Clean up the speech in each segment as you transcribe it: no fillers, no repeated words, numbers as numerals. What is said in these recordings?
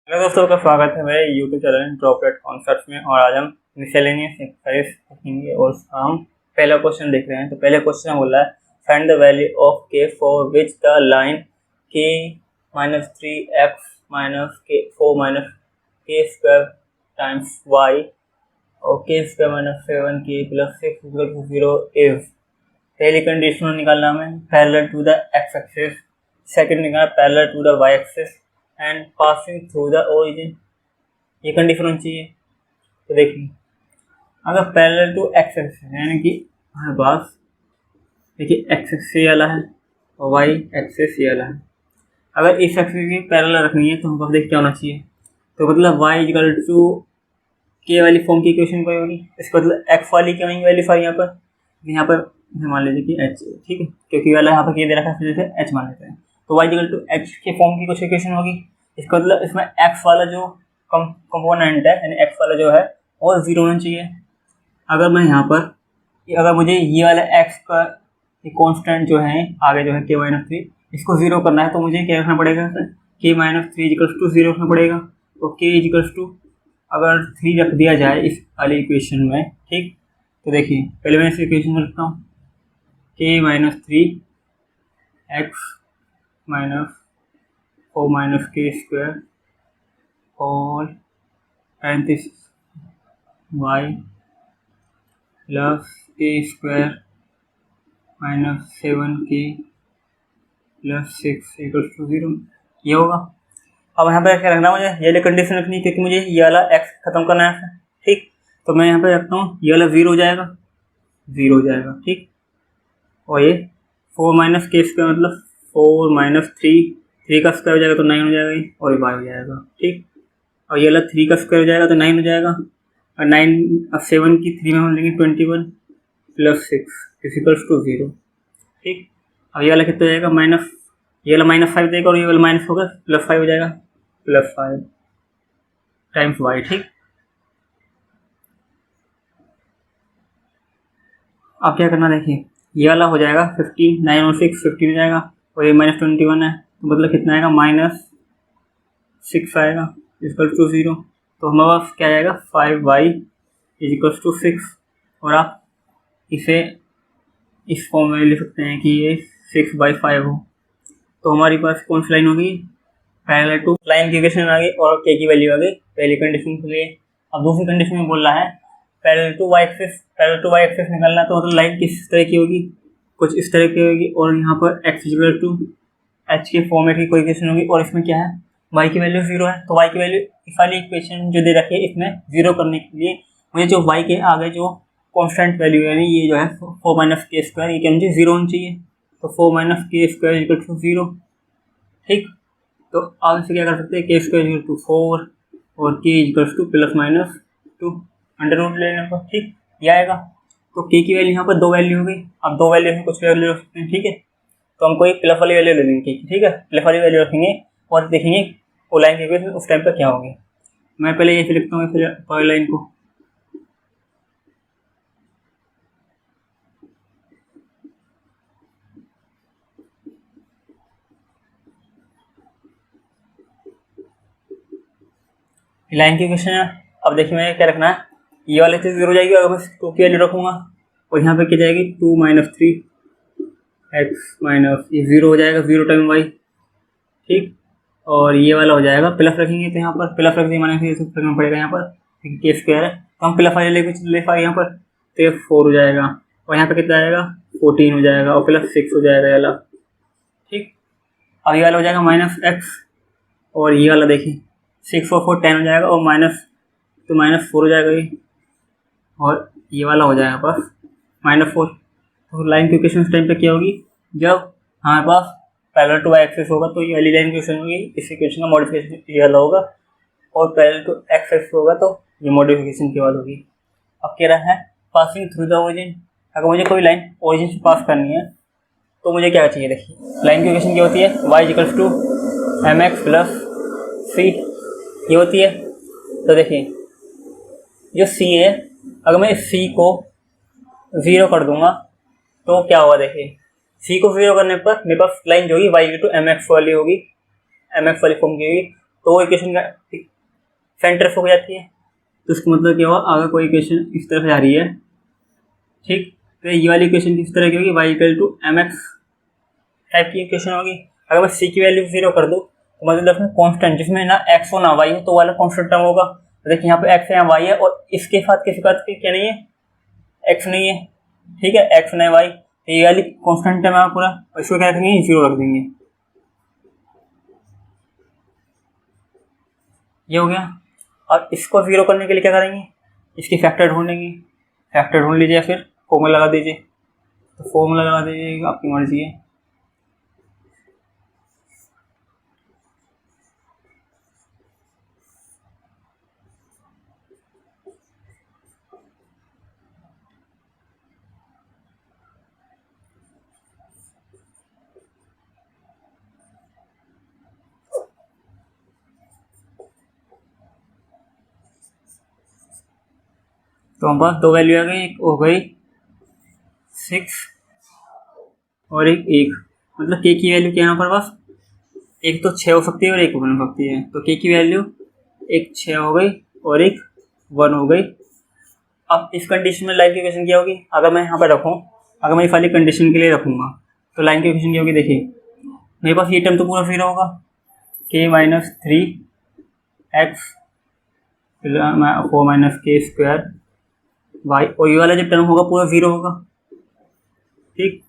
Hello दोस्तों का स्वागत है मेरे यूट्यूब चैनल ड्रॉपलेट कॉन्सेप्ट्स में। और आज हम मिसेलेनियस एक्सरसाइज सीखेंगे और हम पहला क्वेश्चन देख रहे हैं। तो पहले क्वेश्चन बोला है फाइंड द वैल्यू ऑफ के फॉर विच द लाइन के -3x के 4 के स्क्वायर टाइम्स y और के स्क्वायर -7k + 6 = 0 इज। पहली कंडीशन निकालना हमें parallel to the X axis, second निकालना parallel to the Y axis and passing through the origin. ये कंडीशन होनी चाहिए। तो देखिए अगर पैरेलल टू एक्स एक्सिस यानी कि हमारे पास देखिए एक्स एक्सिस ये वाला है और वाई एक्सिस ये वाला है। अगर इस एक्सिस की पैरेलल रखनी है तो हमको देख क्या होना चाहिए। तो मतलब y = के वाली फॉर्म की इक्वेशन कोई होगी, इसका मतलब एक्स वाली क्या होगी वैल्यू यहाँ पर मान लीजिए कि एच, ठीक है, क्योंकि वाला यहाँ पर के दे रखा है फिर एच मान लेते हैं। तो y = h के फॉर्म की कुछ इक्वेशन होगी। इसका मतलब इसमें x वाला जो कंपोनेंट है यानी x वाला जो है और 0 होना चाहिए। अगर मैं यहाँ पर अगर मुझे ये वाला x का कांस्टेंट जो है आगे जो है k -3 इसको 0 करना है तो मुझे क्या रखना पड़ेगा, k -3 = 0 रखना पड़ेगा। तो k अगर 3 रख दिया जाए इस वाली इक्वेशन में, ठीक, तो देखिए पहले मैं इस इक्वेशन में लिखता हूँ k -3 x -4 - k स्क्वायर और parenthesis y + k square -7k + 6 = 0। ये होगा। अब यहाँ पर क्या रखना, मुझे ये वाली कंडीशन रखनी है क्योंकि मुझे ये वाला x खत्म करना है, ठीक। तो मैं यहाँ पे रखता हूँ ये वाला 0 हो जाएगा, ठीक। और ये 4 - k स्क्वायर मतलब 4 - 3 का स्क्वायर हो जाएगा तो 9 हो जाएगा और ये y हो जाएगा, ठीक। और ये वाला 3 का स्क्वायर हो जाएगा तो 9 हो जाएगा और 9 अब 7 की 3 में हम लेंगे 21 + 6 = 0, ठीक। अब ये वाला कितना हो जाएगा ये वाला -5 देगा और ये वाला माइनस होगा +5 हो जाएगा, +5 टाइम्स y, ठीक। अब क्या करना देखिए ये वाला हो जाएगा 15, 9 और 6 15 हो जाएगा और ये -21 है तो मतलब कितना आएगा -6 आएगा = 0। तो हमारे पास क्या आएगा 5y = 6 और आप इसे इस फॉर्म में लिख सकते हैं कि ये 6/5 हो। तो हमारे पास कौन सी लाइन होगी, पैरेलल टू लाइन की इक्वेशन आ गई और k की वैल्यू आ गई पहली कंडीशन के लिए। अब दूसरी कंडीशन में बोल रहा है पैरेलल टू y एक्सिस निकालना। तो मतलब लाइन किस तरह की होगी, कुछ इस तरह की होगी और यहाँ पर x = h के फॉर्मेट की कोई इक्वेशन होगी और इसमें क्या है y की वैल्यू 0 है। तो y की वैल्यू इस वाली इक्वेशन जो दे रखी है इसमें 0 करने के लिए मुझे जो y के आगे जो कॉन्स्टेंट वैल्यू यानी ये जो है 4 - k स्क्वायर ये क्या मुझे 0 होनी चाहिए। तो 4 - k स्क्वायर = 0, ठीक। तो आप इसे क्या कर सकते हैं k स्क्वायर = 4 और k = ±2 अंडर रूट लेने पर, ठीक, ये आएगा। तो k की वैल्यू यहाँ पर 2 वैल्यू हो गई। अब 2 वैल्यू में कुछ वैल्यू रख सकते हैं, ठीक है। तो हमको एक प्लस वाली वैल्यू ले लेंगे, ठीक है, प्लस वाली वैल्यू रखेंगे और देखेंगे वो लाइन की इक्वेशन उस टाइम पर क्या होगी। मैं पहले ये लिखता हूँ फिर पहली लाइन को, लाइन की इक्वेशन है। अब देखिए मैं क्या रखना है, ये वाले चीज़ 0 हो जाएगी और बस 2 की वैल्यू रखूँगा और यहाँ पे क्या जाएगी 2 - 3 x ये 0 हो जाएगा 0 टाइम y, ठीक। और ये वाला हो जाएगा प्लस रखेंगे तो यहाँ पर प्लस रख दिए माने रखना पड़ेगा यहाँ पर k स्क्वायर है तो हम प्लस वाले ले पाए यहाँ पर तो ये 4 हो जाएगा और यहाँ पे कितना आएगा 14 हो जाएगा और +6 हो जाएगा ये वाला, ठीक। अब ये वाला हो जाएगा -x और ये वाला देखिए 6 और 4 10 हो जाएगा और -4 हो जाएगा ये और ये वाला हो जाएगा बस -4। तो लाइन की इक्वेशन उस टाइम पे क्या होगी जब हमारे पास पैरेलल टू y एक्सिस होगा तो ये वाली लाइन की इक्वेशन होगी, इस इक्वेशन का मॉडिफिकेशन ये वाला होगा और पैरेलल टू x एक्सिस होगा तो ये मॉडिफिकेशन के बाद होगी। अब कह रहा है पासिंग थ्रू द ओरिजिन। अगर मुझे कोई लाइन ओरिजिन से पास करनी है तो मुझे क्या चाहिए, देखिए लाइन की इक्वेशन क्या होती है y = mx + c ये होती है। तो देखिए जो c है अगर मैं इस c को 0 कर दूंगा तो क्या होगा, देखिए c को 0 करने पर मेरे पास लाइन जो होगी y = mx वाली होगी, mx वाली फॉर्म की होगी तो वो इक्वेशन का सेंटर हो जाती है। तो उसका मतलब क्या हुआ, अगर कोई इक्वेशन इस तरफ जा रही है, ठीक, तो ये वाली इक्वेशन किस तरह की होगी, y equal to M x type की इक्वेशन होगी। अगर मैं c की वैल्यू 0 कर दूँ तो मतलब इसमें कॉन्स्टेंट जिसमें ना x हो ना y हो तो वाला कॉन्स्टेंट टर्म होगा। तो देखिए यहाँ पे x है यहाँ y है और इसके साथ किसी बात की क्या नहीं है, x नहीं है, ठीक है, x नहीं y, तो ये वाली कॉन्स्टेंट टर्म है पूरा, और इसको क्या रखेंगे, 0 रख देंगे। ये हो गया। और इसको 0 करने के लिए क्या करेंगे, इसकी फैक्टर ढूंढेंगे। फैक्टर ढूंढ लीजिए, फिर फॉर्मूला लगा दीजिए। तो फॉर्मूला लगा दीजिए, आपकी मर्जी है। तो हमारे पास दो वैल्यू आ गई, एक हो गई 6 और एक 1। मतलब के की वैल्यू क्या है यहाँ पर, बस एक तो 6 हो सकती है और एक 1 हो सकती है। तो के की वैल्यू एक 6 हो गई और एक 1 हो गई। अब इस कंडीशन में लाइन की इक्वेशन क्या होगी, अगर मैं यहाँ पर रखूँ, अगर मैं इस वाली कंडीशन के लिए रखूँगा तो लाइन की इक्वेशन क्या होगी, देखिए मेरे पास ये टर्म तो पूरा 0 होगा, k माइनस 3x 4 माइनस के स्क्वायर वाई, और ये वाला जो टर्म होगा पूरा 0 होगा, ठीक।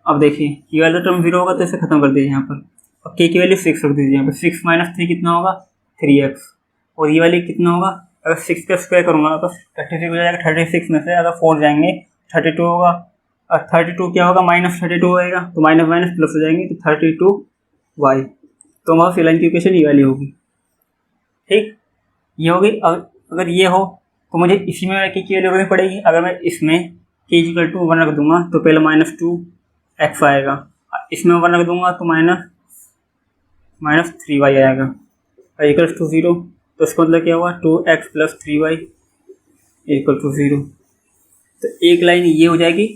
अब देखिए ये वाला टर्म 0 होगा तो इसे खत्म कर दीजिए यहाँ पर, और k की वैल्यू 6 रख दीजिए यहाँ पर। 6 माइनस 3 कितना होगा, 3x, और ये वाली कितना होगा, अगर 6 का स्क्वायर करूँगा तो 36 हो जाएगा। 36 में से अगर 4 जाएंगे 32 होगा, और 32 क्या होगा, माइनस 32 होएगा, तो माइनस माइनस प्लस हो जाएंगे, तो 32y। तो हमारा लाइन की इक्वेशन ये वाली होगी, ठीक, ये होगी। अगर ये हो तो मुझे इसी में k की वैल्यू रखनी पड़ेगी। अगर मैं इसमें k इक्वल टू 1 रख दूंगा तो पहले -2x आएगा, इसमें 1 रख दूंगा तो -3y आएगा, और इक्वल टू 0। तो इसका मतलब क्या हुआ, 2x plus 3y equal to 0। तो एक लाइन ये हो जाएगी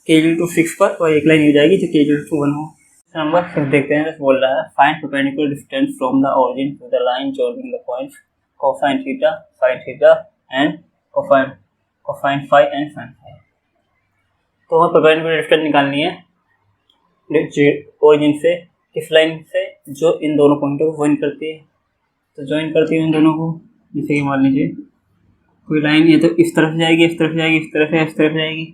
k इक्वल टू 6 पर, और एक लाइन ये हो जाएगी जो k इक्वल टू 1 हो। नंबर 6 देखते हैं, बोल रहा है find perpendicular distance from the origin to the line joining the points cosine theta, sine theta and cosine phi and sine phi. तो हमें परपेंडिकुलर डिस्टेंस निकालनी है ओरिजिन से, किस लाइन से, जो इन दोनों पॉइंटों को ज्वाइन करती है। तो ज्वाइन करती है इन दोनों को, जैसे कि मान लीजिए कोई लाइन ये तो इस तरफ जाएगी, इस तरफ जाएगी, इस तरफ है, इस तरफ जाएगी।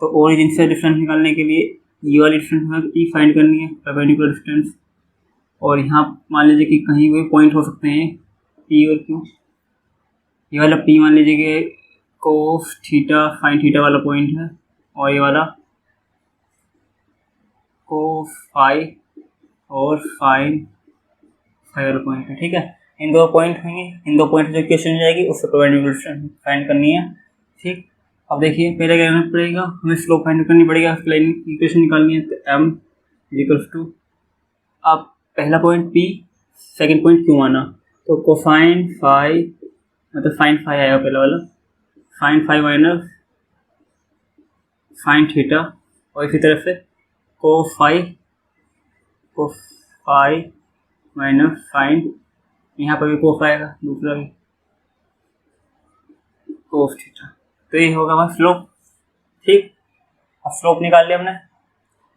तो ओरिजिन से डिस्टेंस निकालने के लिए ये वाली डिस्टेंस हमें ई फाइंड करनी है, परपेंडिकुलर डिस्टेंस। और यहाँ मान लीजिए कि कहीं भी पॉइंट हो सकते हैं पी और क्यू। ये वाला पी मान लीजिए कि कोस थीटा साइन थीटा वाला पॉइंट है, और ये वाला कोस फाई और साइन फाई वाला पॉइंट है, ठीक है। इन दो पॉइंट होंगे, इन दो पॉइंट जो इक्वेशन जाएगी उससे परपेंडिकुलर डिस्टेंस फाइंड करनी है, ठीक। अब देखिए पहले क्या करना पड़ेगा, हमें स्लोप फाइंड करनी पड़ेगा, लाइन की इक्वेशन निकालनी है। तो m इक्वल्स टू, अब पहला point p, second point q आना, तो कोसाइन फाई मतलब साइन फाई आएगा पहला वाला, sine phi minus sine theta, और इसी तरह से कोस फाई माइनस साइन, यहाँ पर भी कोस आएगा, दूसरा भी कोस थीटा। तो ये होगा हमारा स्लोप, ठीक। अब स्लोप निकाल लिया हमने।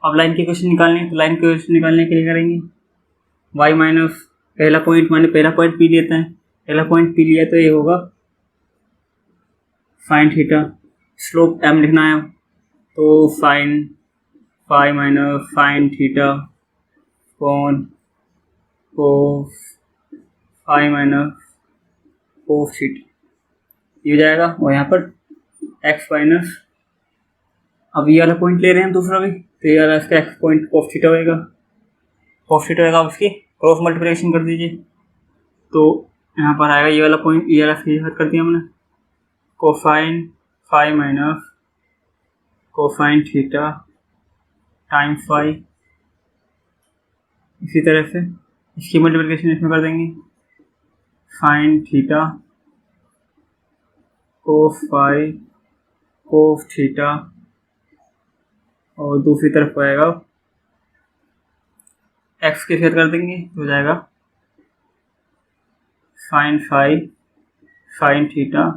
अब लाइन की इक्वेशन निकालनी है, तो लाइन की इक्वेशन निकालने के लिए करेंगे y माइनस पहला पॉइंट, माने पहला पॉइंट पी लेते हैं, पहला पॉइंट पी लिया तो ये होगा साइन थीटा, स्लोप m लिखना है, तो sine phi minus sine theta कॉन cos phi minus cos theta, ये हो जाएगा। और यहाँ पर x माइनस, अब ये वाला पॉइंट ले रहे हैं दूसरा भी, तो ये वाला इसका x पॉइंट कोस थीटा होएगा, कोस थीटा होएगा, उसकी क्रॉस मल्टीप्लिकेशन कर दीजिए। तो यहाँ पर आएगा ये वाला पॉइंट, ये वाला सही हद कर दिया हमने, cosine phi minus cosine theta time phi. इसी तरह से इसकी मल्टीप्लिकेशन इसमें कर देंगे, sine theta cos phi cos theta, और दूसरी तरफ आएगा एक्स के साथ कर देंगे, तो हो जाएगा sine phi sine theta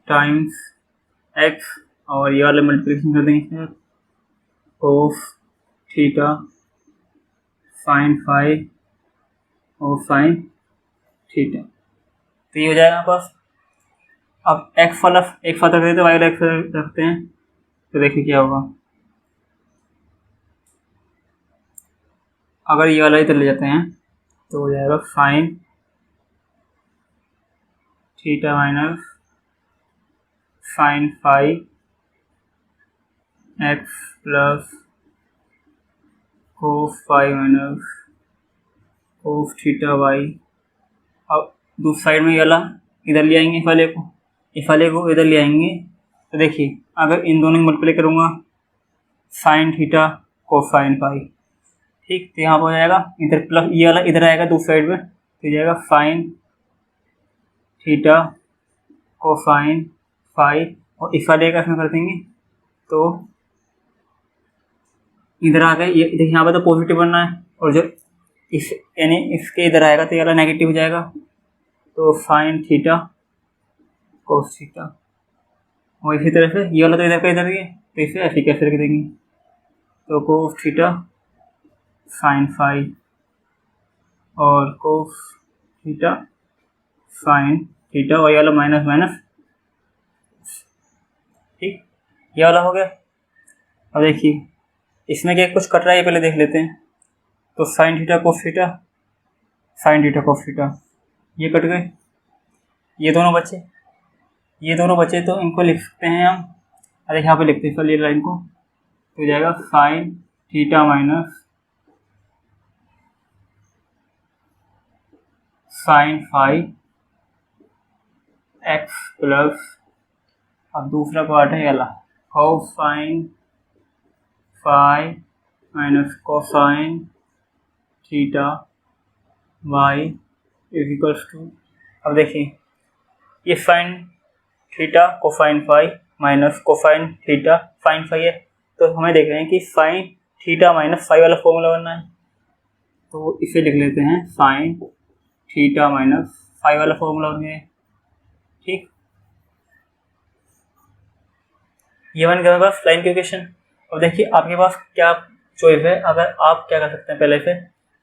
times x, और ये वाले मल्टीप्लिकेशन कर देंगे कोस थीटा साइन फाई और साइन थीटा। तो ये हो जाएगा हमारे पास। अब एक्स वाला एक साथ रख देते, वाई वाला एक्स रखते हैं, तो देखिए क्या होगा। अगर ये वाला इधर ले जाते हैं तो हो जाएगा sine theta minus sine phi x plus cos phi minus cos theta y. अब दूसरी साइड में ये वाला इधर ले आएंगे, इस वाले को इधर ले आएंगे, तो देखिए अगर इन दोनों को मल्टीप्लाई करूँगा साइन थीटा कोसाइन फाई, ठीक, तो यहाँ पर हो जाएगा इधर प्लस ये वाला इधर आएगा दूसरी साइड में, तो जाएगा साइन थीटा कोसाइन फाई, और इस वाले का इसमें कर देंगे तो इधर आ गए। ये देखिए यहाँ पर तो पॉजिटिव बनना है, और जो इस यानी इसके इधर आएगा तो ये वाला नेगेटिव हो जाएगा, तो साइन थीटा कोस थीटा। और इसी तरह से ये वाला तो इधर का इधर ही है, तो इसे ऐसे कैसे रख देंगे, तो कोस थीटा साइन फाई और कोस थीटा साइन थीटा, और ये वाला माइनस माइनस, ठीक, ये वाला हो गया। अब देखिए इसमें क्या कुछ कट रहा है, ये पहले देख लेते हैं। तो साइन थीटा कोस थीटा साइन थीटा कोस थीटा ये कट गए, ये दोनों बचे, तो इनको लिख सकते हैं हम। अरे यहाँ पे लिखते हैं चलिए लाइन को, तो हो जाएगा sine theta minus sine phi x plus, अब दूसरा पार्ट है वाला cosine phi minus cosine theta y is equals to, अब देखिए ये sine theta cosine phi minus cosine theta sine phi है, तो हमें देख रहे हैं कि साइन थीटा माइनस फाई वाला फॉर्मूला बनना है, तो इसे लिख लेते हैं साइन थीटा माइनस फाई वाला फॉर्मूला बन गया, ठीक। ये बन गया हमारे पास लाइन की इक्वेशन। अब देखिए आपके पास क्या चॉइस है, अगर आप क्या कर सकते हैं, पहले से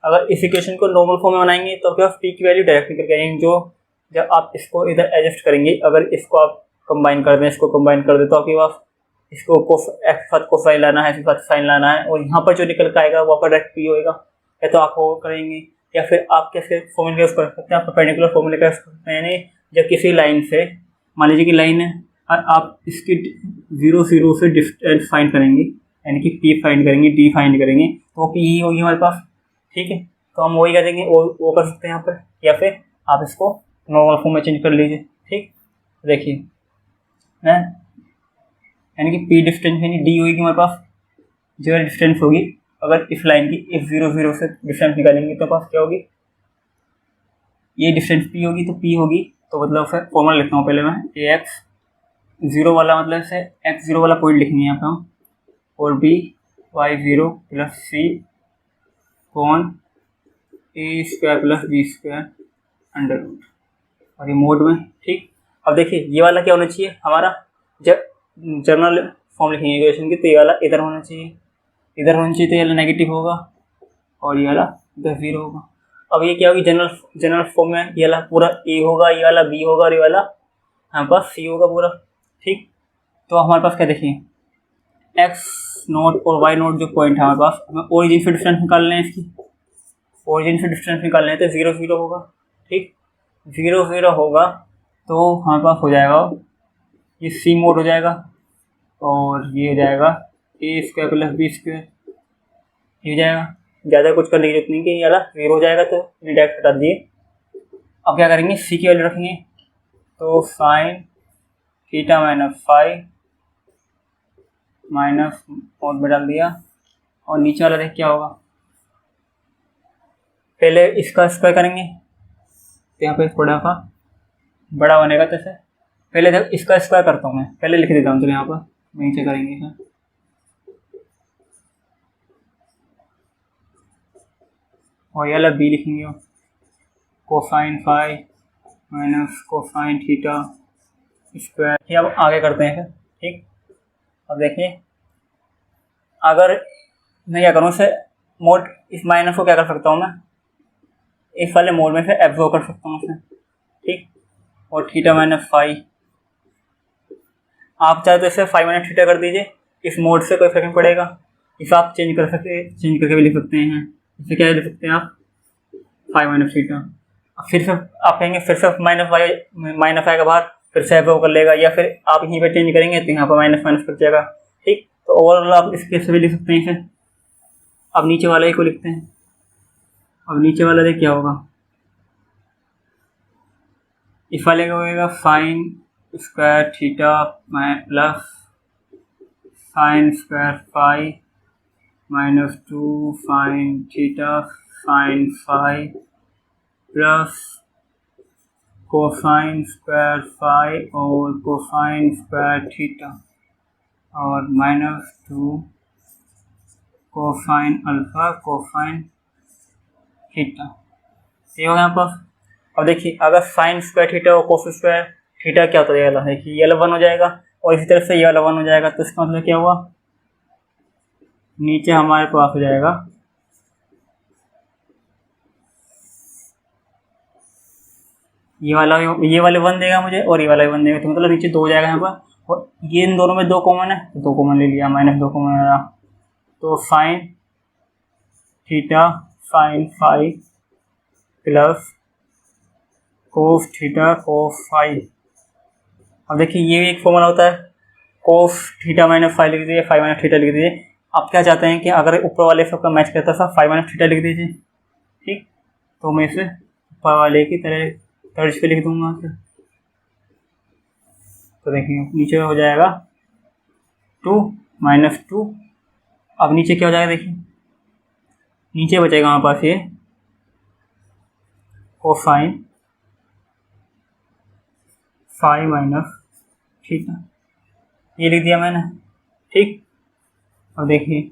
अगर इस इक्वेशन को नॉर्मल फॉर्म में बनाएंगे तो आपके पास पी की वैल्यू डायरेक्ट निकल जाएंगे, जो जब आप इसको इधर एडजस्ट करेंगे, अगर इसको आप कंबाइन कर दें, इसको कंबाइन कर दें, तो आपके पास इसको एक्स साथ कोसाइन लाना है, इसके साथ साइन लाना है, और यहाँ पर जो निकल कर आएगा वो आपका डायरेक्ट पी होएगा, या तो आप वो करेंगे, या फिर आप कैसे फॉर्मूले का यूज कर सकते हैं, आप परपेंडिकुलर फॉर्मूले का यूज कर सकते हैं। यानी जब किसी लाइन से, मान लीजिए कि लाइन है और आप इसकी 0 0 से डिस्टेंस फाइंड करेंगे, यानी कि पी फाइंड करेंगे, डी फाइंड करेंगे, तो वो पी ही होगी हमारे पास, ठीक है। तो हम वही करेंगे, वो कर सकते हैं यहाँ पर, या फिर आप इसको नॉर्मल फॉर्म में चेंज कर लीजिए, ठीक। देखिए मैं यानी कि पी डिस्टेंस यानी डी होगी हमारे पास, जो डिस्टेंस होगी, अगर इस लाइन की इस 0 0 से डिस्टेंस निकालेंगे तो पास क्या होगी, ये डिस्टेंस पी होगी, तो पी होगी, तो मतलब फिर फॉर्मूला लिखता हूँ पहले मैं, ए एक्स 0 वाला मतलब से एक्स 0 वाला पॉइंट लिखेंगे यहाँ पे हम, और बी वाई 0 प्लस सी कॉन A square plus B square under root, और ये मोड में, ठीक। अब देखिए ये वाला क्या होना चाहिए हमारा, जब जनरल फॉर्म लिखेंगे इक्वेशन की, तो ये वाला इधर होना चाहिए, तो ये वाला नेगेटिव होगा, और ये वाला इधर 0 होगा। अब ये क्या होगी, जनरल फॉर्म में ये वाला पूरा ए होगा, ये वाला बी होगा, और ये वाला हमारे पास सी होगा पूरा, ठीक। तो हमारे पास क्या देखिए एक्स नोट और वाई नोट जो पॉइंट है हमारे पास, हमें ओरिजिन से डिस्टेंस निकालना है, इसकी ओरिजिन से डिस्टेंस निकालना है, तो 0 0 होगा, ठीक। 0 0 होगा तो हमारे पास हो जाएगा ये सी मोड हो जाएगा, और ये हो जाएगा A square plus B square, ये हो जाएगा। ज़्यादा कुछ करने की जरूरत नहीं कि ये वाला 0 हो जाएगा, तो डायरेक्ट हटा दिए। अब क्या करेंगे, सी की वैल्यू रखेंगे, तो sine theta minus phi minus mode में डाल दिया, और नीचे वाला देख क्या होगा, पहले इसका स्क्वायर करेंगे, तो यहाँ पे थोड़ा सा बड़ा बनेगा, तो पहले जब इसका स्क्वायर करता हूँ मैं, पहले लिख देता हूँ, तो यहाँ पर नीचे करेंगे इसे, और ये वाला बी लिखेंगे cosine phi minus cosine theta square. ये अब आगे करते हैं फिर, ठीक। अब देखिए, अगर मैं क्या करूँ, इसे मोड, इस माइनस को क्या कर सकता हूँ मैं, इस वाले मोड में से एब्जॉर्ब कर सकता हूँ उसे, ठीक। और थीटा माइनस फाई, आप चाहे तो इसे फाई माइनस थीटा कर दीजिए, इस मोड से कोई फर्क नहीं पड़ेगा। इसे आप चेंज करके भी लिख सकते हैं। इसे क्या लिख सकते हैं आप, फाई माइनस थीटा। फिर से आप कहेंगे फिर से माइनस आएगा बाहर, फिर से एब्जॉर्ब कर लेगा, या फिर आप यहीं पे चेंज करेंगे तो यहाँ पर माइनस माइनस कर जाएगा, ठीक। तो ओवरऑल आप इस केस से भी लिख सकते हैं इसे। अब नीचे वाला ही को लिखते हैं। अब नीचे वाला देख क्या होगा, इस वाले का होगा sine square theta plus sine square phi minus 2 sine theta sine phi plus cosine square phi और कोसाइन स्क्वायर थीटा और minus 2 cosine alpha cosine theta. ये होगा यहाँ पर। अब देखिए, अगर साइन स्क्वायर थीटा और कोस स्क्वायर थीटा क्या होता है, ये वाला, देखिए ये वाला 1 हो जाएगा और इसी तरह से ये वाला 1 हो जाएगा। तो इसका मतलब क्या हुआ, नीचे हमारे पास हो जाएगा ये वाले 1 देगा मुझे और ये वाला 1 देगा, तो मतलब नीचे 2 हो जाएगा यहाँ पर। और ये इन दोनों में 2 कॉमन है तो 2 कॉमन ले लिया, माइनस 2 कॉमन रहा। तो sine theta sine phi plus cos theta cos phi. अब देखिए, ये भी एक फॉर्मूला होता है, कोस थीटा माइनस फाई लिख दीजिए, फाई माइनस थीटा लिख दीजिए। आप क्या चाहते हैं कि अगर ऊपर वाले सबका मैच करता था, फाई माइनस थीटा लिख दीजिए, ठीक। तो मैं इसे ऊपर वाले की तरह तर्ज पे लिख दूंगा फिर। तो देखिए नीचे हो जाएगा 2 माइनस 2। अब नीचे क्या हो जाएगा, देखिए नीचे बचेगा हमारे पास ये कोसाइन फाई माइनस थीटा, ये लिख दिया मैंने, ठीक। अब देखिए,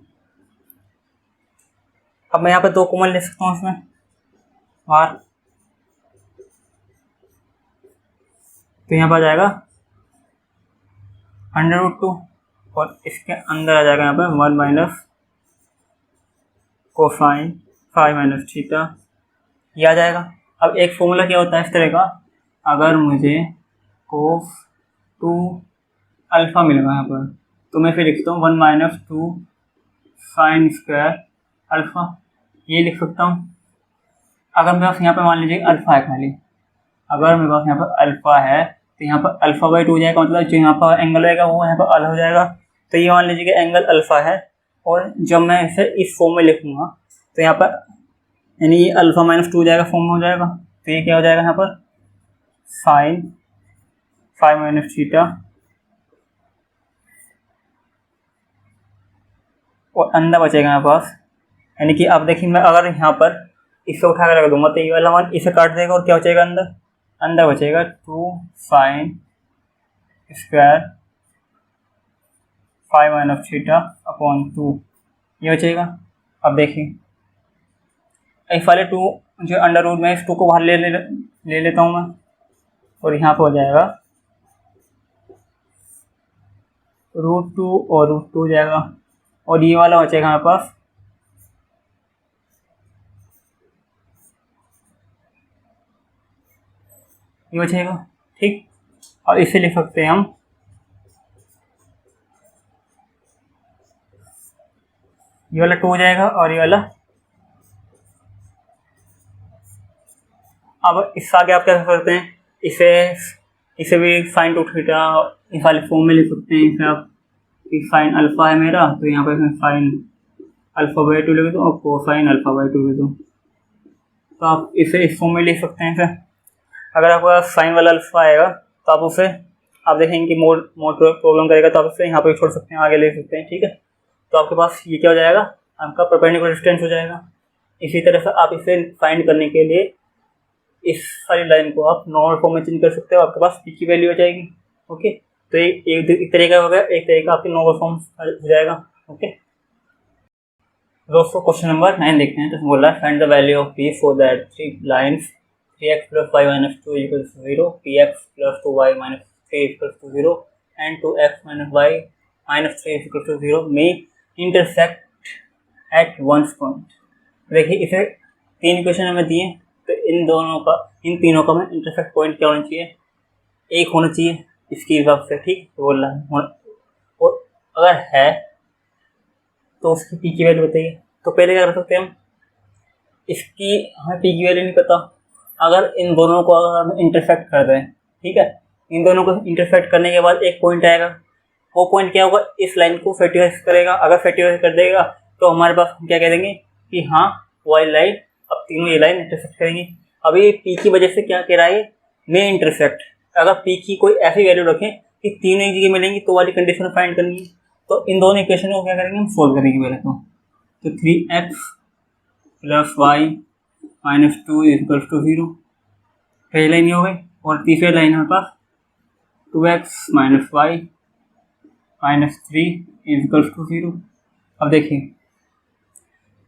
अब मैं यहाँ पे 2 कॉमन ले सकता हूँ इसमें बाहर, तो यहाँ पर आ जाएगा √2 और इसके अंदर आ जाएगा यहाँ पर 1 minus cosine phi minus theta, ये आ जाएगा। अब एक फॉर्मूला क्या होता है इस तरह का, अगर मुझे कोस 2 अल्फ़ा मिलेगा यहाँ पर, तो मैं फिर लिखता हूँ 1 माइनस 2 साइन स्क्वायर अल्फ़ा, ये लिख सकता हूँ। अगर मेरे पास यहाँ पर मान लीजिए अल्फ़ा है खाली, अगर मेरे पास यहाँ पर अल्फ़ा है तो यहाँ पर अल्फ़ा बाई 2 हो जाएगा, मतलब जो यहाँ पर एंगल रहेगा वो यहाँ पर अल हो जाएगा। तो ये मान लीजिए कि एंगल अल्फ़ा है, और जब मैं इसे इस फॉर्म में लिखूँगा तो यहाँ पर यानी ये अल्फ़ा माइनस 2 हो जाएगा, फॉर्म में हो जाएगा। तो ये क्या हो जाएगा यहाँ पर साइन फाई माइनस थीटा और अंदर बचेगा यहाँ पास, यानी कि अब देखिए मैं अगर यहाँ पर इसे उठा कर रख दूंगा तो ये वाला मान इसे काट देगा और क्या बचेगा अंदर बचेगा 2 sine square phi minus theta upon 2, ये बचेगा। अब देखिए इस वाले 2 जो अंडर रूट में, इस 2 को बाहर ले लेता हूँ मैं, और यहाँ पर हो जाएगा √2 और √2 हो जाएगा, और ये वाला बचेगा हमारे पास ये बचेगा, ठीक। और इसे लिख सकते हैं हम ये वाला 2 हो जाएगा और ये वाला। अब इससे आगे आप क्या कर सकते हैं, इसे भी साइन 2 थीटा इस वाले फॉर्म में लिख सकते हैं। इसे आप साइन अल्फ़ा है मेरा, तो यहाँ पर साइन अल्फ़ा बाई 2 लिख दो और कोसाइन अल्फ़ा बाई 2 लिख दो, तो आप इसे इस फॉर्म में लिख सकते हैं। फिर अगर आपका साइन वाला अल्फ़ा आएगा तो आप उसे, आप देखेंगे कि मोड प्रॉब्लम करेगा तो आप उसे यहाँ पे छोड़ सकते हैं, आगे ले सकते हैं, ठीक है। तो आपके पास ये क्या हो जाएगा, आपका परपेंडिकुलर डिस्टेंस हो जाएगा। इसी तरह से आप इसे फाइंड करने के लिए इस सारी लाइन को आप नॉर्मल फॉर्म में चेंज कर सकते हो, आपके पास पी की वैल्यू हो जाएगी, ओके। तो एक तरीका हो गया, एक तरीका आपकी नॉर्मल फॉर्म हो जाएगा, ओके। दोस्तों क्वेश्चन नंबर 9 देखते हैं। तो बोला find the value of P for that 3 lines 3x plus y minus 2 equals to 0, px plus 2y minus 3 equals to 0 and 2x minus y minus 3 equals to 0 में intersect at one point. देखिए इसे 3 equation हमें दिए, तो इन तीनों का में intersect point क्या होना चाहिए, एक होना चाहिए इसके हिसाब से, ठीक बोल रहा है। और अगर है तो उसकी पी की वैल्यू बताइए। तो पहले क्या कर सकते हैं हम, इसकी हमें पी की वैल्यू नहीं पता, अगर इन दोनों को अगर हम इंटरसेक्ट कर दें, ठीक है, इन दोनों को इंटरसेक्ट करने के बाद एक पॉइंट आएगा, वो पॉइंट क्या होगा, इस लाइन को फैक्टराइज करेगा। अगर फैक्टराइज कर देगा तो हमारे पास हम क्या कह देंगे कि हाँ वाई लाइन, अब तीनों ये लाइन इंटरसेक्ट करेंगी। अभी पी की वजह से क्या कह रहा है, मे इंटरसेक्ट। अगर पी की कोई ऐसी वैल्यू रखें कि तीनों एक जगह मिलेंगी तो वाली कंडीशन फाइंड करनी है, तो इन दोनों इक्वेशन को क्या करेंगे हम, सोल्व करेंगे पहले तो 3x plus y minus 2 equals to 0 पहली लाइन हो गई, और तीसरी लाइन हमारे पास 2x minus y minus 3 equals to 0। अब देखिए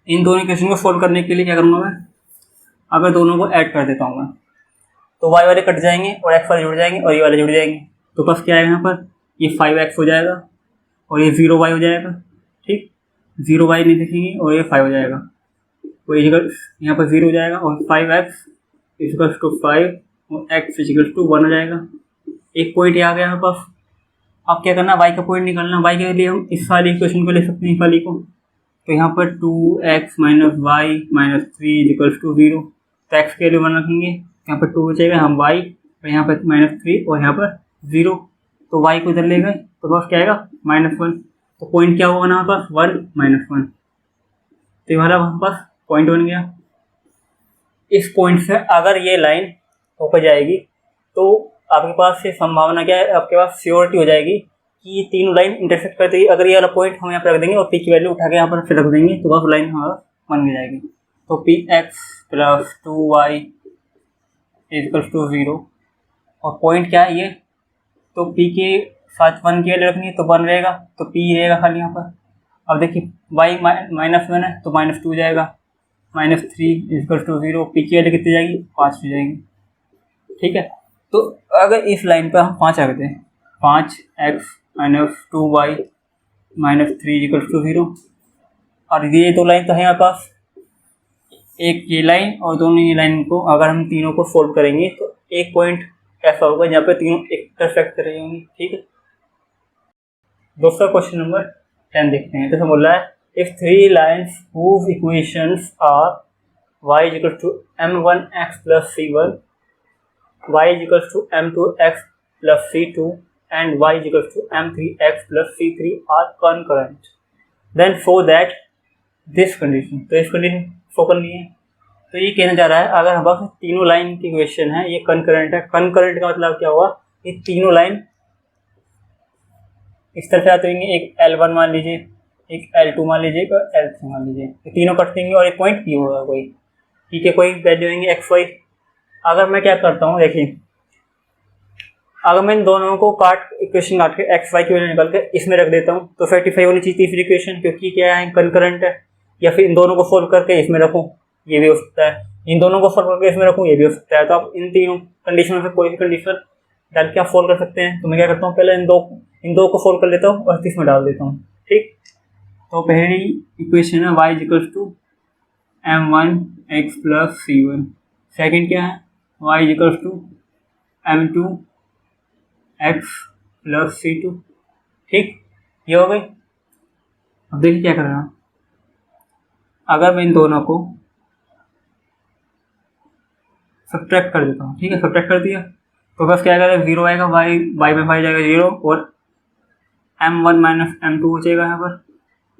इन दोनों इक्वेशन को सोल्व करने के लिए क्या करूँगा मैं, अगर दोनों को ऐड कर देता हूँ मैं, तो y वाले कट जाएंगे और x वाले जुड़ जाएंगे और ये वाले जुड़ जाएंगे, तो बस क्या आएगा यहाँ पर, ये 5x हो जाएगा और ये 0y हो जाएगा, ठीक, 0y नहीं देखेंगे और ये 5 हो जाएगा, तो यहाँ पर 0 हो जाएगा और 5x इक्वल्स टू 5 और x इक्वल्स टू 1 हो जाएगा। एक पॉइंट ये आ गया हमारे पास। अब क्या करना, y का पॉइंट निकालना। y के लिए हम इस वाली इक्वेशन को ले सकते हैं, इस वाली को, तो यहाँ पर 2x minus y minus 3 equals to 0, तो x के लिए 1 रखेंगे, यहाँ पर 2 बचेगा, हम y और यहाँ पर माइनस 3 और यहाँ पर 0, तो y को इधर ले गए तो बस क्या आएगा -1, तो पॉइंट क्या होगा ना हमारे पास 1 -1, तो ये हमारा हमारे पास पॉइंट बन गया। इस पॉइंट से अगर ये लाइन होकर जाएगी तो आपके पास ये संभावना क्या है, आपके पास श्योरिटी हो जाएगी कि ये तीनों लाइन इंटरसेक्ट कर देगी। अगर ये वाला पॉइंट हम यहाँ पर रख देंगे और पी की वैल्यू उठा के यहाँ पर फिर रख देंगे तो बस लाइन हमारा बन जाएगी। तो px plus 2y equals to 0 और पॉइंट क्या है ये, तो p के साथ 1 की वैल्यू रखनी है तो 1 रहेगा, तो p रहेगा खाली यहाँ पर। अब देखिए y -1 है तो -2 हो जाएगा, -3 इक्वल्स टू 0, p की वैल्यू कितनी जाएगी, 5 हो जाएगी, ठीक है। तो अगर इस लाइन पर हम 5 रखते हैं, 5x minus 2y minus 3 equals to 0, और ये दो लाइन तो है हमारे पास, एक ये लाइन और दोनों ये लाइन को अगर हम तीनों को सोल्व करेंगे तो एक पॉइंट ऐसा होगा जहाँ पे तीनों इंटरसेक्ट कर रही होंगी, ठीक है। दूसरा क्वेश्चन नंबर 10 देखते हैं। तो बोल रहा है if 3 lines whose equations are y equals to m1x plus c1, y equals to m2x plus c2 and y equals to m3x plus c3 are concurrent, then show that this condition। तो इस condition show करनी है। तो ये कहना चाह रहा है अगर हमारे पास तीनों लाइन की इक्वेशन है, ये कंकरेंट है। कंकरेंट का मतलब क्या हुआ, ये तीनों लाइन इस तरह से आते होंगे, एक L1 मान लीजिए, एक L2 मान लीजिए, एक L3 मान लीजिए, ये तीनों कट देंगे और एक पॉइंट P होगा कोई, ठीक है, कोई वैल्यू होंगे x y। अगर मैं क्या करता हूँ, देखिए अगर मैं इन दोनों को इक्वेशन काट के x y की वैल्यू निकाल के इसमें रख देता हूँ तो 35 होनी चाहिए तीसरी इक्वेशन, क्योंकि क्या है कंकरेंट है। या फिर इन दोनों को सोल्व करके इसमें रखूँ, ये भी हो सकता है, इन दोनों को सोल्व करके इसमें रखूँ, ये भी हो सकता है। तो आप इन तीनों कंडीशन से कोई भी कंडीशन डाल के आप सोल्व कर सकते हैं। तो मैं क्या करता हूँ, पहले इन दो को सोल्व कर लेता हूँ और इसमें डाल देता हूँ, ठीक। तो पहली इक्वेशन है y equals to m1x plus c1, second क्या है y equals to m2x plus c2, ठीक, ये हो गई। अब देखिए क्या कर रहा हूँ, अगर मैं इन दोनों को सब्ट्रैक्ट कर देता हूँ, ठीक है, सब्ट्रैक्ट कर दिया तो बस क्या आएगा, 0 आएगा, y में 5 जाएगा 0 और m1 माइनस m2 बचेगा, यहाँ पर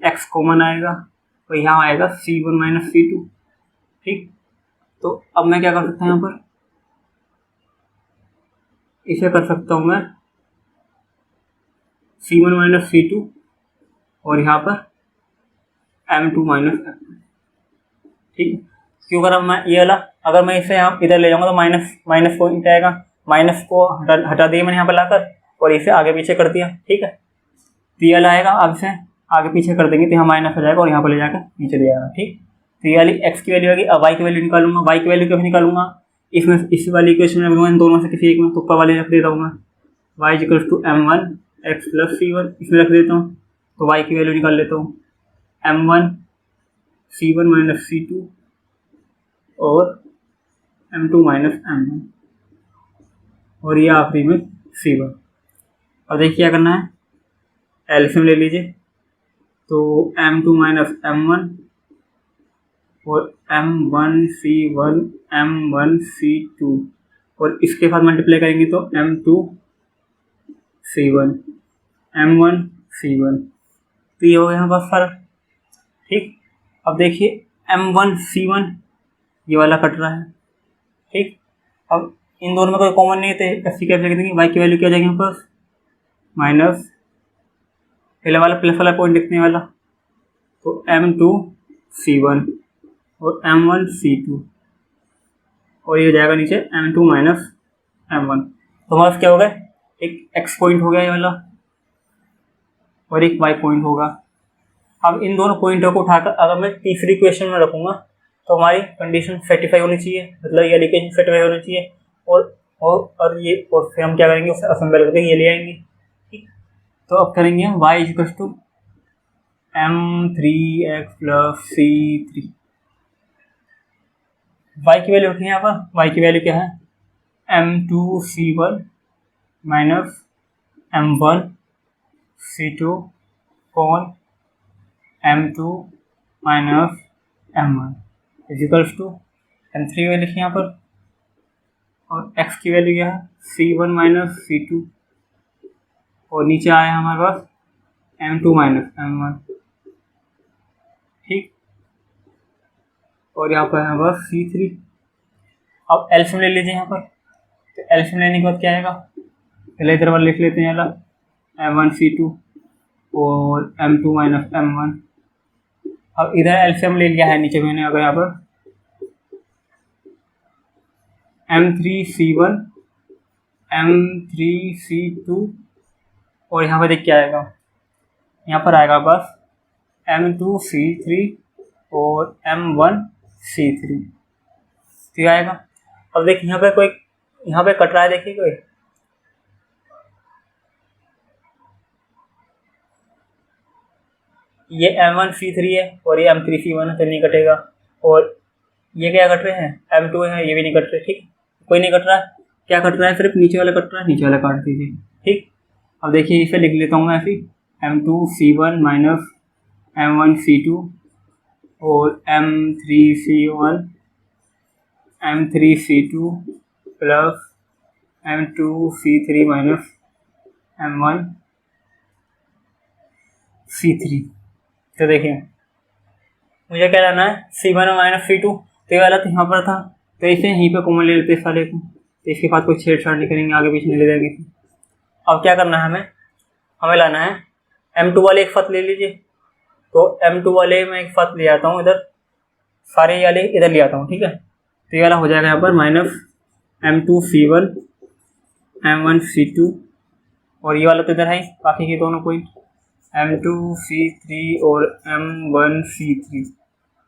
x कॉमन आएगा तो यहाँ आएगा c1 माइनस c2, ठीक। तो अब मैं क्या कर सकता हूँ, यहाँ पर इसे कर सकता हूँ मैं c1 माइनस c2 और यहाँ पर m2 माइनस m2, ठीक। क्योंकि अगर मैं ये वाला अगर मैं इसे यहाँ इधर ले जाऊँगा तो माइनस पॉइंट आएगा, माइनस को हटा दिया मैंने यहाँ पर लाकर और इसे आगे पीछे कर दिया, ठीक है। तो ये वाला आएगा, अब इसे आगे पीछे कर देंगे तो यहाँ माइनस हो जाएगा और यहाँ पर ले जाकर नीचे ले जाएगा, ठीक। तो ये वाली x की वैल्यू आएगी। अब y की वैल्यू निकालूंगा, y की वैल्यू कभी निकालूंगा, इसमें इस वाली इक्वेशन में इन दोनों से किसी एक में, तो ऊपर वाले रख देता हूँ मैं, y equals to m1 x plus c1 इसमें रख देता हूँ, तो y की वैल्यू निकाल लेता हूँ m1 c1 माइनस c2 और m2 माइनस m1 और ये आखिरी में c1। अब देखिए क्या करना है, एलसीएम ले लीजिए, तो m2 माइनस m1 और m1 c2 और इसके साथ मल्टीप्लाई करेंगे तो m2 c1 m1 c1, तो ये हो गया यहाँ पर फर्क। ठीक, अब देखिए m1 c1 ये वाला कट रहा है। ठीक, अब इन दोनों में कोई कॉमन नहीं थे, ऐसी कैसे लिख देंगे, y की वैल्यू क्या हो जाएगी यहाँ पर माइनस पहले वाला प्लस वाला पॉइंट लिखने वाला, तो m2 c1 और m1 c2 और ये हो जाएगा नीचे m2 माइनस m1। तो हमारे पास क्या हो गया, एक x पॉइंट हो गया ये वाला और एक y पॉइंट होगा। अब इन दोनों पॉइंटों को उठाकर अगर मैं तीसरी इक्वेशन में रखूँगा तो हमारी कंडीशन सेटिफाई होनी चाहिए, मतलब ये इक्वेशन सेटिफाई होनी चाहिए और ये और फिर हम क्या करेंगे, उसे असेंबल करके ये ले आएंगे। ठीक, तो अब करेंगे हम y equal to m3x plus c3, y की वैल्यू रखी है यहाँ पर, y की वैल्यू क्या है m2 c1 minus m1 c2 कॉन m2 minus m1 equals to m3 value लिखी यहाँ पर और x की वैल्यू क्या है c1 माइनस c2 और नीचे आया हमारे पास m2 माइनस m1। ठीक, और यहाँ पर हमारे पास c3। अब एलसीएम ले लीजिए यहाँ पर, तो एलसीएम लेने के बाद क्या आएगा, पहले इधर वाला लिख लेते हैं वाला m1 c2 और m2 माइनस m1। अब इधर एलसीएम ले लिया है नीचे मैंने, अगर यहाँ पर m3 c1 m3 c2 और यहाँ पर देख क्या आएगा, यहाँ पर आएगा बस m2 c3 और m1 c3, ठीक आएगा। अब देखिए यहाँ पे कोई यहाँ पे कट रहा है, देखिए कोई ये m1 c3 है और ये m3 c1 है, तो नहीं कटेगा। और ये क्या कट रहे हैं, m2 है, ये भी नहीं कट रहे। ठीक, कोई नहीं कट रहा है, क्या कट रहा है, सिर्फ नीचे वाला कट रहा है, नीचे वाला काट दीजिए। ठीक, अब देखिए इसे लिख लेता हूँ मैं ऐसे, m2 c1 minus m1 c2 और m3 c1 m3 c2 plus m2 c3 minus m1 c3। तो देखिए मुझे क्या लाना है, c1 माइनस c2, तो ये वाला तो यहाँ पर था, तो इसे यहीं पे कॉमन ले लेते इस वाले को, तो इसके बाद कोई छेड़छाड़ नहीं करेंगे, आगे पीछे नहीं ले जाएंगे। अब क्या करना है, हमें लाना है m2 वाले एक साथ ले लीजिए, तो m2 वाले मैं एक साथ ले आता हूँ इधर, सारे वाले इधर ले आता हूँ। ठीक है, तो ये वाला हो जाएगा यहाँ पर minus m2 c1 m1 c2 और ये वाला तो इधर है बाकी के दोनों पॉइंट m2 c3 और m1 c3।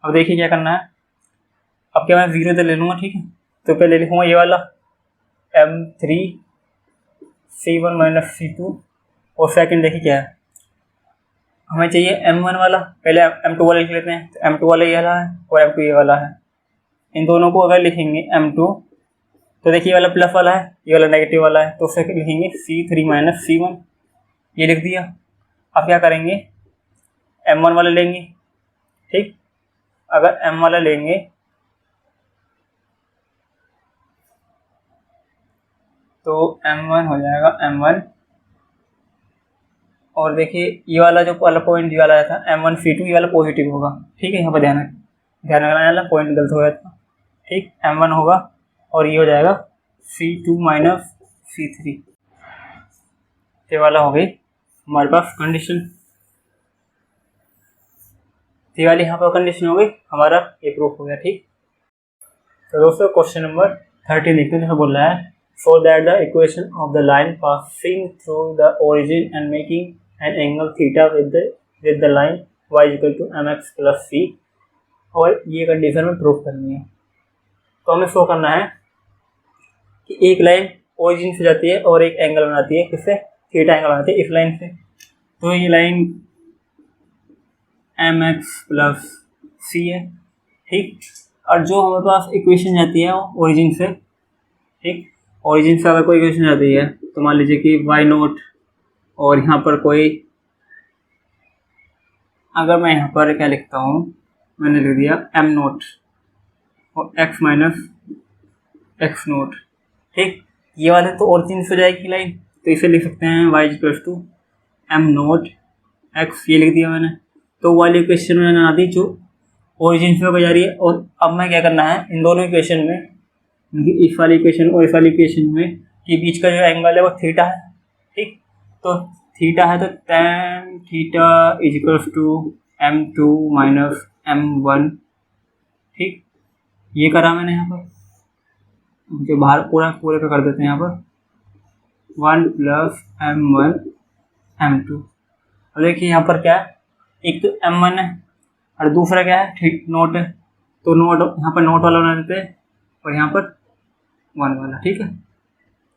अब देखिए क्या करना है, अब क्या मैं 0 इधर ले लूँगा। ठीक है, तो पहले लिखूँगा ये वाला m3 c1 माइनस c2 और सेकंड देखिए क्या है, हमें चाहिए m1 वाला, पहले m2 वाला लिख लेते हैं, तो m2 वाला ये वाला है और m2 ये वाला है। इन दोनों को अगर लिखेंगे m2, तो देखिए ये वाला प्लस वाला है, ये वाला नेगेटिव वाला है, तो उसे लिखेंगे c3 माइनस c1, ये लिख दिया। अब क्या करेंगे, m1 वाला लेंगे। ठीक, अगर m वाला लेंगे तो m1 हो जाएगा m1 और देखिए ये वाला जो वाला पॉइंट ये वाला था m1 c2, ये वाला पॉजिटिव होगा। ठीक है, यहाँ पर ध्यान रखना वाला पॉइंट गलत हो गया था। ठीक, m1 होगा और ये हो जाएगा c2 माइनस c3, ये वाला हो गई हमारे पास कंडीशन, ये वाली यहाँ पर कंडीशन हो गई, हमारा ये प्रूफ हो गया। ठीक, तो दोस्तों क्वेश्चन नंबर 13 देखते हैं, बोल रहा है so that the equation of the line passing through the origin and making an angle theta with the line y equal to mx plus c, और ये कंडीशन में प्रूफ करनी है। तो हमें शो करना है कि एक लाइन ओरिजिन से जाती है और एक एंगल बनाती है, किससे? थीटा एंगल बनाती है इस लाइन से। तो ये लाइन mx प्लस सी है, ठीक। और जो हमारे पास इक्वेशन जाती है वो ओरिजिन से, ठीक। ओरिजिन से अगर कोई इक्वेशन जाती है तो मान लीजिए कि वाई नोट, और यहाँ पर कोई, अगर मैं यहाँ पर क्या लिखता हूँ, मैंने लिख दिया एम नोट और एक्स माइनस एक्स नोट, ठीक। ये वाले तो ओरिजिन से जाएगी लाइन, तो इसे लिख सकते हैं y equals to m naught x, ये लिख दिया मैंने। तो वाली इक्वेशन मैंने बना दी जो ओरिजिन से होकर जा रही है। और अब मैं क्या करना है, इन दोनों इक्वेशन में, इस वाली इक्वेशन और इस वाली इक्वेशन में के बीच का जो एंगल है वो थीटा है, ठीक। तो थीटा है तो tan theta is equals to m2 minus m1, ठीक। ये करा मैंने यहाँ पर, जो बाहर पूरे का कर देते हैं यहाँ पर 1 प्लस m1 m2। और देखिए यहाँ पर क्या है, एक तो m1 है और दूसरा क्या है, ठीक नोट है। तो नोट यहाँ पर नोट वाला बना देते हैं और यहाँ पर 1 वाला, ठीक है।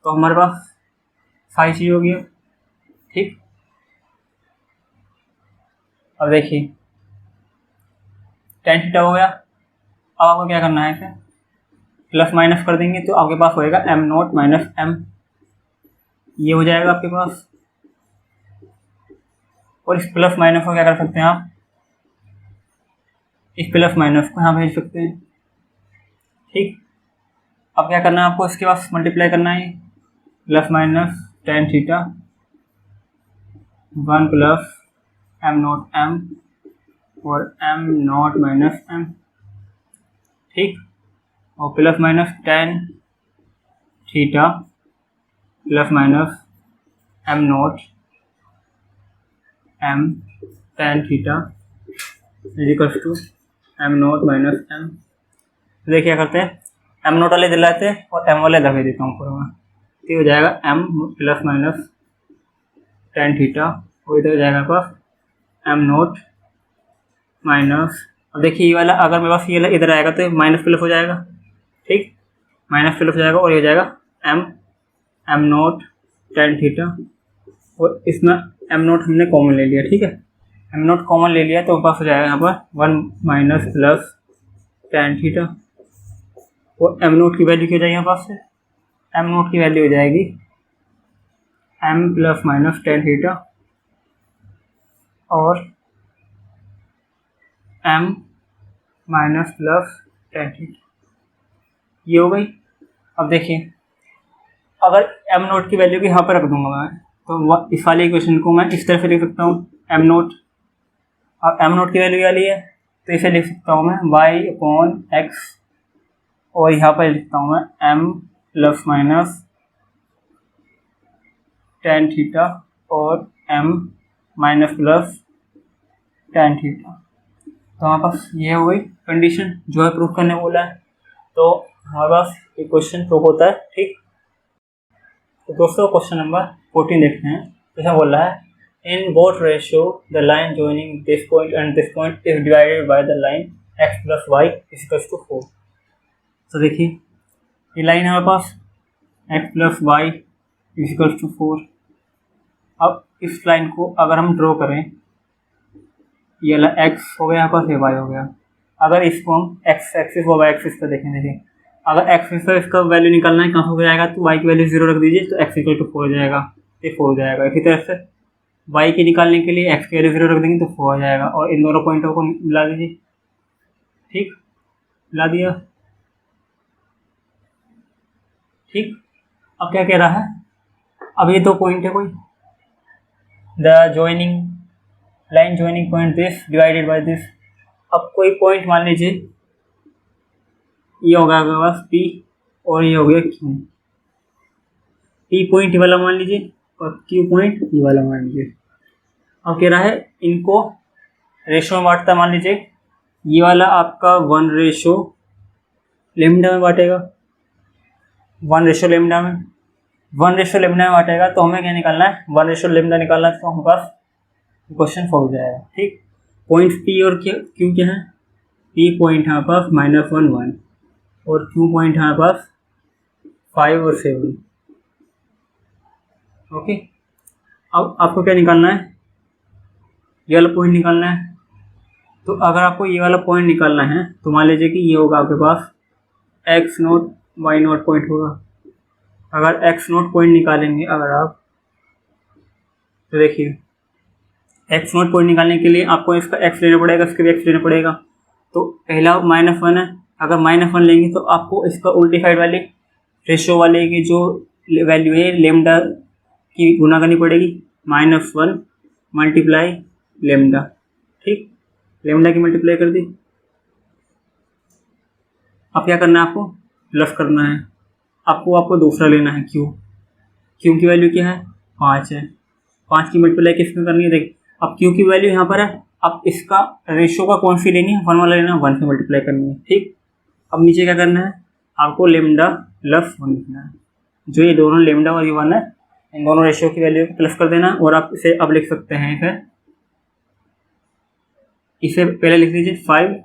तो हमारे पास 5 चीज़ हो गई, ठीक। अब देखिए tan थीटा हो गया। अब आपको क्या करना है, इसे प्लस माइनस कर देंगे तो आपके पास होएगा m नोट माइनस m, ये हो जाएगा आपके पास। और इस प्लस माइनस को क्या कर सकते हैं आप, इस प्लस माइनस को यहाँ भेज सकते हैं, ठीक। अब क्या करना है आपको, इसके पास मल्टीप्लाई करना है, plus minus tan theta 1 plus m naught m और m नोट माइनस m, ठीक। और plus minus tan theta plus minus m naught m tan theta equals to m naught minus m। देखिए क्या करते हैं, m नोट वाले दिलाते हैं और m वाले दबे देता हूँ पूरा, तो हो जाएगा m plus minus tan theta, और इधर हो जाएगा पास m नोट माइनस। अब देखिए ये वाला अगर मेरे पास ये इधर आएगा तो माइनस प्लस हो जाएगा, ठीक। माइनस प्लस हो जाएगा और ये हो जाएगा m नोट tan थीटा, और इसमें m नोट हमने कॉमन ले लिया, ठीक है। m नोट कॉमन ले लिया तो पास हो जाएगा यहाँ पर 1 माइनस प्लस tan थीटा, और m नोट की वैल्यू क्या हो जाएगी यहाँ पास से, m नोट की वैल्यू हो जाएगी m plus minus tan theta और m minus plus tan theta, ये हो गई। अब देखिए अगर m नोट की वैल्यू को यहाँ पर रख दूंगा मैं, तो इस वाली इक्वेशन को मैं इस तरह से लिख सकता हूँ m नोट, और m नोट की वैल्यू क्या ली है तो इसे लिख सकता हूँ मैं y अपॉन x, और यहाँ पर लिखता हूँ मैं m plus minus tan theta और m minus plus tan theta. तो हमारे पास ये हो गई कंडीशन जो है प्रूफ करने बोला है, तो हमारे पास ये क्वेश्चन प्रूफ होता है, ठीक। तो दोस्तों क्वेश्चन नंबर 14 देखते हैं। जैसा बोल रहा है in both ratio the line joining this point and this point is divided by the line x plus y is equal to 4। तो देखिए ये लाइन है हमारे पास x plus y is equal to 4। अब इस लाइन को अगर हम ड्रॉ करें, ये वाला x हो गया यहाँ पर, y हो गया। अगर इसको हम x एक्सिस व y एक्सिस पर देखें, देखिए अगर x एक्सिस पर इसका वैल्यू निकालना है कहाँ हो जाएगा, तो y की वैल्यू 0 रख दीजिए तो x इक्वल टू 4 हो जाएगा, ये 4 हो जाएगा। इसी तरह से y की निकालने के लिए x की वैल्यू 0 रख देंगे तो 4 हो जाएगा, और इन दोनों पॉइंटों को मिला दीजिए, ठीक। मिला दिया, ठीक। अब क्या कह रहा है, अब ये दो पॉइंट है कोई, the joining line joining point this divided by this. अब कोई पॉइंट मान लीजिए ये होगा आपके पास P और ये हो गया Q। P पॉइंट ये वाला मान लीजिए और Q पॉइंट ये वाला मान लीजिए। अब कह रहा है इनको रेशो में बांटता, मान लीजिए ये वाला आपका 1 रेशो लेमडा में बांटेगा, 1 रेशो लेमडा में, 1 रेशो लेमडा में बांटेगा। तो हमें क्या निकालना है, 1 रेशो लेमडा निकालना है, तो हमारे पास क्वेश्चन हो जाएगा, ठीक। पॉइंट P और Q क्या है, P पॉइंट हमारे पास -1 1 और Q पॉइंट हमारे पास 5 और 7। ओके, अब आपको क्या निकालना है, ये वाला पॉइंट निकालना है। तो अगर आपको ये वाला पॉइंट निकालना है तो मान लीजिए कि ये होगा आपके पास x0 y0 पॉइंट होगा। अगर x0 पॉइंट निकालेंगे अगर आप, तो देखिए x0 पॉइंट निकालने के लिए आपको इसका x लेना पड़ेगा, इसका भी x लेना पड़ेगा। तो पहला -1 है, अगर -1 लेंगे तो आपको इसका उल्टी साइड वाले रेशो वाले की जो वैल्यू है लेमडा की गुना करनी पड़ेगी, -1 मल्टीप्लाई लेमडा। ठीक, लेमडा की मल्टीप्लाई कर दी। अब क्या करना है, आपको प्लस करना है। आपको दूसरा लेना है क्यू की वैल्यू क्या है 5 है। 5 की मल्टीप्लाई किसमें करनी है, देख अब क्यू की वैल्यू यहाँ पर है, अब इसका रेशो का कौन सी लेनी है, 1 वाला लेना है, 1 से मल्टीप्लाई करनी है। ठीक, अब नीचे क्या करना है, आपको लेमडा प्लस 1 लिखना है। जो ये दोनों लेमडा और ये 1 है, इन दोनों रेशियो की वैल्यू को प्लस कर देना। और आप इसे अब लिख सकते हैं, इसे पहले लिख लीजिए 5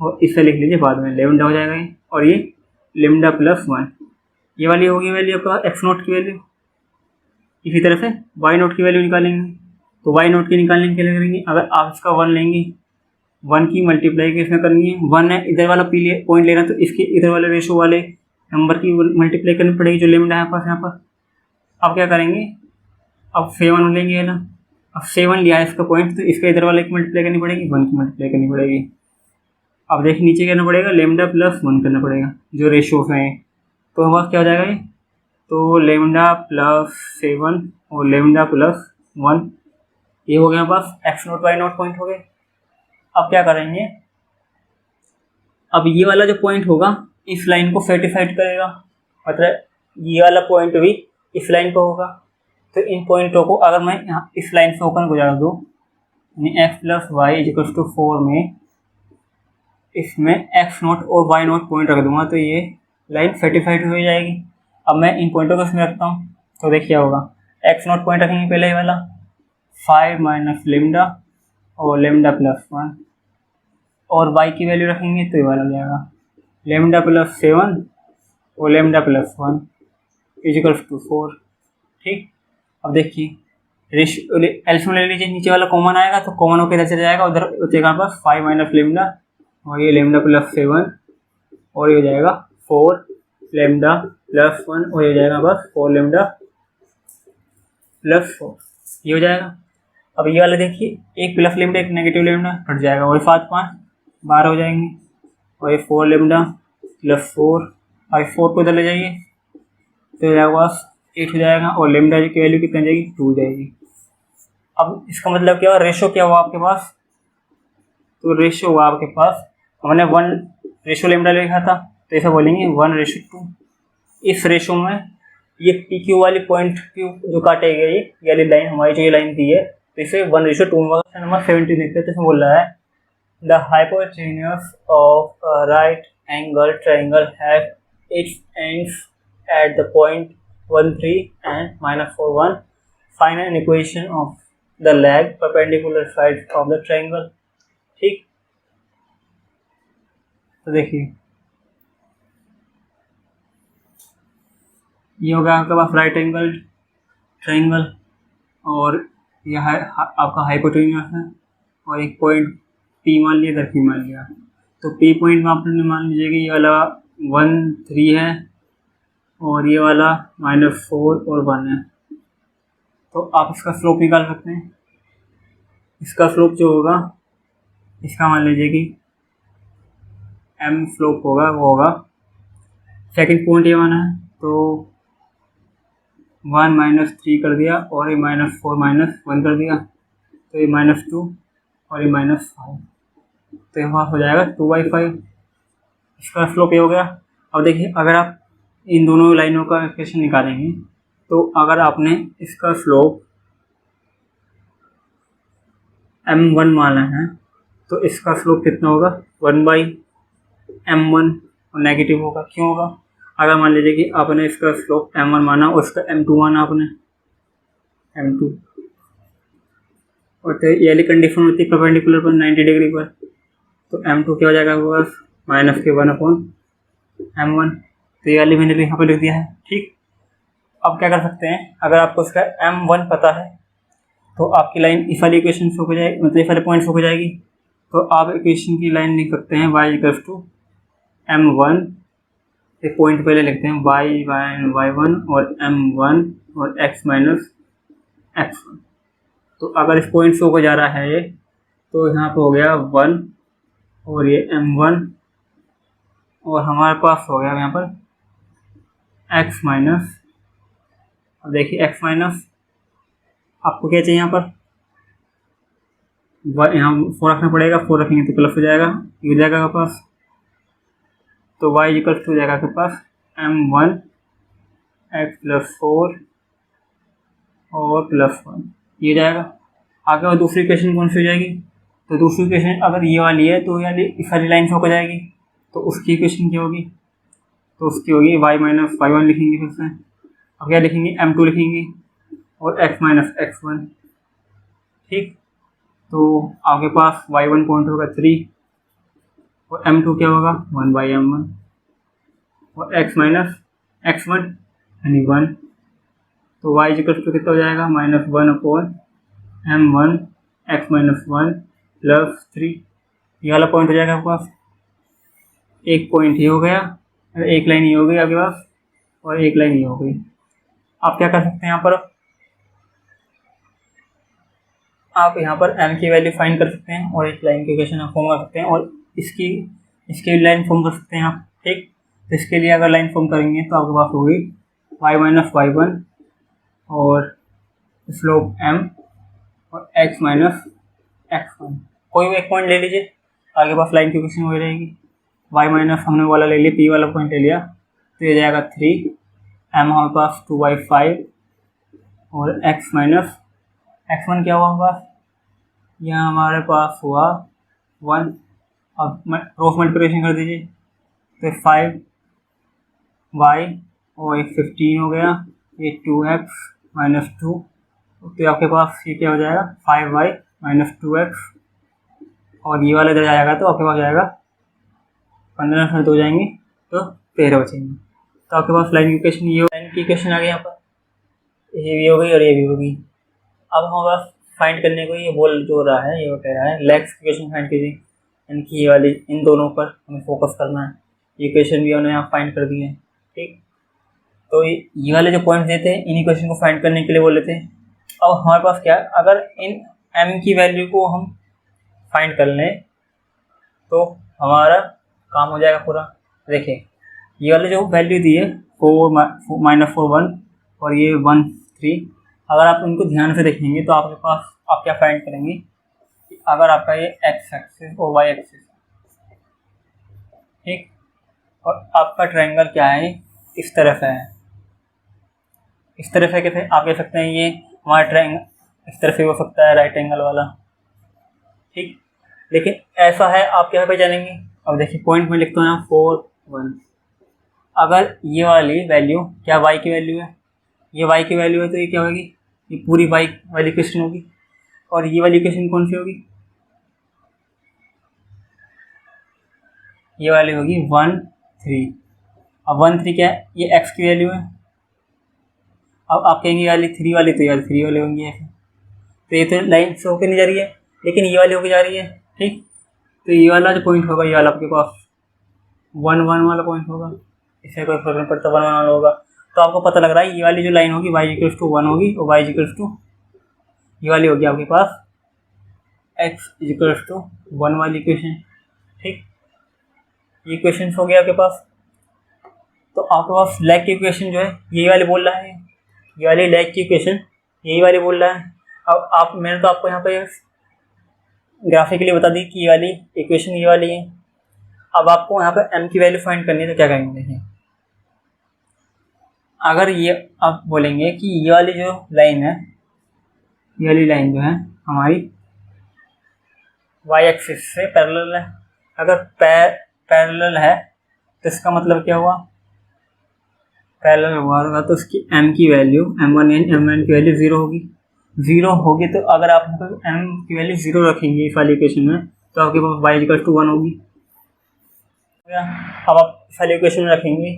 और इसे लिख लीजिए बाद में, लेमडा हो जाएगा ये, और ये लेमडा प्लस 1, ये वाली होगी वैल्यू आपका x0 की वैल्यू। इसी तरह से y0 की वैल्यू निकालेंगे, तो y0 की निकालने के लिए करेंगे, अगर आप इसका 1 लेंगे, 1 की मल्टीप्लाई किसमें करनी है, 1 है इधर वाला पॉइंट लेना, तो इसके इधर वाले रेशो वाले नंबर की मल्टीप्लाई करनी पड़ेगी जो लेमडा है पास यहाँ पर। अब क्या करेंगे, अब 7 लेंगे ना, अब 7 लिया है इसका पॉइंट, तो इसका इधर वाले की मल्टीप्लाई करनी पड़ेगी, 1 की मल्टीप्लाई करनी पड़ेगी। अब देखिए नीचे करना पड़ेगा, लेमडा प्लस 1 करना पड़ेगा जो रेशो हैं। तो हमारे क्या हो जाएगा ये, तो लेमडा प्लस 7 और लेमडा प्लस 1, ये हो गया बस x0 y0 पॉइंट हो गए। अब क्या करेंगे, अब ये वाला जो पॉइंट होगा इस लाइन को सेटिस्फाइड करेगा, मतलब ये वाला पॉइंट भी इस लाइन पर होगा। तो इन पॉइंटों को अगर मैं यहाँ इस लाइन से होकर गुजार दूँ, यानी x plus y equals to 4 में इसमें x0 और y0 पॉइंट रख दूंगा, तो ये लाइन सेटिस्फाइड हो जाएगी। अब मैं इन पॉइंटों को इसमें रखता हूँ, तो देखिए क्या होगा, x0 पॉइंट रखेंगे पहले ये वाला 5 माइनस लेमडा और लेमडा प्लस 1, और y की वैल्यू रखेंगे तो ये वाला हो जाएगा लेमडा प्लस 7 और लेमडा प्लस 1 इजिकल्स टू 4। ठीक, अब देखिए एल्सियम ले लीजिए, नीचे वाला कॉमन आएगा तो कॉमन होकर इधर चला जाएगा, उधर बचेगा बस 5 माइनस लेमडा और ये लेमडा प्लस 7 और ये हो जाएगा 4 लेमडा प्लस 1 और ये हो जाएगा बस 4 लेमडा प्लस 4, ये हो जाएगा। अब ये वाला देखिए, एक प्लस लेमडा एक नेगेटिव लेमडा हट जाएगा, और 7 5 12 हो जाएंगे, और ये 4 लेमडा प्लस 4, और 4 को इधर ले जाइए तो जाएगा बस 8 हो जाएगा, और लेमडा की वैल्यू कितनी जाएगी 2 हो जाएगी। अब इसका मतलब क्या हुआ, रेशो क्या हुआ आपके पास, तो रेशो हुआ आपके पास, हमने 1 रेशो लेमडा लिखा था तो ऐसा बोलेंगे 1:2। इस रेशो में ये पी क्यू वाली पॉइंट क्यू जो काटे गए, ये वाली लाइन हमारी जो ये लाइन दी है, तो इसे 1:2 में नंबर 17 देखते हैं। तो इसमें बोल रहा है the hypotenuse of right angle triangle have it's ends at the point 1 3 and -4 1, find an equation of the leg perpendicular sides of the triangle। ठीक, तो देखिए ये होगा आपके पास राइट एंगल ट्राइंगल, और यह आपका हाइपोटेन्यूज है, और एक पॉइंट P मान लिया, इधर P मान लिया। तो P पॉइंट में आपने मान लीजिए कि ये वाला 1 3 है और ये वाला -4 और 1 है, तो आप इसका स्लोप निकाल सकते हैं। इसका स्लोप जो होगा, इसका मान लीजिए कि m स्लोप होगा, वो होगा सेकंड पॉइंट ये वाला है, तो 1 -3 कर दिया, और ये -4 -1 कर दिया, तो ये -2 और ये -5, तो यहाँ हो जाएगा 2/5। इसका स्लोप ये हो गया। अब देखिए अगर आप इन दोनों लाइनों का इक्वेशन निकालेंगे, तो अगर आपने इसका स्लोप m1 माना है, तो इसका स्लोप कितना होगा 1/m1, और नेगेटिव होगा। क्यों होगा, अगर मान लीजिए कि आपने इसका स्लोप m1 माना और इसका m2 माना आपने m2, और तो ये वाली कंडीशन होती है परपेंडिकुलर पर 90 डिग्री पर, तो m2 क्या हो जाएगा आपके पास -1/m1। तो ये वाली मैंने भी यहाँ पे लिख दिया है। ठीक, अब क्या कर सकते हैं, अगर आपको इसका m1 पता है तो आपकी लाइन इस वाली इक्वेशन से हो जाएगी, मतलब इस वाले पॉइंट से हो जाएगी। तो आप इक्वेशन की लाइन लिख सकते हैं y इक्वल्स टू m1, एक पॉइंट पहले लिखते हैं y1 और m1 और x माइनस x1। तो अगर इस पॉइंट से होकर जा रहा है ये, तो यहाँ पे हो गया 1 और ये m1 और हमारे पास हो गया यहाँ पर x माइनस। अब देखिए x माइनस आपको क्या चाहिए, यहाँ पर यहाँ 4 रखना पड़ेगा, 4 रखेंगे तो प्लस हो जाएगा, ये हो जाएगा आपके पास। तो y इक्वल्स टू हो जाएगा आपके पास m1 x प्लस 4 और प्लस 1, ये जाएगा। आगे और दूसरी इक्वेशन कौन सी हो जाएगी, तो दूसरी इक्वेशन अगर ये वाली है तो ये इस वाली लाइन से होकर जाएगी, तो उसकी इक्वेशन क्या होगी, तो उसकी होगी y माइनस y1 लिखेंगे फिर से। अब क्या लिखेंगे, m2 लिखेंगे और x माइनस x1। ठीक, तो आपके पास y1 पॉइंट होगा 3 और m2 क्या होगा 1/m1 और x माइनस x1 यानी 1। तो y इक्वल टू कितना हो जाएगा, -1/m1 x माइनस 1 प्लस 3। ये वाला पॉइंट हो जाएगा आपके पास, एक पॉइंट ये हो गया, एक लाइन ये हो गई आपके पास और एक लाइन ये हो गई। आप क्या कर सकते हैं, यहाँ पर आप यहाँ पर m की वैल्यू फाइंड कर सकते हैं और एक लाइन की इक्वेशन आप फॉर्म कर सकते हैं और इसकी लाइन फॉर्म कर सकते हैं आप। ठीक, तो इसके लिए अगर लाइन फॉर्म करेंगे तो आपके पास होगी y माइनस y1 और स्लोप m और x माइनस x1। कोई भी एक पॉइंट ले लीजिए, आगे पास लाइन की इक्वेशन हो जाएगी। y माइनस हमने वाला ले लिया, p वाला पॉइंट ले लिया, तो ये जाएगा 3, m हमारे पास 2/5 और x माइनस x1 क्या हुआ हमारे पास, यहाँ हमारे पास हुआ 1। अब क्रॉस मल्टीप्लिकेशन कर दीजिए, तो 5y और एक 15 हो गया, ये 2x माइनस 2, तो आपके पास ये क्या हो जाएगा 5y माइनस 2x और ये वाला इधर जाएगा तो आपके पास जाएगा 15 से 2 जाएंगे तो 13 बचेंगे। तो आपके पास लाइन की इक्वेशन, ये लाइन की इक्वेशन आ गई, यहाँ पर ये भी हो गई और ये भी हो गई। अब हमारे पास फाइंड करने को ये बोल जो रहा है, ये वो कह रहा है लेग्स की इक्वेशन फाइंड कीजिए, इनकी ये वाली, इन दोनों पर हमें फोकस करना है। ये इक्वेशन भी हमने यहाँ फाइंड कर दी है। ठीक, तो ये वाले जो पॉइंट्स देते हैं इन इक्वेशन को फाइंड करने के लिए बोल लेते हैं। अब हमारे पास क्या, अगर इन m की वैल्यू को हम फाइंड कर लें तो हमारा काम हो जाएगा पूरा। देखिए ये वाले जो वैल्यू दी है 4 माइनस 4 1 और ये 1 3, अगर आप उनको ध्यान से देखेंगे तो आपके पास आप क्या फाइंड करेंगे कि अगर आपका ये x एक्सिस और y एक्सिस, ठीक, और आपका ट्रायंगल क्या है, इस तरफ है, इस तरफ है, कैसे आप कह सकते हैं ये हमारा ट्रायंगल इस तरफ से हो सकता है राइट एंगल वाला। ठीक, लेकिन ऐसा है आप क्या पहचानेंगे, अब देखिए पॉइंट में लिखता हूँ यहाँ 4 1। अगर ये वाली वैल्यू क्या y की वैल्यू है, ये y की वैल्यू है, तो ये क्या होगी, ये पूरी y वाली इक्वेशन होगी। और ये वाली इक्वेशन कौन सी होगी, ये वाली होगी 1 3। अब 1 3 क्या है, ये x की वैल्यू है। अब आप कहेंगे वाली 3 वाली, तो ये वाली 3 वाली होंगी ऐसे, तो ये तो लाइन से होकर नहीं जा रही है, लेकिन ये वाली होकर जा रही है। ठीक, तो ये वाला जो पॉइंट होगा, ये वाला आपके पास 1 1 वाला पॉइंट होगा, इससे कोई फर्क नहीं पड़ता, 1 1 वाला होगा। तो आपको पता लग रहा है ये वाली जो लाइन होगी y इक्वल्स टू 1 होगी और y इक्वल्स टू ये वाली होगी आपके पास x इक्वल्स टू 1 वाली इक्वेशन। ठीक, ये इक्वेशन हो गया आपके पास। तो आपके पास लेग की इक्वेशन जो है यही वाली बोल रहा है, ये वाली लेग की इक्वेशन यही वाली बोल रहा है। अब आप, मैंने तो आपको यहाँ पे ग्राफिकली बता दी कि ये वाली इक्वेशन ये वाली है। अब आपको यहाँ पे m की वैल्यू फाइंड करनी है, तो क्या करेंगे, देखिए अगर ये आप बोलेंगे कि ये वाली जो लाइन है, ये वाली लाइन जो है हमारी y एक्सिस से पैरेलल है, अगर पैरेलल है तो इसका मतलब क्या हुआ, पैरेलल हुआ होगा तो उसकी m की वैल्यू m1 m1 की वैल्यू 0 होगी। 0 होगी तो अगर आप m की वैल्यू 0 रखेंगे इस वाली इक्वेशन में, तो आपके पास y इक्वल टू 1 होगी। अब आप इस वाली इक्वेशन में रखेंगे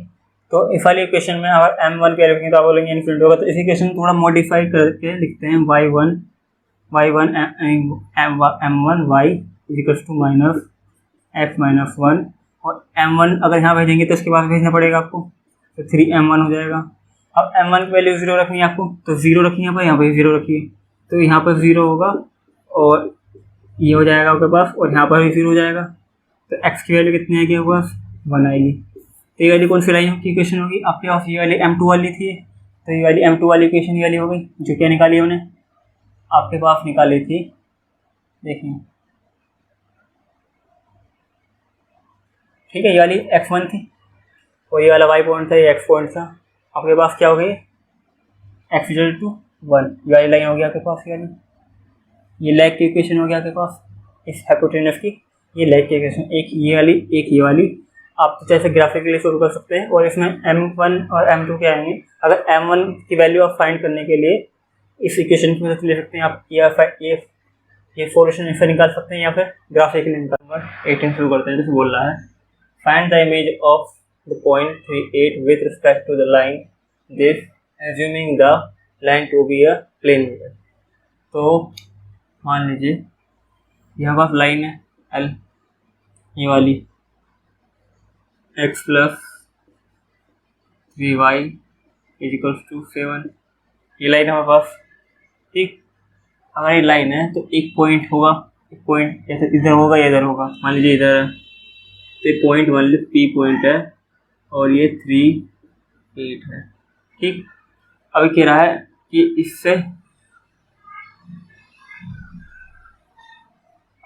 तो इस वाली इक्वेशन में अगर m1 की वैल्यू रखेंगे तो आप बोलेंगे इन्फिनिटी होगा। तो इस इक्वेशन को थोड़ा मॉडिफाई करके लिखते हैं y1 m1 y equals to minus x minus 1, और m1 अगर यहाँ भेजेंगे तो इसके बाद भेजना पड़ेगा आपको, तो 3m1 हो जाएगा। अब m1 की वैल्यू 0 रखनी है आपको, तो 0 रखिए यहाँ पर 0 रखिए, तो यहाँ पर 0 होगा और ये हो जाएगा आपके पास, और यहाँ पर भी 0 हो जाएगा। तो x की वैल्यू कितनी आएगी आपके पास 1 आएगी। तो ये वाली कौन सी लाइन की इक्वेशन होगी आपके पास, ये वाली m2 वाली थी, तो ये वाली m2 वाली इक्वेशन ये वाली हो गई, जो क्या निकाली है उन्हें आपके पास निकाली थी, देखिए ठीक है, ये वाली x1 थी और ये वाला y पॉइंट था, ये x पॉइंट था। आपके पास क्या हो गई x इक्वल टू 1, ये वाली लाइन हो गया आपके पास, ये लैग की इक्वेशन हो गया आपके पास इस हाइपोटेनस की, ये लैग की इक्वेशन, एक ये वाली आप जैसे ग्राफिकली शुरू कर सकते हैं। और इसमें m1 और m2 क्या आएंगे, अगर m1 की वैल्यू आप फाइंड करने के लिए इस इक्वेशन की मदद ले सकते हैं आप, या ये सॉल्यूशन इससे निकाल सकते हैं या फिर ग्राफिकली निकाल। 18 शुरू करते हैं, जैसे बोल रहा है find the image of the point 38 with respect to the line this assuming the line to be a plane mirror. तो मान लीजिए यहाँ पास लाइन है L, ये वाली x plus 3y equals to 7, ये लाइन है हमारे पास, ठीक। अगर ये लाइन है तो एक पॉइंट होगा, एक पॉइंट ऐसे इधर होगा या इधर होगा, मान लीजिए इधर है, तो ये पॉइंट मान लीजिए P पॉइंट है और ये 3 8 है, ठीक। अब कह रहा है कि इससे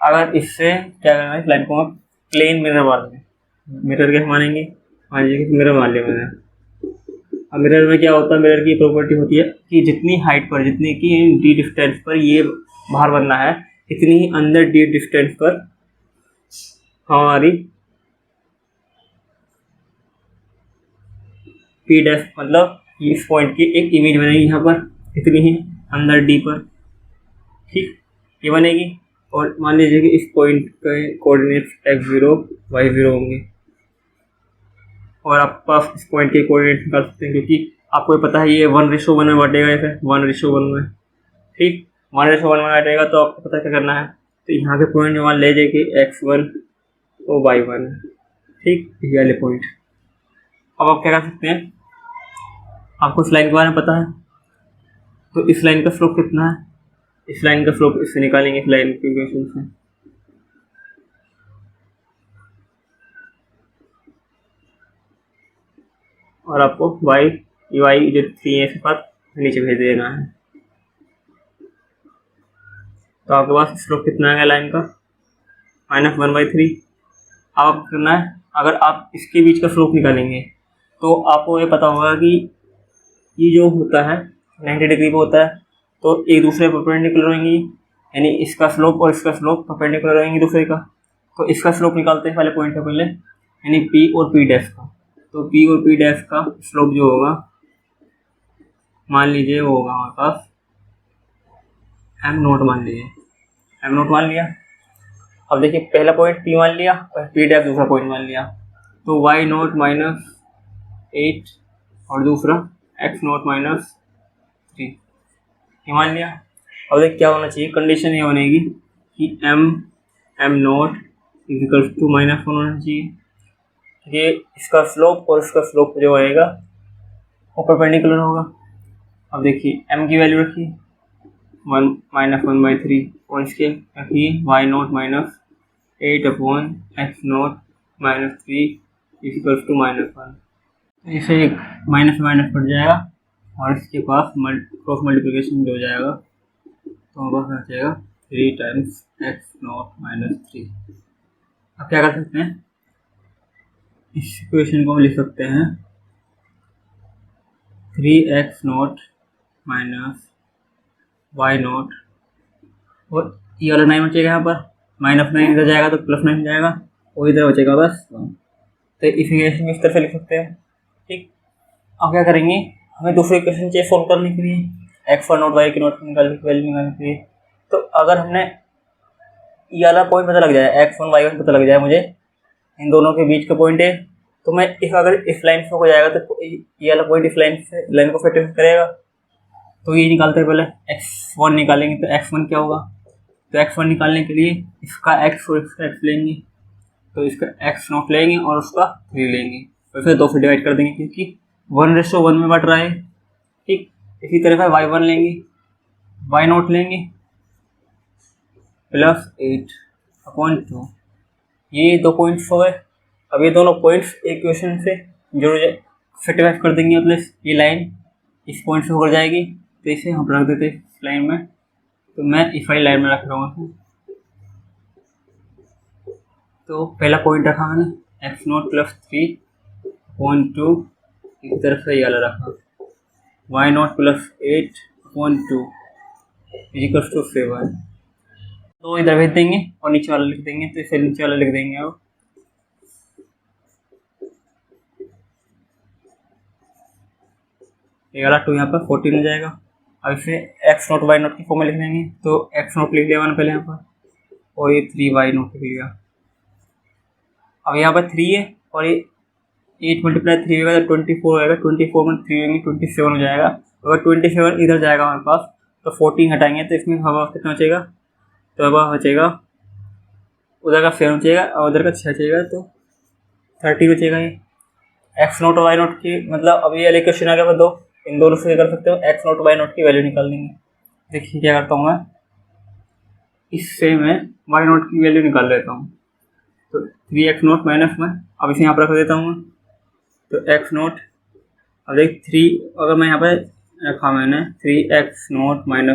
अगर इससे क्या करना है, इस लाइन को हम प्लेन मिरर मान लें, मिरर कैसे मानेंगे, मान लीजिए कि मिरर मान लिया मैंने। अब मिरर में क्या होता है, मिरर की प्रॉपर्टी होती है कि जितनी हाइट पर, जितनी की डी डिस्टेंस पर ये बाहर बनना है, इतनी ही अंदर डी डिस्टेंस पर हमारी पी डैश मतलब इस पॉइंट की एक इमेज बनेगी यहाँ पर, इतनी ही अंदर डी पर, ठीक, ये बनेगी। और मान लीजिए कि इस पॉइंट के कोऑर्डिनेट्स x0 y0 होंगे, और आपके पास इस पॉइंट के कोऑर्डिनेट निकाल सकते हैं, क्योंकि आपको पता है ये 1:1 में बांटेगा, ऐसे 1:1 में, ठीक, 1:1 में बांटेगा। तो आपको पता क्या करना है, तो यहाँ के पॉइंट मान ले जाए कि x1 और y1 है, ठीक, ये वाले पॉइंट। अब आप क्या कर सकते हैं, आपको इस लाइन के बारे में पता है, तो इस लाइन का स्लोप कितना है, इस लाइन का स्लोप इससे निकालेंगे, इस लाइन की इक्वेशन से। और आपको y जो 3 है इसके पास नीचे भेज देना है। तो आपके पास स्लोप कितना आएगा लाइन का, -1/3। आप करना है, अगर आप इसके बीच का स्लोप निकालेंगे तो आपको ये पता होगा कि ये जो होता है 90 डिग्री पे होता है, तो एक दूसरे परपेंडिकुलर होंगी, यानी इसका स्लोप और इसका स्लोप परपेंडिकुलर रहेंगे दूसरे का। तो इसका स्लोप निकालते हैं पहले पॉइंट का, पहले यानी P और P डैश का। तो P और P डैश का स्लोप जो होगा मान लीजिए वो होगा हमारे पास m0 मान लीजिए, m0 मान लिया। अब देखिए पहला पॉइंट P मान लिया और P डैश दूसरा पॉइंट मान लिया, तो y0 -8 और दूसरा x0 -3 ये मान लिया। अब देखिए क्या होना चाहिए, कंडीशन ये बनेगी कि m0 इक्वल टू -1 होना चाहिए। ये इसका स्लोप और इसका स्लोप जो आएगा वो परपेंडिकुलर होगा। अब देखिए m की वैल्यू रखिए 1/3 और इसके रखिए y0 -8/x0 -3 इक्वल टू -1। इसे माइनस माइनस कट जाएगा और इसके पास क्रॉस मल्टीप्लिकेशन हो जाएगा, तो हमारे पास आ जाएगा 3 टाइम्स x0 -3। अब क्या कर सकते हैं, इस इक्वेशन को हम लिख सकते हैं 3x0 -y0 और ये वाला 9 बचेगा, यहाँ पर -9 इधर जाएगा तो +9 जाएगा और इधर बचेगा बस 1। तो इस इक्वेशन में इस तरह से लिख सकते हैं, ठीक। अब क्या करेंगे, हमें दूसरी इक्वेशन चाहिए सोल्व करने के लिए, x1 y की नोट निकालने की वैल्यू निकालने के लिए। तो अगर हमने ये वाला पॉइंट पता लग जाए, x1 y1 पता लग जाए मुझे, इन दोनों के बीच का पॉइंट है तो मैं अगर इस लाइन से हो जाएगा तो ये वाला पॉइंट इस लाइन को सेटिस्फाई करेगा। तो ये निकालते हैं, पहले x1 निकालेंगे। तो x1 क्या होगा, तो x1 निकालने के लिए इसका x और इसका x लेंगे, तो इसका x0 लेंगे और उसका 3 लेंगे, तो फिर 2 से डिवाइड कर देंगे क्योंकि 1:1 में बढ़ रहा है। ठीक, इसी तरह से y1 लेंगे, y0 लेंगे प्लस 8/2। ये 2 पॉइंट्स हो गए। अब ये दोनों पॉइंट्स इक्वेशन से जोड़ सेटिस्फाई कर देंगे, मतलब ये लाइन इस पॉइंट से होकर जाएगी। तो इसे हम रख देते हैं इस लाइन में, तो मैं इस वाली लाइन में रख रहा हूँ। तो पहला पॉइंट रखा मैंने x0 + 3/2, इस तरफ से ये वाला रखा y0 + 8/2 = 7। तो इधर भेज देंगे और नीचे वाला लिख देंगे, तो इसे नीचे वाला लिख देंगे। अब ये वाला 2 यहाँ पर 14 हो जाएगा। अब इसे x0 y0 की फॉर्म में लिख देंगे, तो x0 लिख लिया मैंने पहले यहाँ पर, और ये 3y0 लिख लिया। अब यहाँ पर 3 है और ये 8 × 3 होगा तो 24 होगा, 24 में 3 होंगे 27 हो जाएगा। अगर 27 इधर जाएगा हमारे पास तो 14 हटाएंगे तो इसमें हमारे पास कितना बचेगा, तो हमारे पास बचेगा उधर का 7 बचेगा और उधर का 6 बचेगा, तो 30 बचेगा। ये x0 और y0 की, मतलब अभी ये क्वेश्चन आ गया, दो इन दोनों से कर सकते हो, x0 y0 की वैल्यू निकाल देंगे। देखिए क्या करता हूँ मैं, इससे मैं y0 की वैल्यू निकाल लेता हूँ। तो 3x0 - 1, अब इसे यहाँ पर रख देता हूँ। तो x0, अब देख 3 अगर मैं यहाँ पर रखा मैंने 3x0 - 1 =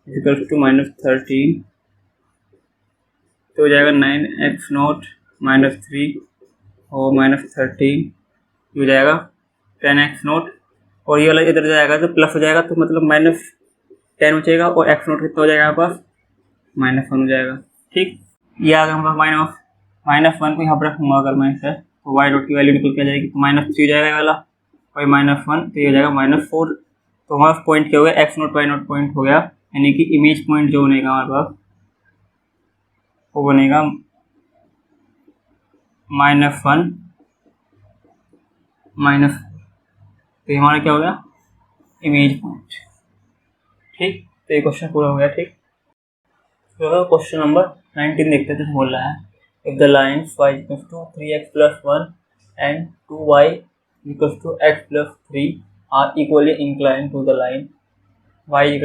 -13, तो हो जाएगा 9x0 - 3 और -13 हो जाएगा 10x0, और ये वाला इधर जाएगा तो प्लस हो जाएगा, तो मतलब -10 बचेगा और x0 कितना हो जाएगा यहाँ पास, -1 हो जाएगा। ठीक, ये आ गया हमारे पास -1 को यहाँ पर रखूँगा अगर मैं इसे, तो y0 की वैल्यू निकल के आ जाएगी, तो -3 हो जाएगा ये वाला और -1, तो ये हो जाएगा -4। तो हमारा पॉइंट क्या हो गया, x0 y0 पॉइंट हो गया, यानी कि इमेज पॉइंट जो बनेगा हमारे पास वो बनेगा -1 तो हमारा क्या हो गया, इमेज पॉइंट। ठीक, तो ये क्वेश्चन पूरा हो गया। ठीक, तो क्वेश्चन नंबर 19 देखते हैं। तो बोल रहा है if the lines y = 3x + 1 and 2y = x + 3 are equally inclined to the line y =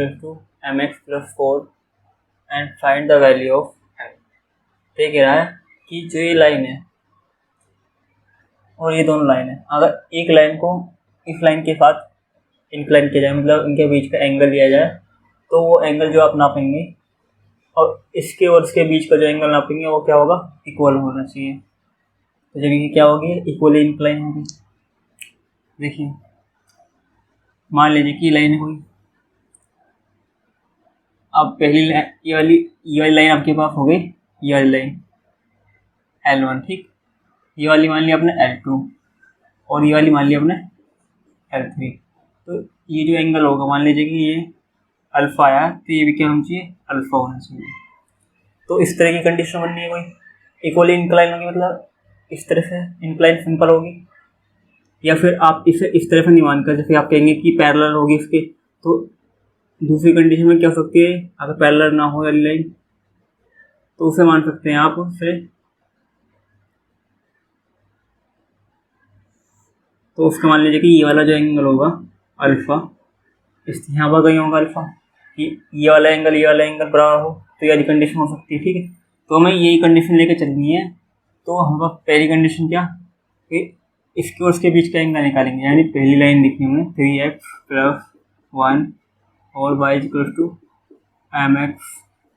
mx + 4 and find the value of m। तो कह रहा है कि जो ये लाइन है और ये दोनों लाइन है, अगर एक लाइन को इस लाइन के साथ इंक्लाइन किया जाए, मतलब इनके बीच का एंगल लिया जाए, तो वो एंगल जो आप नापेंगे और इसके और इसके बीच का जो एंगल नापेंगे वो क्या होगा, इक्वल होना चाहिए। तो जब ये क्या होगी, इक्वली इंक्लाइन होगी। देखिए मान लीजिए कि लाइन है कोई, अब पहली ये वाली लाइन आपके पास हो गई, ये वाली लाइन L1। ठीक, ये वाली मान लिया आपने L2 और ये वाली मान लिया आपने L3। तो ये जो एंगल होगा, मान लीजिए कि ये अल्फ़ा आया, तो ये भी क्या होना चाहिए, अल्फ़ा होना चाहिए। तो इस तरह की कंडीशन बननी है कोई, इक्वली इंक्लाइन होगी, मतलब इस तरह से इंक्लाइन सिंपल होगी, या फिर आप इसे इस तरह से नहीं मानकर, जैसे आप कहेंगे कि पैरेलल होगी इसके, तो दूसरी कंडीशन में क्या हो सकती है, अगर पैरेलल ना हो वाली लाइन तो उसे मान सकते हैं आप उससे, तो उसका मान लीजिए कि ये वाला जो एंगल होगा अल्फ़ा, इस यहाँ पर कहीं होगा अल्फ़ा, कि ये वाला एंगल बराबर हो, तो ये वाली कंडीशन हो सकती है। ठीक है, तो हमें यही कंडीशन लेकर चलनी है। तो हम लोग पहली कंडीशन क्या, कि इसके और इसके बीच का एंगल निकालेंगे, यानी पहली लाइन लिखनी है 3x + 1 और y = mx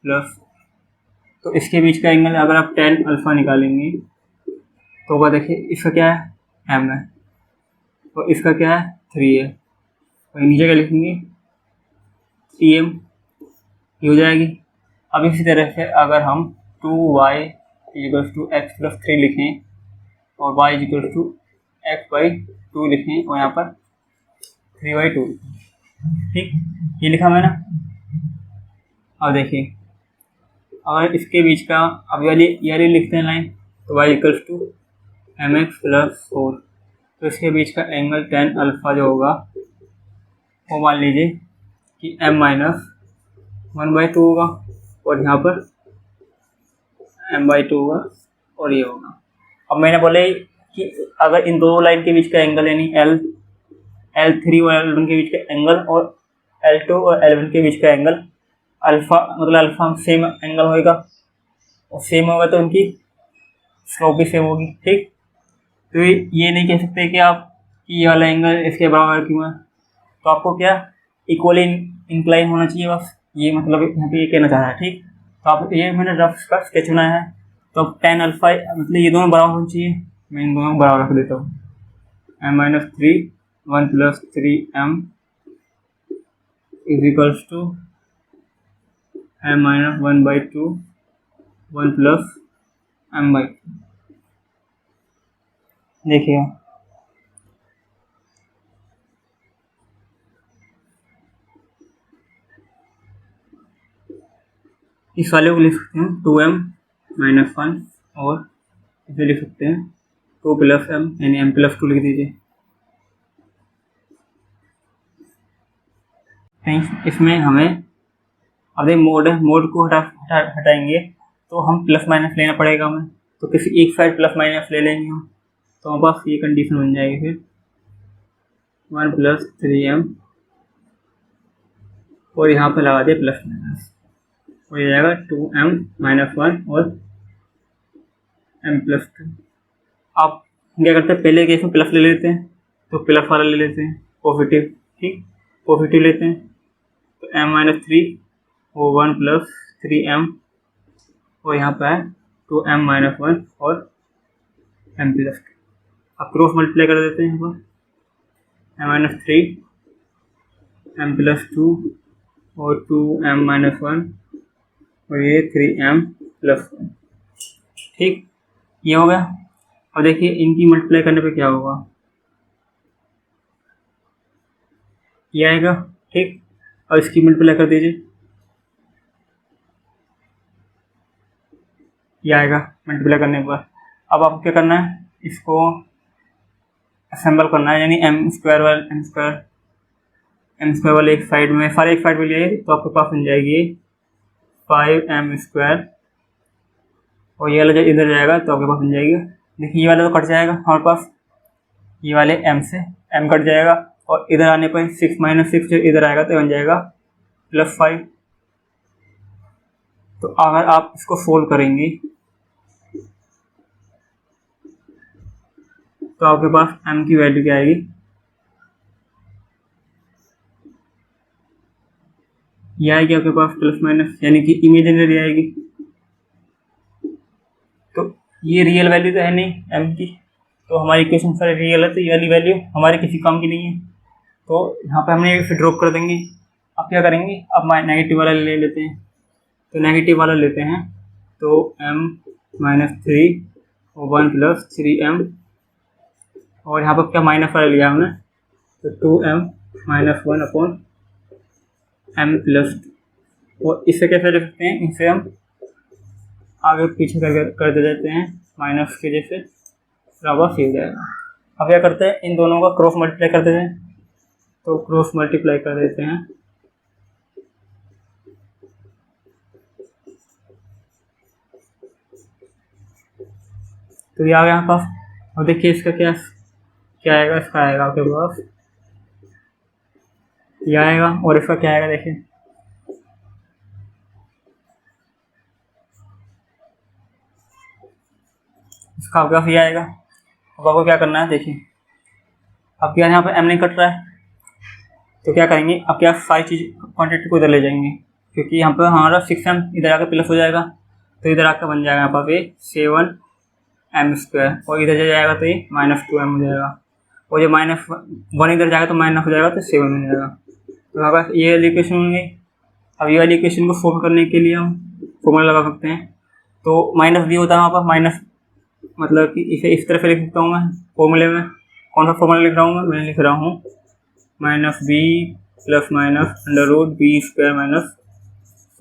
+, तो इसके बीच का एंगल अगर आप tan अल्फ़ा निकालेंगे तो वह देखिए इसका क्या है, m है, और इसका क्या है, 3 है, और नीचे क्या लिखेंगे, 3m, ये हो जाएगी। अब इसी तरह से अगर हम 2y = x + 3 लिखें और y = x/2 लिखें और यहाँ पर 3/2, ठीक, ये लिखा मैंने। अब देखिए अगर इसके बीच का अब ये वाली लिखते हैं लाइन, तो y = mx प्लस 4, तो इसके बीच का एंगल tan अल्फ़ा जो होगा वो मान लीजिए कि m माइनस 1/2 होगा, और यहाँ पर m/2 होगा, और ये होगा। अब मैंने बोले कि अगर इन दो लाइन के बीच का एंगल यानी L3 और L1 के बीच का एंगल और L2 और L1 के बीच का एंगल अल्फ़ा, मतलब अल्फ़ा सेम एंगल होएगा, और सेम होगा तो उनकी स्लोप भी सेम होगी, ठीक। तो ये नहीं कह सकते कि आप कि ये वाला एंगल इसके बराबर क्यों है, तो आपको क्या इक्वली इंक्लाइन होना चाहिए, बस ये मतलब यहाँ पे ये कहना चाह रहा है, ठीक। तो आप ये मैंने रफ का स्केच बनाया है, तो अब tan अल्फ़ा मतलब ये दोनों बराबर होना चाहिए, मैं इन दोनों को बराबर रख देता हूँ। m-3 1 + 3m = m-1/2 1 + m/2। देखिए इस वाले को लिख सकते हैं 2m - 1, और इसे लिख सकते हैं 2 + m यानी m+2 लिख दीजिए। इसमें हमें अब एक मोड है, मोड को हटाएंगे तो हम प्लस माइनस लेना पड़ेगा हमें, तो किसी एक साइड प्लस माइनस ले लेंगे हम, तो हमारे पास ये कंडीशन बन जाएगी फिर 1 + 3m, और यहाँ पर लगा दिया प्लस माइनस, और ये जाएगा 2m - 1 और m+2। आप क्या करते हैं, पहले केस में प्लस ले लेते हैं, तो प्लस वाला ले लेते हैं पॉजिटिव, ठीक, पॉजिटिव लेते हैं, तो m-3 वो 1 + 3m, और यहाँ पर है 2m - 1 और m+2। अब क्रॉस मल्टीप्लाई कर देते हैं, यहाँ पर m-3 m+2 और 2m - 1 और ये 3m+1, ठीक, ये हो गया। और देखिए इनकी मल्टीप्लाई करने पे क्या होगा, ये आएगा, ठीक, और इसकी मल्टीप्लाई कर दीजिए, ये आएगा मल्टीप्लाई करने के बाद। अब आपको क्या करना है, इसको असेंबल करना है, यानी m² वाले एक साइड में, सारे एक साइड में लिए तो आपके पास बन जाएगी 5m², और ये वाला जब इधर जाएगा तो आपके पास बन जाएगी, देखिए ये वाला तो कट जाएगा हमारे पास, ये वाले m से m कट जाएगा, और इधर आने पर 6 - 6 जो इधर आएगा तो बन जाएगा +5। तो अगर आप इसको सोल्व करेंगे तो आपके पास m की वैल्यू क्या आएगी, ये आएगी आपके पास प्लस माइनस, यानी कि इमेजिनरी आएगी, तो ये रियल वैल्यू तो है नहीं m की, तो हमारी इक्वेशन सारी रियल है, तो ये वाली वैल्यू हमारे किसी काम की नहीं है, तो यहाँ पे हमने इसे ड्रॉप कर देंगे। अब क्या करेंगे, अब नेगेटिव वाला ले लेते हैं, तो नेगेटिव वाला लेते हैं, तो m-3 और 1 + 3m, और यहाँ पर क्या माइनस वाला लिया हमने, तो 2m - 1 m+2, और इससे कैसे लिख सकते हैं, इसे हम आगे पीछे कर दे देते हैं माइनस के जैसे, बराबर सी हो जाएगा। अब क्या करते हैं, इन दोनों का क्रॉस मल्टीप्लाई कर देते हैं, तो क्रॉस मल्टीप्लाई कर देते हैं, तो ये आ गया यहाँ पास। और देखिए इसका क्या क्या आएगा, इसका आएगा आपके पास ये आएगा, और इसका क्या आएगा, देखिए इसका आपके पास ये आएगा। अब आपको क्या करना है, देखिए अब क्या यहाँ पर m नहीं कट रहा है, तो क्या करेंगे, अब क्या सारी चीज़ क्वांटिटी को इधर ले जाएंगे, क्योंकि यहाँ पर हमारा 6m इधर आकर प्लस हो जाएगा, तो इधर आकर बन जाएगा यहाँ पर ये 7m², और इधर जो जाएगा तो ये -2m हो जाएगा, और जो -1 इधर जाएगा तो माइनस हो जाएगा, तो 7 हो जाएगा। तो हमारे पास ये वाली इक्वेशन होंगी। अब ये वाली इक्वेशन को सोल्व करने के लिए हम फॉर्मूला लगा सकते हैं, तो माइनस भी होता है वहाँ पर, माइनस मतलब कि इसे इस तरह से लिख सकता हूँ मैं फॉर्मूले में। कौन सा फॉर्मूला लिख रहा हूँ मैं लिख रहा हूँ -b ± √b² -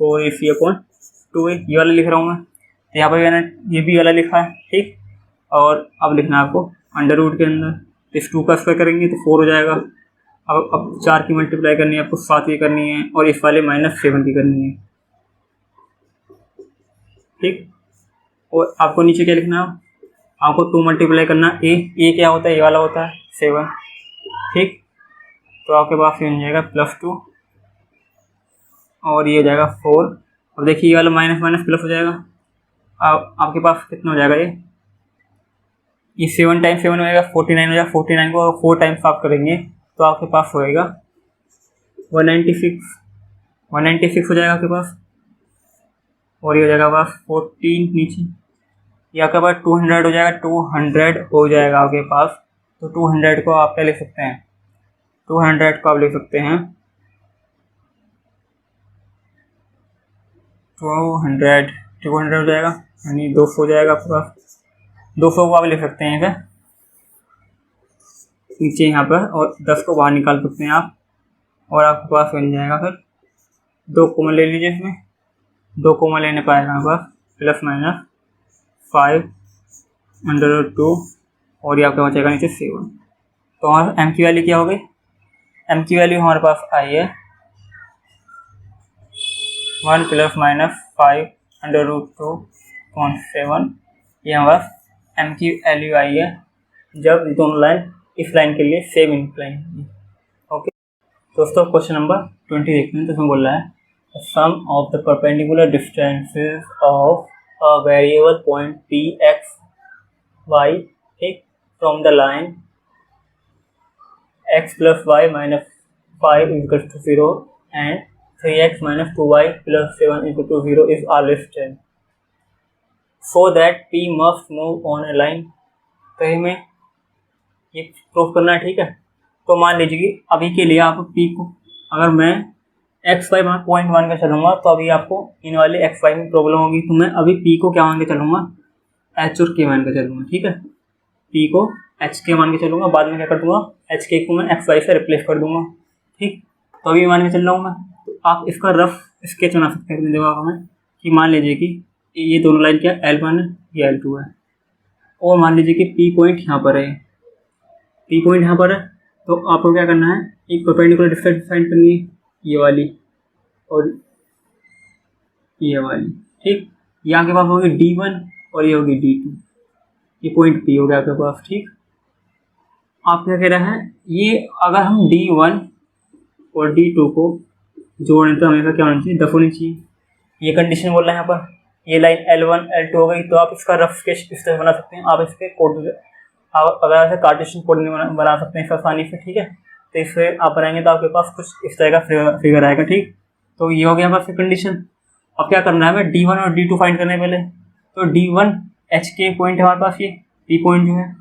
4ac/2a, ये वाला लिख रहा हूँ मैं। तो यहाँ पर मैंने ये भी वाला लिखा है, ठीक। और अब लिखना है आपको अंडर रूट के अंदर। तो इस 2 का स्क्वायर करेंगे तो 4 हो जाएगा। अब 4 की मल्टीप्लाई करनी है आपको, 7 की करनी है और इस वाले -7 की करनी है, ठीक। और आपको नीचे क्या लिखना है, आपको 2 मल्टीप्लाई करना, ए क्या होता है, ये वाला होता है 7, ठीक। तो आपके पास ये हो जाएगा +2 और ये हो जाएगा 4। और देखिए ये वाला माइनस माइनस प्लस हो जाएगा। अब आपके पास कितना हो जाएगा, ये 7 टाइम्स 7 हो जाएगा 49 हो जाएगा। 49 को 4 टाइम्स आप करेंगे तो आपके पास होएगा 196 हो जाएगा आपके पास। और ये हो जाएगा पास 14 नीचे, ये आपके पास 200 हो जाएगा, 200 हो जाएगा आपके पास। तो 200 को आप क्या लिख सकते हैं, 200 को आप लिख सकते हैं 200 हो जाएगा, यानी 200 हो जाएगा आपके पास। 200 को आप लिख सकते हैं क्या नीचे यहाँ पर, और 10 को बाहर निकाल सकते हैं आप, और आपके पास बन जाएगा फिर 2 कॉमन ले लीजिए, इसमें 2 कॉमन लेने पाएगा हमारे पास +-5 √2 और ये आपका बचेगा नीचे 7। तो हमारे m की वैल्यू क्या हो गई, m की वैल्यू हमारे पास आई है 1 ±5 √2.7। ये हमारे पास m की वैल्यू आई है जब दोनों लाइन इस लाइन के लिए सेम इंक्लाइन है। ओके दोस्तों, क्वेश्चन नंबर 20 देखते हैं। तो इसमें बोल रहा है sum of the perpendicular distances of a variable point p x y, ठीक, from the line x + y - 5 = 0 and 3x - 2y + 7 = 0 is always 10, so that p must move on a line। तो हमें ये प्रूफ करना है, ठीक है। तो मान लीजिए कि अभी के लिए आप p को, अगर मैं x y पॉइंट मान के चलूँगा तो अभी आपको इन वाले x y में प्रॉब्लम होगी। तो मैं अभी p को क्या मान के चलूँगा, h और k मान के चलूँगा, ठीक है। p को h k मान के चलूँगा, बाद में क्या कर दूँगा, h k को मैं x y से रिप्लेस कर दूँगा, ठीक। तो अभी मान के चल रहा हूँ मैं। तो आप इसका रफ स्केच बना सकते हैं अपने दिमाग में कि मान लीजिए कि ये दोनों लाइन क्या L1 है, ये L2 है, और मान लीजिए कि p पॉइंट यहाँ पर है, p पॉइंट यहाँ पर है। तो आपको क्या करना है, एक परपेंडिकुलर डिस्टेंस फाइंड करनी है, ये वाली और ये वाली, ठीक। ये आपके पास होगी D1 और ये होगी D2, ये पॉइंट P हो गया आपके पास, ठीक। आप क्या कह रहे हैं, ये अगर हम D1 और D2 को जोड़ें तो हमेशा क्या होना चाहिए, 10 होनी चाहिए। ये कंडीशन बोल रहा है यहाँ पर। ये लाइन L1 L2 हो गई, तो आप इसका रफ स्केच इस तरह बना सकते हैं। आप इसके कोड अगर ऐसे कार्टेशियन कोऑर्डिनेट बना सकते हैं आसानी से, ठीक है। तो इससे आप बनाएंगे तो आपके पास कुछ इस तरह का फिगर आएगा, ठीक। तो ये हो गया हमारे पास कंडीशन। अब क्या करना है, हमें D1 और D2 फाइंड करने पहले। तो D1 HK पॉइंट है हमारे पास, ये P पॉइंट जो है।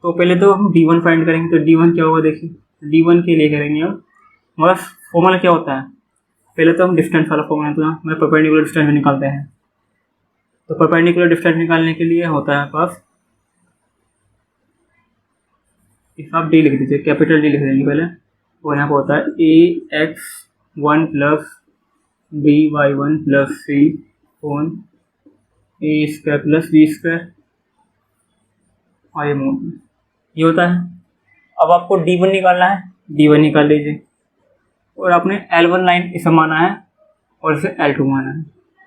तो पहले तो हम D1 फाइंड करेंगे। तो D1 क्या होगा, देखिए D1 के लिए करेंगे हम, हमारा फॉर्मूला क्या होता है, पहले तो हम डिस्टेंस वाला फॉर्मूला, तो हमें परपेंडिकुलर डिस्टेंस निकालते हैं। तो परपेंडिकुलर डिस्टेंस निकालने के लिए होता है पास, इस आप D लिख दीजिए, कैपिटल D लिख देंगे पहले। और यहाँ पर होता है AX1 + BY1 + C / A² + B², और ये होता है। अब आपको D1 निकालना है, D1 निकाल लीजिए। और आपने L1 लाइन इसे माना है और इसे L2 माना है,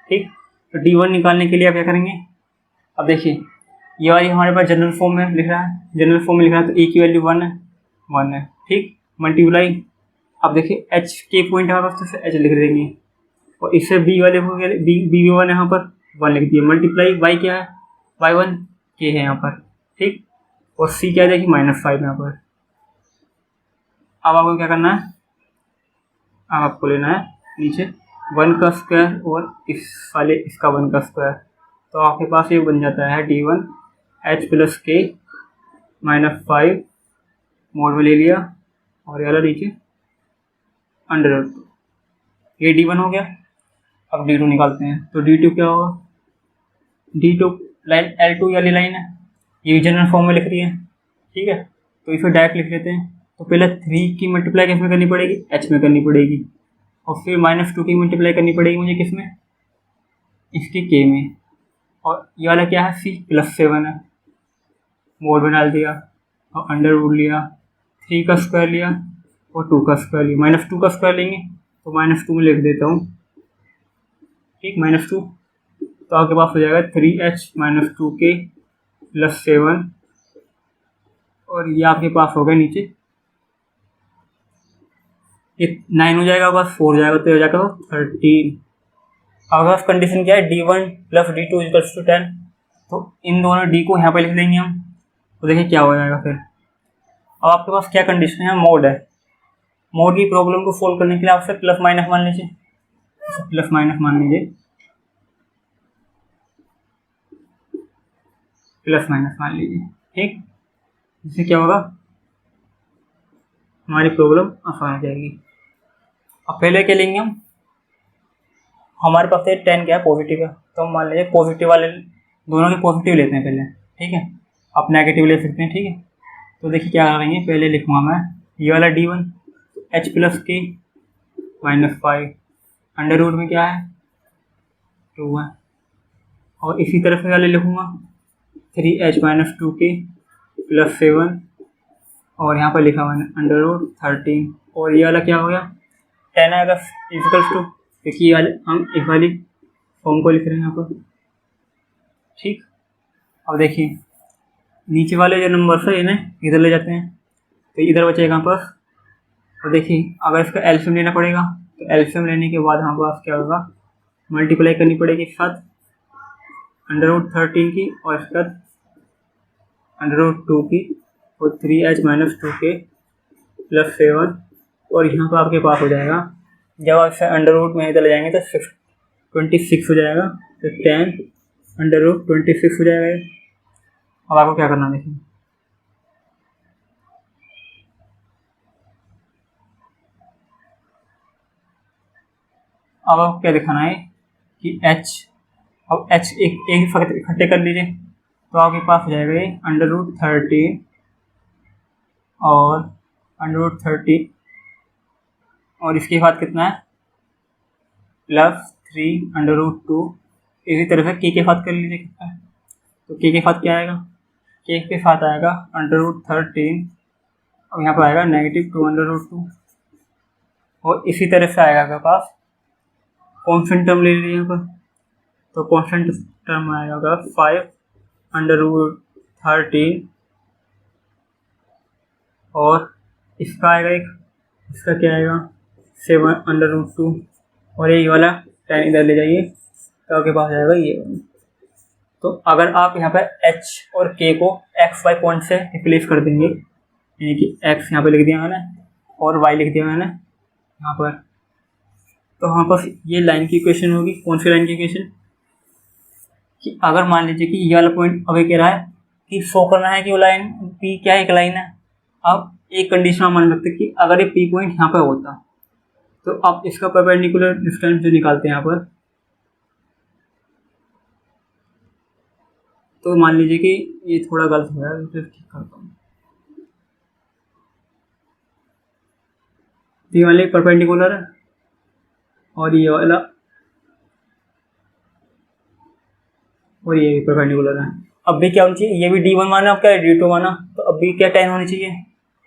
ठीक। तो D1 निकालने के लिए आप क्या करेंगे, अब देखिए ये वाली हमारे पास जनरल फॉर्म में लिख रहा है, जनरल फॉर्म में लिख रहा है। तो A की वैल्यू 1 है, ठीक। मल्टीप्लाई, अब देखिए H के पॉइंट हमारे पास, तो H लिख देंगे, और इससे B वाले हो गया, B1 यहाँ पर 1 लिख दिया। मल्टीप्लाई Y क्या है, Y1 K है यहाँ पर, ठीक। और C क्या है, देखिए -5 यहाँ पर। अब आपको क्या करना है, अब आपको लेना है नीचे 1 का स्क्वायर और इस वाले इसका 1 का स्क्वायर। तो आपके पास ये बन जाता है D1 H + K -5 मोड में ले लिया, और ये वाला नीचे √2। ये D1 हो गया। अब D2 निकालते हैं। तो D2 क्या होगा, D2 लाइन L2 वाली लाइन है, ये भी जनरल फॉर्म में लिख रही है, ठीक है। तो इसे डायरेक्ट लिख लेते हैं। तो पहले 3 की मल्टीप्लाई किस में करनी पड़ेगी, H में करनी पड़ेगी, और फिर -2 की मल्टीप्लाई करनी पड़ेगी मुझे किस में, इसके K में। और ये वाला क्या है, C + 7 है, मोड में डाल दिया और अंडर रूट लिया, 3 का स्क्वायर लिया और 2 का स्क्वायर लिया, -2 का स्क्वायर लेंगे तो -2 में लिख देता हूँ, ठीक, -2, तो आपके पास हो जाएगा 3h - 2k + 7 और ये आपके पास हो गया नीचे, ये 9 हो जाएगा, बस 4 हो जाएगा तो हो जाएगा 13। अब हमारे पास कंडीशन क्या है, D1 + D2 = 10, तो इन दोनों D को यहाँ पे लिख देंगे हम, तो देखिए क्या हो जाएगा फिर। अब आपके पास क्या कंडीशन है, मोड है, मोड की प्रॉब्लम को सोल्व करने के लिए आपसे प्लस माइनस मान लीजिए, प्लस माइनस मान लीजिए, प्लस माइनस मान लीजिए, ठीक, इससे क्या होगा, हमारी प्रॉब्लम आसान हो जाएगी। अब पहले क्या लेंगे हम, हमारे पास ये 10 क्या है, पॉजिटिव है, तो हम मान लीजिए पॉजिटिव वाले दोनों के पॉजिटिव लेते हैं पहले, ठीक है, आप नेगेटिव ले सकते हैं, ठीक है। तो देखिए क्या करेंगे, पहले लिखूँगा मैं ये वाला D1 h + k - 5 under root में क्या है 2 है, और इसी तरह से वाले लिखूँगा 3h - 2k + 7 और यहाँ पर लिखा हुआ है अंडर रूट 13 और ये वाला क्या हो गया 10 आएगा = 2, क्योंकि ये वाले हम एक वाली फॉर्म को लिख रहे हैं यहाँ पर, ठीक। अब देखिए नीचे वाले जो नंबर है इन्हें इधर ले जाते हैं तो इधर बचेगा हमारे पास, और देखिए अगर इसका एलसीएम लेना पड़ेगा तो एलसीएम लेने के बाद हमारे पास क्या होगा, मल्टीप्लाई करनी पड़ेगी इसके साथ अंडर रूट 13 की और इसके बाद अंडर रूट 2 की और 3h - 2k + 7 और यहाँ पर आपके पास हो जाएगा, जब आप इसे अंडर रूट में इधर ले जाएंगे तो 26 हो जाएगा, तो 10 अंडर रूट 26 हो जाएगा। अब आपको क्या करना है देखिए, अब आपको क्या दिखाना है कि h, अब h एक इकट्ठे कर लीजिए तो आपके पास हो जाएगा ये अंडर रूट 13 और अंडर रूट 13 और इसके बाद कितना है +3 अंडर रूट 2, इसी तरह से k के साथ कर लीजिए कितना है, तो k के साथ क्या आएगा, k के साथ आएगा अंडर रूट 13 और यहाँ पर आएगा -2 अंडर रूट 2 और इसी तरह से आएगा आपके पास कॉन्स्टेंट टर्म ले लीजिए यहाँ पर, तो कॉन्स्टेंट टर्म आएगा 5 अंडर रूट 13 और इसका आएगा एक, इसका क्या आएगा 7 अंडर रूट 2 और ये वाला 10 इधर ले जाइए तो आपके पास आएगा ये। तो अगर आप यहाँ पर h और k को x y पॉइंट से रिप्लेस कर देंगे, यानी कि x यहाँ पे लिख दिया मैंने और y लिख दिया मैंने यहाँ पर, तो हमारे पास ये लाइन की इक्वेशन होगी। कौन सी लाइन की इक्वेशन, कि अगर मान लीजिए कि ये वाला पॉइंट अभी कह रहा है कि शो करना है कि वो लाइन P क्या एक लाइन है, अब एक कंडीशन आप मान सकते हैं कि अगर ये P पॉइंट यहाँ पर होता तो आप इसका परपेंडिकुलर डिस्टेंस जो निकालते हैं यहाँ पर, तो मान लीजिए कि ये थोड़ा गलत हो रहा है, तो ठीक करता हूँ, ये वाले परपेंडिकुलर है और ये वाला और ये भी परपेंडिकुलर है। अब भी क्या होनी चाहिए, ये भी D1 माना, अब क्या D2 माना, तो अब भी क्या 10 होनी चाहिए।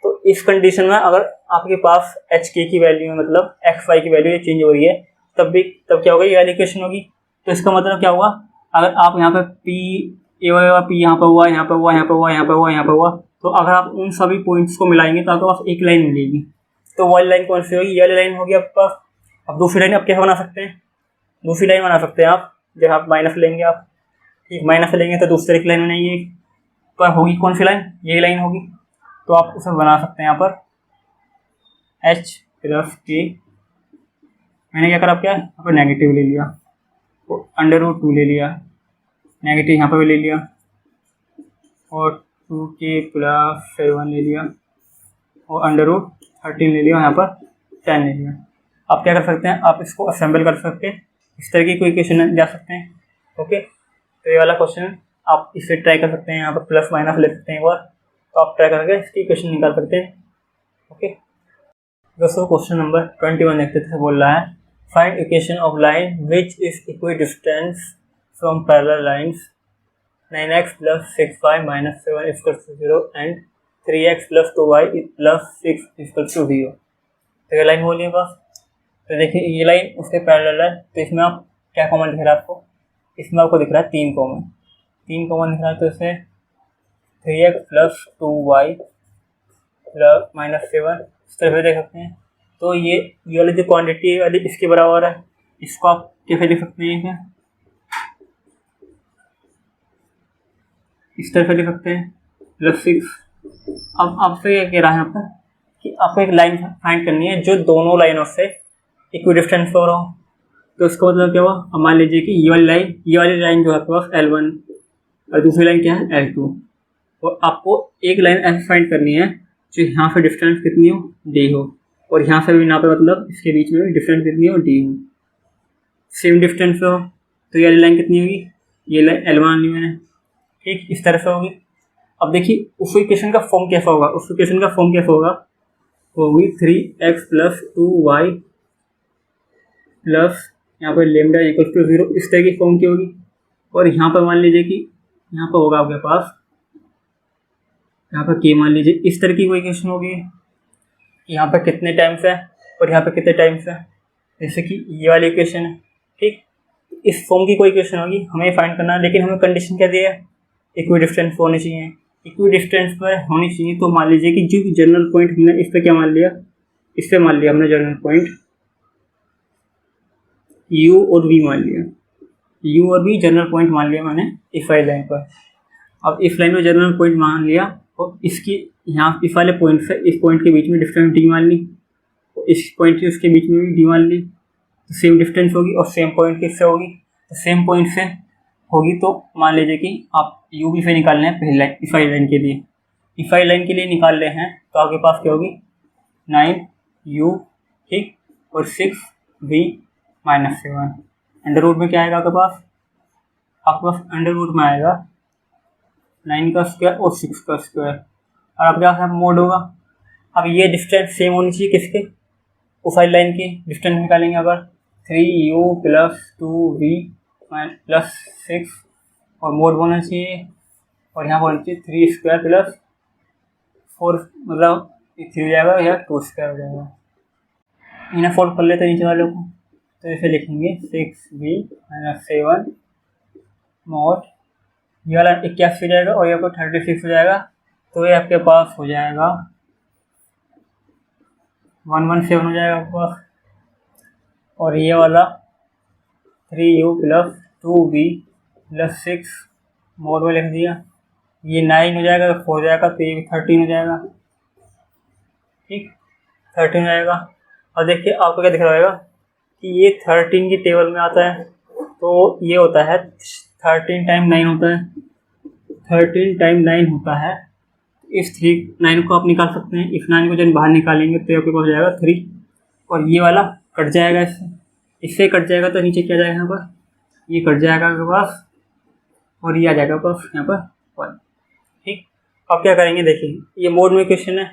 तो इस कंडीशन में अगर आपके पास HK की वैल्यू में मतलब XY की वैल्यू चेंज हो रही है तब क्या होगा, ये वाली इक्वेशन होगी। तो इसका मतलब क्या हुआ, अगर आप यहाँ पे P यहाँ पर हुआ, यहाँ पर हुआ, यहाँ पर हुआ, यहाँ पर हुआ, यहाँ पर हुआ, तो अगर आप उन सभी पॉइंट्स को मिलाएंगे तो आपके पास एक लाइन मिलेगी। तो वाली लाइन कौन सी होगी, ये वाली लाइन होगी आपके पास। अब दूसरी लाइन आप कैसे बना सकते हैं, दूसरी लाइन बना सकते हैं आप, जब आप माइनस लेंगे, आप ठीक माइनस लेंगे तो दूसरे की लाइन बनाएंगे पर होगी कौन सी लाइन, यही लाइन होगी। तो आप उसे बना सकते हैं यहाँ पर h + k, मैंने क्या करा, क्या यहाँ पर नेगेटिव ले लिया, तो अंडर रूट 2 ले लिया, नेगेटिव यहाँ पर भी ले लिया और 2k + 7 ले लिया और अंडर रूट 13 ले लिया, यहाँ पर 10 ले लिया। आप क्या कर सकते हैं, आप इसको असेंबल कर सकते हैं, इस तरह की कोई इक्वेशन जा सकते हैं। ओके, तो ये वाला क्वेश्चन आप इसे ट्राई कर सकते हैं, यहाँ पर प्लस माइनस ले सकते हैं एक बार, तो आप ट्राई करके इसकी इक्वेशन निकाल सकते हैं। ओके दोस्तों, क्वेश्चन नंबर 21 देखते थे, बोल रहा है find equation of line which is equidistant from parallel lines 9x plus 6y minus 7 equal to 0 and 3x plus 2y plus 6 equal to 0। तो ये लाइन बोलिए बस। तो देखिए ये लाइन उसके पैरेलल है, तो इसमें आप क्या कॉमन दिख रहा है आपको, इसमें आपको दिख रहा है 3 कॉमन दिख रहा है। तो इससे 3x plus 2y plus minus 7 इस तरह से देख सकते हैं। तो ये वाली जो क्वांटिटी वाली इसके बराबर है, इसको आप कैसे लिख सकते हैं, इसे इस तरह से लिख सकते हैं प्लस 6। अब आपसे ये कह रहा है यहाँ पर कि आपको एक लाइन फाइंड करनी है जो दोनों लाइनों से इक्विडिस्टेंस पर हो। तो इसका मतलब क्या हुआ, अब मान लीजिए कि ये वाली लाइन जो है आपके पास L1 और दूसरी लाइन क्या है L2। और आपको एक लाइन ऐसे फाइंड करनी है जो यहाँ से डिस्टेंस कितनी हो D हो, और यहाँ से भी ना पे मतलब इसके बीच में भी डिस्टेंस कितनी हो D हो, सेम डिस्टेंस हो। तो ये वाली लाइन कितनी होगी, ये लाइन L1 ली मैंने, ठीक इस तरह से होगी। अब देखिए उस इक्वेशन का फॉर्म कैसा होगा, होगी 3x प्लस 2y प्लस यहाँ पर लेमडा इक्वल टू 0, इस तरह की फॉर्म की होगी। और यहाँ पर मान लीजिए कि यहाँ पर होगा आपके पास, यहाँ पर k मान लीजिए, इस तरह की कोई इक्वेशन होगी, यहाँ पर कितने टाइम्स है और यहाँ पर कितने टाइम्स है, जैसे कि ये वाली इक्वेशन है, ठीक इस फॉर्म की कोई इक्वेशन होगी, हमें फाइंड करना है। लेकिन हमें कंडीशन क्या दिया है, इक्विडिस्टेंस होनी चाहिए, इक्विडिस्टेंस पर होनी चाहिए। तो मान लीजिए कि जो जनरल पॉइंट हमने इस पर क्या मान लिया, इस पर मान लिया हमने जनरल पॉइंट U और V मान लिया, U और V जनरल पॉइंट मान लिया मैंने इस वाली लाइन पर। अब इस लाइन में जनरल पॉइंट मान लिया और इसकी यहाँ इस वाले पॉइंट से इस पॉइंट के बीच में डिस्टेंस D मान ली, और इस पॉइंट से उसके बीच में भी D मान ली, तो सेम डिस्टेंस होगी। और सेम पॉइंट किससे होगी, तो सेम पॉइंट से होगी। तो मान लीजिए कि आप U भी से निकालने हैं पहली लाइन, इस वाली लाइन के लिए, इस वाली लाइन के लिए निकाल रहे हैं, तो आपके पास क्या होगी 9U, ठीक, और 6V माइनस 7। अंडर रूट में क्या आएगा आपके पास अंडर रूट में आएगा 9 का स्क्वायर और 6 का स्क्वायर, और आपके पास मोड होगा। अब ये डिस्टेंस सेम होनी चाहिए किसके, उस वाली लाइन की डिस्टेंस निकालेंगे अगर 3U प्लस 2V प्लस 6, और मोड होना चाहिए, और यहाँ पर होना चाहिए 3 स्क्वायर प्लस 4, मतलब 3 हो जाएगा या 2 स्क्वायर हो जाएगा। इन्हें फोल्ड कर लेते हैं नीचे वालों को, तो इसे लिखेंगे 6V माइनस 7 मोड, ये वाला 81 हो जाएगा और ये आपको 36 हो जाएगा। तो ये आपके पास हो जाएगा 117 हो जाएगा आपके पास। और ये वाला 3U plus 2V plus 6 mode में लिख दिया, ये 9 हो जाएगा, 4 हो जाएगा, तो ये 13 हो जाएगा, ठीक 13 हो जाएगा। और देखिए आपको क्या दिख रहा होगा कि ये 13 की टेबल में आता है, तो ये होता है 13 टाइम 9 होता है, 13 टाइम 9 होता है। इस 9 को आप निकाल सकते हैं, इस 9 को जब बाहर निकालेंगे तो आपके पास हो जाएगा 3, और ये वाला कट जाएगा, इससे कट जाएगा, तो नीचे क्या जाएगा यहाँ पर, ये कट जाएगा आपके पास, और ये आ जाएगा पास यहाँ पर 1, ठीक। अब क्या करेंगे, देखिए ये मोड में क्वेश्चन है,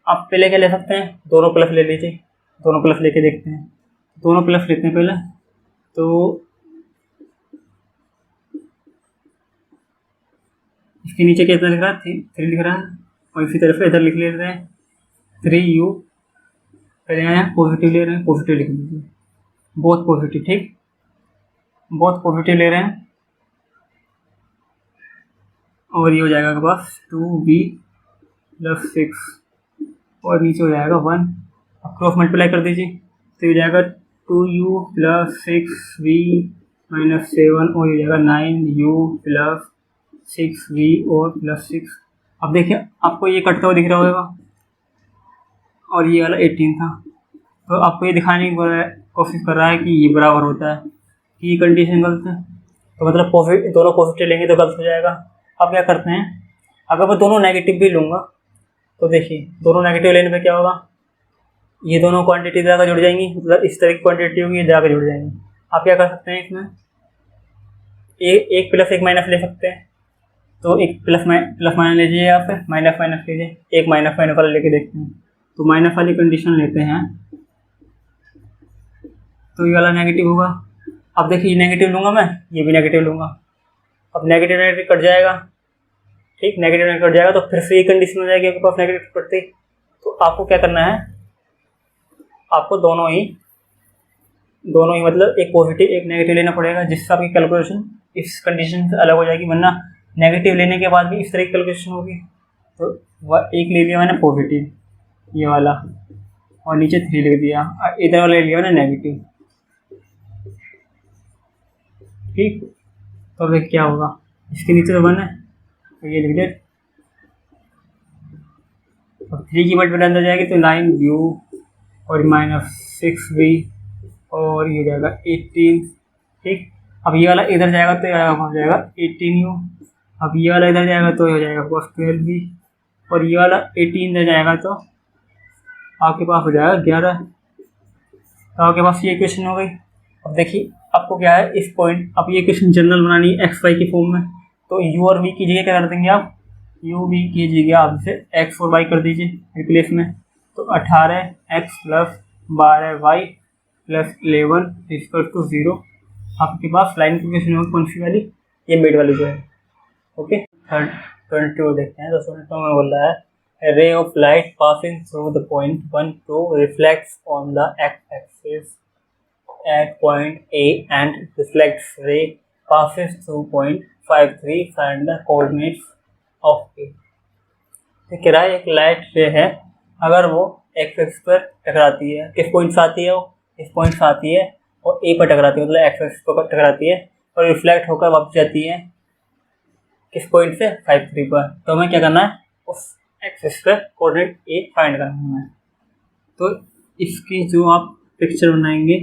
आप पहले क्या ले सकते हैं, दोनों प्लस ले लीजिए, दोनों प्लस लेके देखते हैं, दोनों प्लस लेते हैं पहले। तो इसके नीचे कितना लिख रहा है, 3 लिख रहा है, और इसी तरह से इधर लिख लेते हैं 3U, पहले यहाँ पॉजिटिव ले रहे हैं, पॉजिटिव लिख लीजिए, बहुत पॉजिटिव, ठीक बहुत पॉजिटिव ले रहे हैं। और ये हो जाएगा आपके पास 2V प्लस 6, और नीचे हो जाएगा 1, अब क्रॉस मल्टीप्लाई कर दीजिए, तो ये हो जाएगा 2U प्लस 6V माइनस 7, और ये हो जाएगा 9U प्लस 6V और प्लस 6। अब देखिए आपको ये कटता हुआ दिख रहा होगा, और ये वाला 18 था, तो आपको ये दिखाने की कोशिश कर रहा है कि ये बराबर होता है, कि ये कंडीशन गलत है, तो मतलब दोनों पॉजिटिव लेंगे तो गलत हो जाएगा। अब क्या करते हैं, अगर मैं दोनों नेगेटिव भी लूँगा, तो देखिए दोनों नेगेटिव लेने पे क्या होगा, ये दोनों क्वांटिटी जाकर जुड़ जाएंगी, मतलब इस तरह की क्वांटिटी होगी, ये जाकर जुड़ जाएंगी। आप क्या कर सकते हैं, इसमें एक प्लस एक माइनस ले सकते हैं, तो एक प्लस माइनस लीजिए, आप माइनस लीजिए, एक माइनस वाला लेके देखते हैं। तो माइनस वाली कंडीशन लेते हैं, तो ये वाला नेगेटिव होगा। अब देखिए ये नेगेटिव लूँगा मैं, ये भी नेगेटिव लूँगा, अब नेगेटिव नेगेटिव कट जाएगा, ठीक, नेगेटिव नेगेटिव कट जाएगा तो फिर से ये कंडीशन हो जाएगी आपके पास नेगेटिव कटते। तो आपको क्या करना है, आपको दोनों ही मतलब एक पॉजिटिव एक नेगेटिव लेना पड़ेगा, जिससे आपकी कैलकुलेशन इस कंडीशन से अलग हो जाएगी, वरना नेगेटिव लेने के बाद भी इस तरह की कैलकुलेशन होगी। तो वह एक ले लिया मैंने पॉजिटिव ये वाला और नीचे 3 लिख दिया, इधर वाला ले लिया मैंने नेगेटिव, ठीक। तो अब क्या होगा, इसके नीचे तो 1 है तो ये लिख दिया। अब 3 की मल्टीप्लाई अंदर जाएगी तो 9u और -6v और ये जाएगा 18, ठीक। अब ये वाला इधर जाएगा तो हो जाएगा 18u, अब ये वाला इधर जाएगा तो हो जाएगा बस 12v और ये वाला 18 इधर जाएगा तो आपके पास हो जाएगा 11। तो आपके पास ये इक्वेशन हो गई। अब देखिए आपको क्या है इस पॉइंट, अब ये इक्वेशन जनरल बनानी है एक्स वाई की फॉर्म में, तो u और v की जगह क्या कर देंगे आप, u v की जगह आप इसे x और y कर दीजिए रिप्लेस में। तो 18x + 12y + 11 = 0। आपके पास लाइन की इक्वेशन होगी कौन सी वाली, ये मिड वाली जो है, ओके। थर्ड 22 देखते हैं। दोस्तों में बोल रहा है a ray of light passing through the point 1 2 reflects on the x-axis at point A and reflects ray passes through point 5 3, find the coordinates of A। तो कह रहा है एक लाइट रे है, अगर वो एक्स एक्स पर टकराती है, किस पॉइंट से आती है, वो इस पॉइंट से आती है और ए पर टकराती है, मतलब एक्स एक्स पर टकराती है और रिफ्लेक्ट होकर वापस जाती है किस पॉइंट से 5 3 पर। तो हमें क्या करना है, उस एक्सिस पे कोऑर्डिनेट ए फाइंड करना है। तो इसकी जो आप पिक्चर बनाएंगे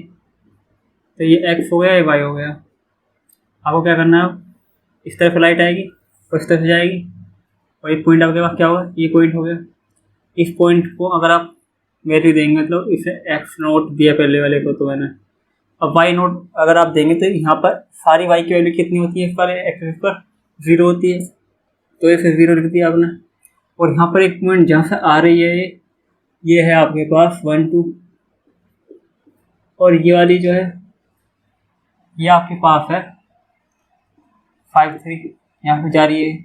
तो ये एक्स हो गया, ये वाई हो गया। आपको क्या करना है, इस तरफ लाइट आएगी और इस तरफ जाएगी और एक पॉइंट आपके पास क्या होगा, ये पॉइंट हो गया। इस पॉइंट को अगर आप वैल्यू देंगे मतलब इसे एक्स नोट दिया पहले वाले को तो मैंने, अब वाई नोट अगर आप देंगे तो यहाँ पर सारी वाई की वैल्यू कितनी होती है, इस पर एक्सिस पर 0 होती है, तो इसे 0 लिख दिया आपने। और यहाँ पर एक पॉइंट जहाँ से आ रही है ये है आपके पास 1 2 और ये वाली जो है ये आपके पास है 5 3, यहाँ पे जा रही है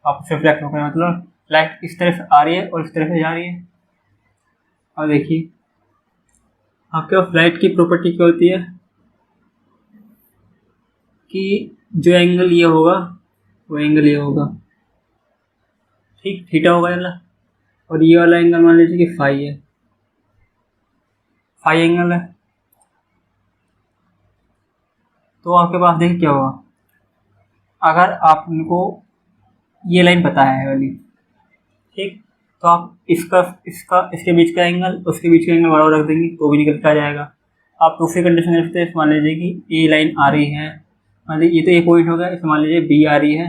वापस रिफ्लेक्ट होकर, मतलब लाइट इस तरफ से आ रही है और इस तरफ से जा रही है। और देखिए आपके पास लाइट की प्रॉपर्टी क्या होती है कि जो एंगल ये होगा वो एंगल ये होगा, ठीक, थीटा होगा ना, और ये वाला एंगल मान लीजिए कि फाई है, फाई एंगल है। तो आपके पास देखिए क्या होगा, अगर आपको ये लाइन पता है वाली, ठीक, तो आप इसका इसके बीच का एंगल उसके बीच का एंगल बराबर रख देंगे तो भी निकल के आ जाएगा। आप दूसरी कंडीशन रखते हैं, मान लीजिए कि ए लाइन आ रही है, मान लीजिए ये तो ए पॉइंट होगा, इस मान लीजिए बी आ रही है,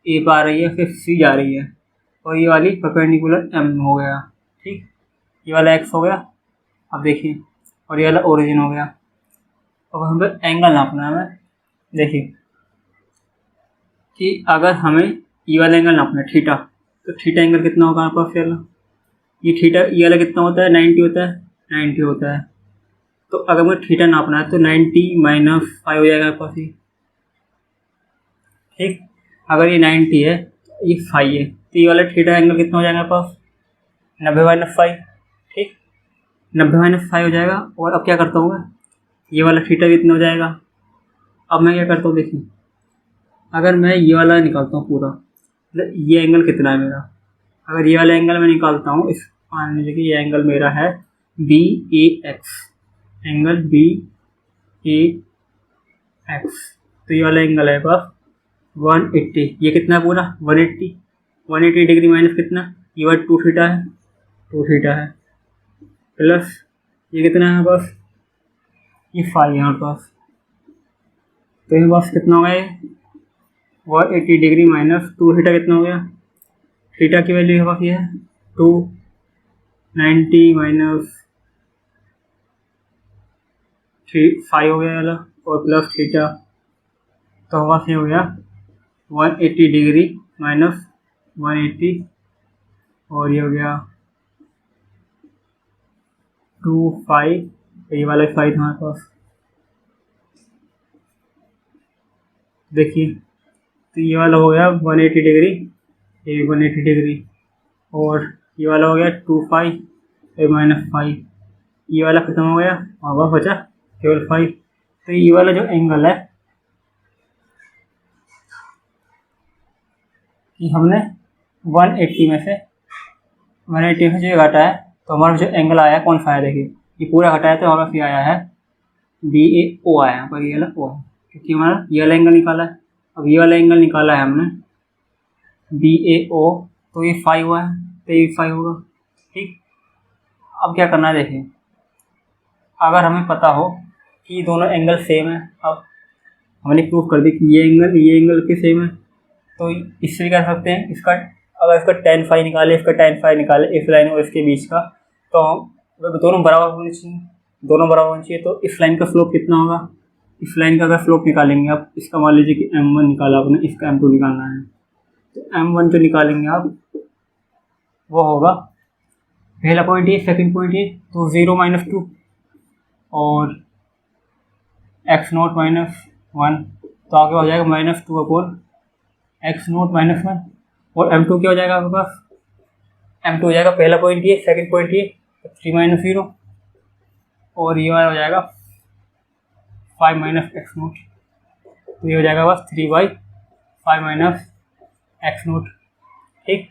ए पर आ रही है, फिर सी जा रही है और ये वाली परपेंडिकुलर एम हो गया, ठीक, ये वाला एक्स हो गया। अब देखिए और ये वाला ओरिजिन हो गया। अब हमें एंगल नापना है, हमें देखिए कि अगर हमें ये वाला एंगल नापना है थीटा, तो थीटा एंगल कितना होगा हमारे पास, वाला ये थीटा ये वाला कितना होता है, 90 होता है, 90 होता है। तो अगर मुझे थीटा नापना है तो 90 - 5 हो जाएगा मेरे पास ये, ठीक। अगर ये 90 है ये 5 है तो ये वाला थीटा एंगल कितना हो जाएगा मेरे पास, 90 - 5, ठीक, 90 - 5 हो जाएगा। और अब क्या करता हूँ मैं, ये वाला थीटा कितना हो जाएगा। अब मैं क्या करता हूँ देखिए, अगर मैं ये वाला निकालता हूँ पूरा, मतलब ये एंगल कितना है मेरा, अगर ये वाला एंगल मैं निकालता हूँ, इस मान लीजिए कि ये एंगल मेरा है बी ए एक्स, एंगल बी ए एक्स, तो ये वाला एंगल है पास 180, ये कितना है पूरा 180 डिग्री माइनस कितना, ये वाला 2 थीटा है, 2 थीटा है, प्लस ये कितना है बस ये 5 यहाँ पास, तो ये बस कितना हो गया ये 180 डिग्री माइनस 2 थीटा कितना हो गया, थीटा की वैल्यू पास ये है 290 माइनस 5 हो गया वाला और प्लस थीटा, तो बस ये हो गया 180 डिग्री माइनस 180 और ये हो गया 25, ये वाला 5 हमारे पास। देखिए तो ये वाला हो गया 180 डिग्री, ये भी 180 डिग्री, और ये वाला हो गया 2 फाई -5, ये वाला खत्म हो गया और वह बचा केवल 5। तो ये वाला जो एंगल है कि हमने 180 में से जो घटा है, तो हमारा जो एंगल आया है कौन सा आया, देखिए ये पूरा घटाया तो हमारा फिर आया है BAO आया, यहाँ पर ये वाला O है, क्योंकि हमारा ये वाला एंगल निकाला है। अब ये वाला एंगल निकाला है हमने BAO, तो ये 5 हुआ है, तो ये 5 होगा। ठीक, अब क्या करना है, देखिए अगर हमें पता हो कि ये दोनों एंगल सेम है, अब हमने प्रूव कर दी कि ये एंगल के सेम है, तो इससे भी कर सकते हैं, इसका अगर इसका tan फाई निकाले, इसका tan फाई निकाले इस लाइन और इसके बीच का, तो दोनों बराबर होने चाहिए। तो इस लाइन का स्लोप कितना होगा, इस लाइन का अगर स्लोप निकालेंगे आप, इसका मान लीजिए कि M1 निकाला आपने, इसका M2 निकालना है, तो M1 जो निकालेंगे आप वो होगा, पहला पॉइंट ये, सेकंड पॉइंट ये, तो 0 - 2 और x0 -1, तो आगे हो जाएगा -2/x0 -1, और M2 क्या हो जाएगा आपके पास, M2 हो जाएगा पहला पॉइंट ये, सेकंड पॉइंट ये, 3 - 0, और ये वाला हो जाएगा 5 - x0, तो ये हो जाएगा बस 3/5 - x0। ठीक,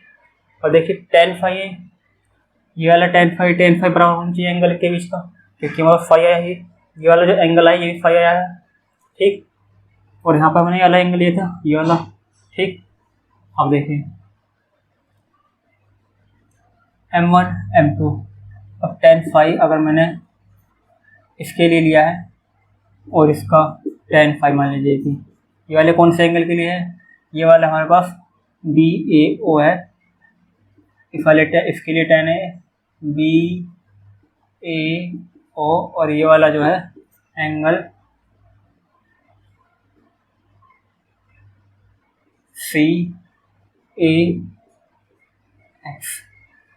और देखिए tan फाई है, ये वाला tan फाई बराबर होना चाहिए एंगल के बीच का, क्योंकि हमारा फाई आया है, ये वाला जो एंगल आया ये भी फाई आया है। ठीक, और यहाँ पर मैंने ये वाला एंगल लिया था, ये वाला। ठीक, अब देखिए M1 M2, अब tan फाई अगर मैंने इसके लिए लिया है और इसका tan फाई मान लीजिए कि ये वाले कौन से एंगल के लिए है, ये वाला हमारे पास BAO है, इस वाले इसके लिए tan है BAO, और ये वाला जो है एंगल CAX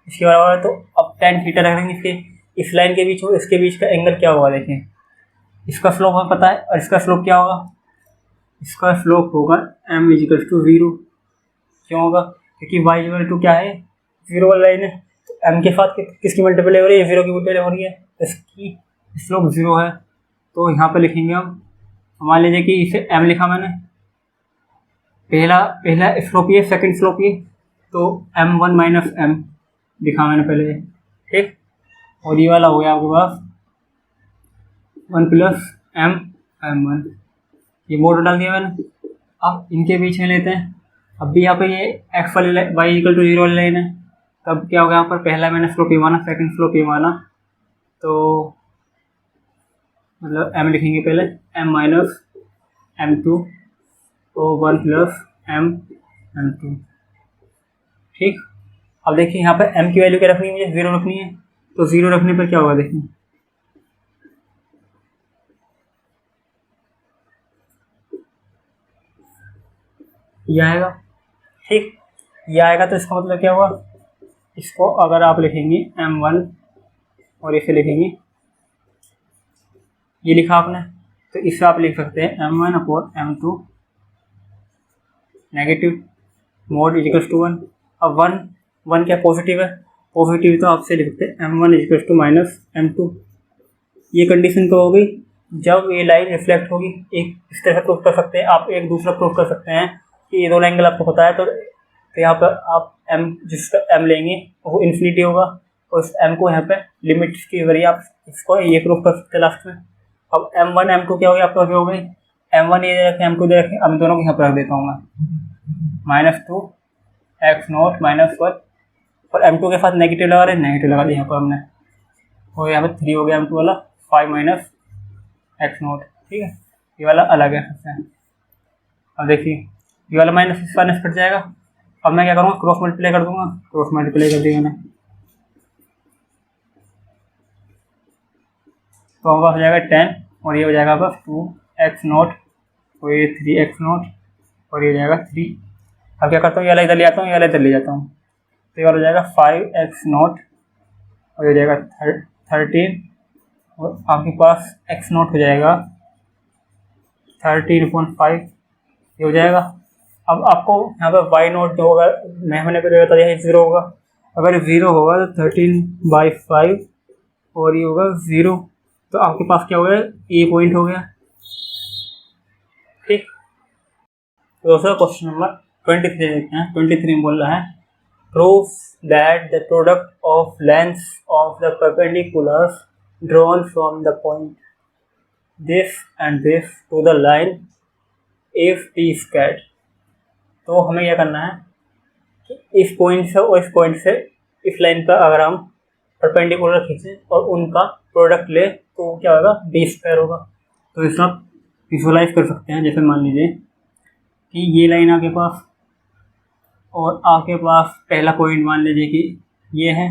इसके बराबर है। तो अब tan थीटा रखेंगे इसके, इस लाइन के बीच और इसके बीच का एंगल क्या होगा, देखें इसका स्लोप हमें पता है, और इसका स्लोप क्या होगा, इसका स्लोप होगा m = 0। क्यों होगा, क्योंकि y = क्या है, 0 वाला लाइन है, तो m के साथ किसकी मल्टीप्लाई हो रही है, 0 की मल्टीप्लाई हो रही है, इसकी स्लोप 0 है। तो यहाँ पे लिखेंगे हम, मान लीजिए कि इसे m लिखा मैंने, पहला स्लोप ये, सेकंड स्लोप ये, तो M1 - M लिखा मैंने पहले। ठीक, और ये वाला हो गया आपके पास 1 + M1, ये मोड डाल दिया मैंने। अब इनके बीच में लेते हैं, अब भी यहाँ पे ये x वाली y = 0 वाली लाइन है, तब क्या होगा यहाँ पर, पहला मैंने स्लोप ये माना, सेकंड स्लोप ये माना, तो मतलब m लिखेंगे पहले, M - M2, तो 1 + M2। ठीक, अब देखिए यहाँ पर m की वैल्यू क्या रखनी है, मुझे 0 रखनी है, तो 0 रखने पर क्या होगा, देखिए ये आएगा। ठीक, ये आएगा, तो इसका मतलब क्या हुआ, इसको अगर आप लिखेंगे M1 और इसे लिखेंगे, ये लिखा आपने, तो इससे आप लिख सकते हैं M1/M2 नेगेटिव मोड = 1। अब 1 क्या पॉजिटिव है, पॉजिटिव, तो आपसे लिखते हैं M1 = -M2। ये कंडीशन तो हो गई जब ये लाइन रिफ्लेक्ट होगी। एक इस तरह से प्रूफ कर सकते हैं आप, एक दूसरा प्रूफ कर सकते हैं कि ये दोनों एंगल आपको पता है, तो यहाँ पर आप m जिसका m लेंगे वो इन्फिनिटी होगा, और उस m को यहाँ पे लिमिट के जरिए आप इसको ये प्रूफ कर सकते हैं लास्ट में। अब M1 M2 क्या हो गया आपका, हो गई M1 ये रखें, M2 दे रखें, अब दोनों को यहाँ पर रख देता हूँ मैं, -2x0 -1, और M2 के साथ नेगेटिव लगा रहे, नेगेटिव लगा दिया यहाँ पर हमने, और यहाँ पर 3 हो गया M2 वाला, 5 - x0। ठीक है, ये वाला अलग है सबसे। अब देखिए ये वाला माइनस कट जाएगा, अब मैं क्या करूँगा, क्रॉस मल्टीप्लाई कर दूंगा, क्रॉस मल्टीप्लाई कर दिया मैंने, तो हमारे पास हो जाएगा 10, और ये हो जाएगा बस 2x0, और ये 3x0, और ये हो जाएगा 3। अब क्या करता हूँ, ये वाला इधर ले आता हूँ, ये वाला इधर ले जाता हूँ, तो ये वाला हो जाएगा 5x0, और ये हो जाएगा 13, और आपके पास x0 हो जाएगा 13/5, ये हो जाएगा। अब आपको यहाँ पर वाई नॉट जो होगा मैंने पहले बता दिया 0 होगा, अगर 0 होगा तो 13/5 और ये होगा 0, तो आपके पास क्या हो गया, ए पॉइंट हो गया। ठीक, दूसरा क्वेश्चन नंबर 23 देखते हैं। 23 में बोल रहा है proof that the product of lengths of the perpendiculars drawn from the point this and this to the line if t squared. तो हमें क्या करना है कि इस पॉइंट से और इस पॉइंट से इस लाइन पर अगर हम परपेंडिकुलर खींचें और उनका प्रोडक्ट ले तो क्या होगा, डी स्क्वायर होगा। तो इसे आप विजुअलाइज कर सकते हैं। जैसे मान लीजिए कि ये लाइन आपके पास और आपके पास पहला पॉइंट मान लीजिए कि ये है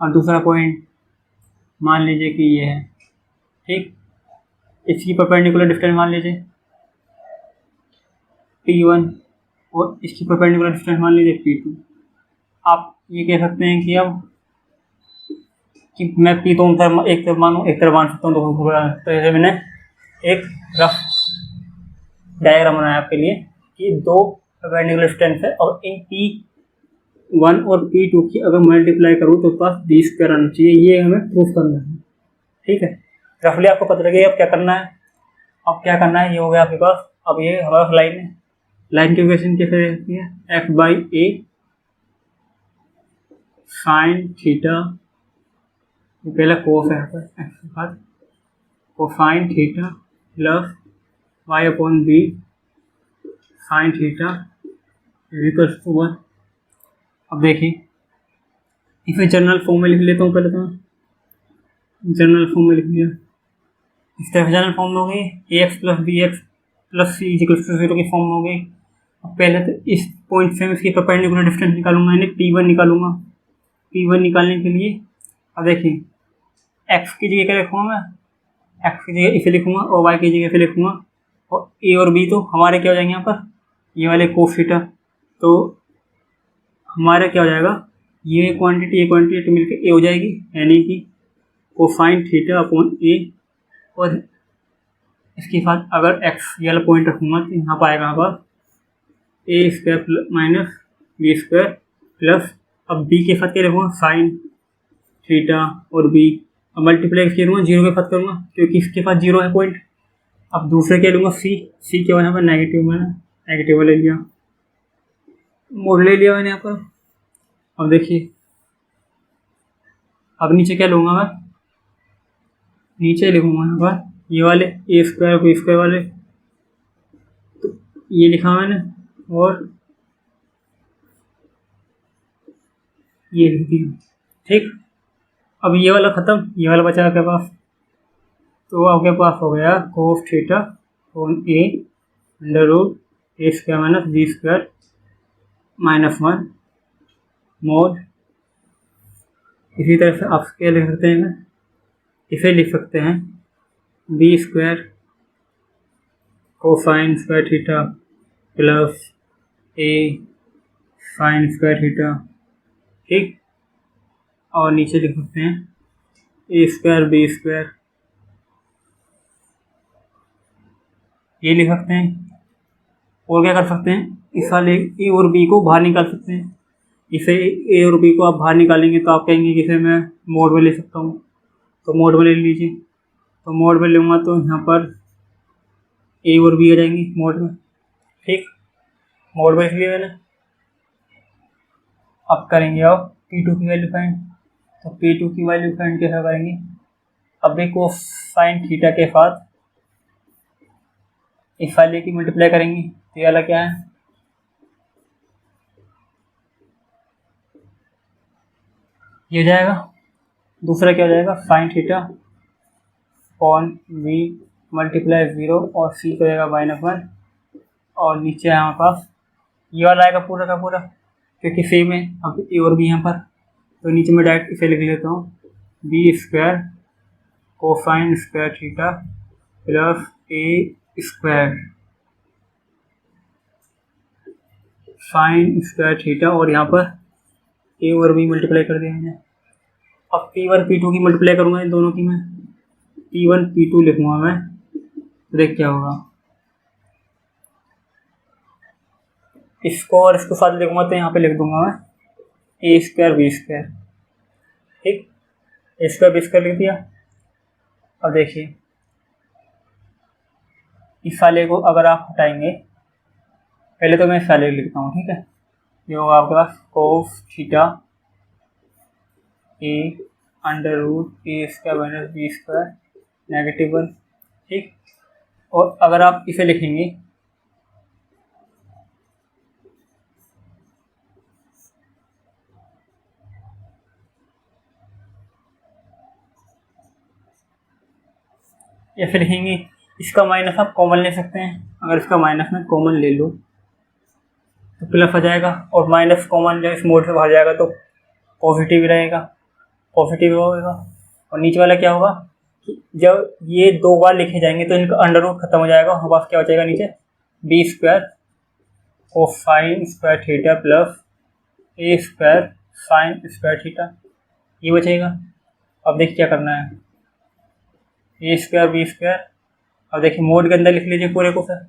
और दूसरा पॉइंट मान लीजिए कि ये है। ठीक, इसकी परपेंडिकुलर डिस्टेंस मान लीजिए P1 और इसकी परपेंडिकुलर डिस्टेंस मान लीजिए P2। आप ये कह सकते हैं कि अब कि मैं P तो एक तरफ मानूँ, एक तरफ मान सकता हूँ, तो जैसे मैंने एक रफ डायग्राम बनाया आपके लिए कि दो परपेंडिकुलर डिस्टेंस है और इन P1 और P2 की अगर मल्टीप्लाई करूँ तो पास डी स्क्वायर आना चाहिए। ये हमें प्रूफ करना है। ठीक है, रफली आपको पता लगे अब क्या करना है। अब क्या करना है, ये हो गया आपके पास। अब ये हमारा लाइन है, लाइन की इक्वेशन कैसे रहती है, f/a साइन थीटा, पहला कोस है यहाँ पर एक्स के बाद cosine theta plus y/b sine theta equals to 1। अब देखिए इसे जनरल फॉर्म में लिख लेता हूँ। पहले तो मैं जनरल फॉर्म में लिख लिया। इस तरह जनरल फॉर्म में हो गई ax + bx + c = 0 की फॉर्म में हो गई। अब पहले तो इस पॉइंट से मैं इसकी परपेंडिकुलर डिस्टेंस निकालूंगा, यानी P1 निकालूंगा। P1 निकालने के लिए अब देखिए x की जगह क्या लिखूँगा मैं, x की जगह इसे लिखूँगा और y की जगह इसे लिखूँगा। और a और b तो हमारे क्या हो जाएंगे यहाँ पर, ये वाले कोस थीटा। तो हमारा क्या हो जाएगा, ये क्वांटिटी तो मिलकर a हो जाएगी, यानी कि कोसाइन थीटा अपॉन a। और इसके साथ अगर x ये वाला पॉइंट रखूँगा तो यहाँ पर आएगा हमारे a² - b² प्लस अब b के साथ क्या रखूँगा, साइन थीटा और b। अब मल्टीप्लाई किया करूँगा, 0 के साथ करूँगा क्योंकि इसके पास 0 है पॉइंट। अब दूसरे क्या लूँगा, c क्या यहाँ पर नेगेटिव, मैंने नेगेटिव ले लिया, मोड ले लिया मैंने यहाँ पर। अब देखिए अब नीचे क्या लूँगा मैं, नीचे लिखूँगा यहाँ पर ये वाले a² b² वाले, तो ये लिखा मैंने और ये लिख दिया। ठीक, अब ये वाला ख़त्म, ये वाला बचा आपके पास। तो आपके पास हो गया cos theta upon a √a² - b² -1 mode. इसी तरह से आप क्या लिख सकते हैं, इसे लिख सकते हैं b² cosine square theta plus a sign square theta. ठीक, और नीचे लिख सकते हैं a² b², ये लिख सकते हैं। और क्या कर सकते हैं, इस वाले ए और बी को बाहर निकाल सकते हैं। इसे ए और बी को आप बाहर निकालेंगे तो आप कहेंगे कि इसे मैं मोड में ले सकता हूँ, तो मोड में ले लीजिए। तो मोड में लूँगा तो यहाँ पर ए और बी आ जाएंगे मोड में। ठीक, मोड में इसलिए मैंने। अब करेंगे आप P2 की वैल्यू फाइंड। तो P2 की वैल्यू फाइंड कैसा करेंगे, अब देखो साइन थीटा के साथ इस वाले की मल्टीप्लाई करेंगे तो ये वाला क्या है, ये हो जाएगा। दूसरा क्या हो जाएगा, sine theta upon v multiply 0 और c को जाएगा -1 और नीचे हमारे पास ये वाला आएगा पूरा का पूरा क्योंकि सेम है। अब ए और बी यहाँ पर, तो नीचे मैं डायरेक्ट इसे लिख लेता हूँ b² cosine square theta plus a² sign square theta और यहाँ पर ए और बी मल्टीप्लाई कर दिया मैंने। अब P1 P2 की मल्टीप्लाई करूँगा इन दोनों की, मैं P1 P2 लिखूँगा मैं, तो देख क्या होगा इसको और इसको साथ लिखूंगा तो यहाँ पे लिख दूंगा मैं ए स्क्वायर बी स्क्वायर। ठीक, ए स्क्वायर बी स्क्वायर लिख दिया। अब देखिए इस वाले को अगर आप हटाएंगे, पहले तो मैं इस वाले को लिखता हूँ। ठीक है, ये होगा आपके पास cos theta A under root A square minus B square negative 1। ठीक, और अगर आप इसे लिखेंगे या फिर लिखेंगे इसका माइनस आप कॉमन ले सकते हैं। अगर इसका माइनस में कॉमन ले लो तो प्लस हो जाएगा, और माइनस कॉमन जब इस मोड से बाहर जाएगा तो पॉजिटिव रहेगा, पॉजिटिव होगा। और नीचे वाला क्या होगा कि जब ये दो बार लिखे जाएंगे तो इनका अंडर रूट खत्म हो जाएगा, हमारे पास क्या हो जाएगा नीचे B square cosine square theta plus A square sine square theta, ये बचेगा। अब देखिए क्या करना है, ए स्क्वायर बी स्क्वायर। अब देखिए मोड के अंदर लिख लीजिए पूरे को। फिर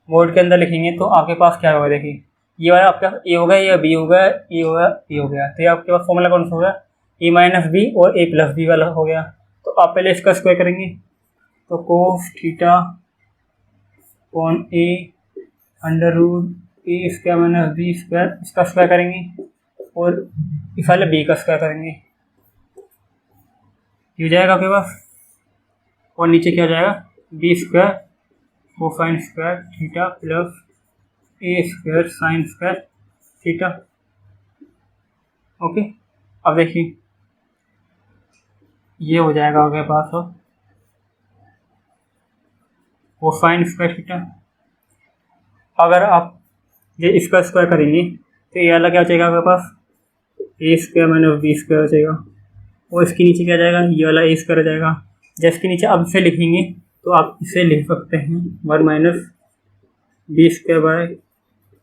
मोड के अंदर लिखेंगे तो आपके पास क्या होगा, देखिए ये वाला आपका ए होगा या बी होगा, ए होगा ए हो गया, तो ये आपके पास फॉर्मूला कौन सा होगा ए माइनस बी और ए प्लस बी वाला हो गया। तो आप पहले इसका स्क्वायर करेंगे तो cos theta cone A under root A square minus B square, इसका स्क्वायर करेंगे और इस वाले बी का स्क्वायर करेंगे, ये हो जाएगा आपके पास। और नीचे क्या हो जाएगा B square cosine square theta plus A square sine square theta. Okay, अब देखिए ये हो जाएगा आपके पास कोसाइन स्क्वायर थीटा। अगर आप ये इसका स्क्वायर करेंगे तो ये वाला क्या हो जाएगा आपके पास ए स्क्वायर माइनस बी स्क्वायर हो जाएगा, और इसके नीचे क्या जाएगा ये वाला ए स्क्वायर हो जाएगा। जब इसके नीचे अब इसे लिखेंगे तो आप इसे लिख सकते हैं 1 minus B square by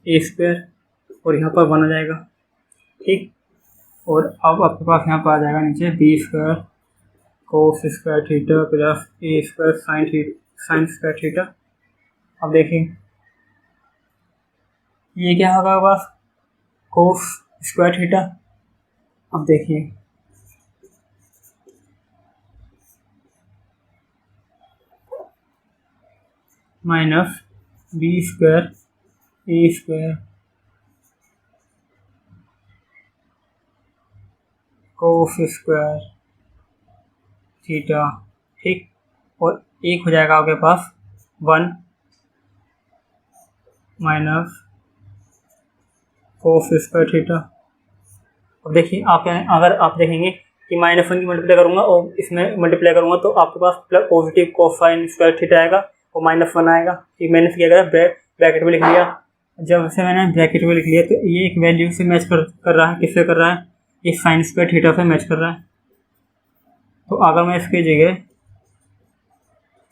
a square, और यहाँ पर 1 आ जाएगा। ठीक, और अब आपके पास यहाँ पर आ जाएगा नीचे B square cos square theta plus A square sine square theta. अब देखिए ये क्या होगा आपके पास कोस स्क्वायर थीटा। अब देखिए माइनस बी स्क्वायर ए स्क्वायर कोस स्क्वायर थीटा। ठीक, और एक हो जाएगा आपके पास 1 माइनस कोस स्क्वायर थीटा। अब देखिए आप अगर आप देखेंगे कि -1 की मल्टीप्लाई करूँगा और इसमें मल्टीप्लाई करूँगा तो आपके पास plus positive cosine square theta आएगा और -1 आएगा। ये मैंने क्या करा ब्रैकेट में लिख लिया। जब से मैंने ब्रैकेट में लिख लिया तो ये एक वैल्यू से मैच कर रहा है, किससे कर रहा है, ये साइन स्क्वायर थीटा से मैच कर रहा है। तो अगर मैं इसकी जगह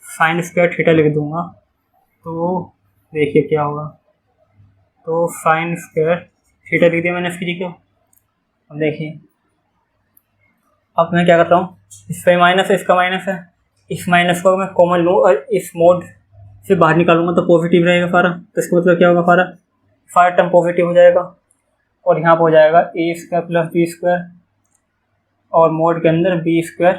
साइन स्क्वायर थीटा लिख दूंगा तो देखिए क्या होगा, तो साइन स्क्वायर थीटा लिख दिया मैंने इसकी जगह। अब देखिए अब मैं क्या करता हूँ, इसका माइनस है इसका माइनस है, इस माइनस को मैं कॉमन लूँ और इस मोड से बाहर निकालूंगा तो पॉजिटिव रहेगा सारा। तो इसका मतलब क्या होगा, सारा टर्म पॉजिटिव हो जाएगा। और यहाँ पर हो जाएगा A square plus B square और मोड के अंदर B square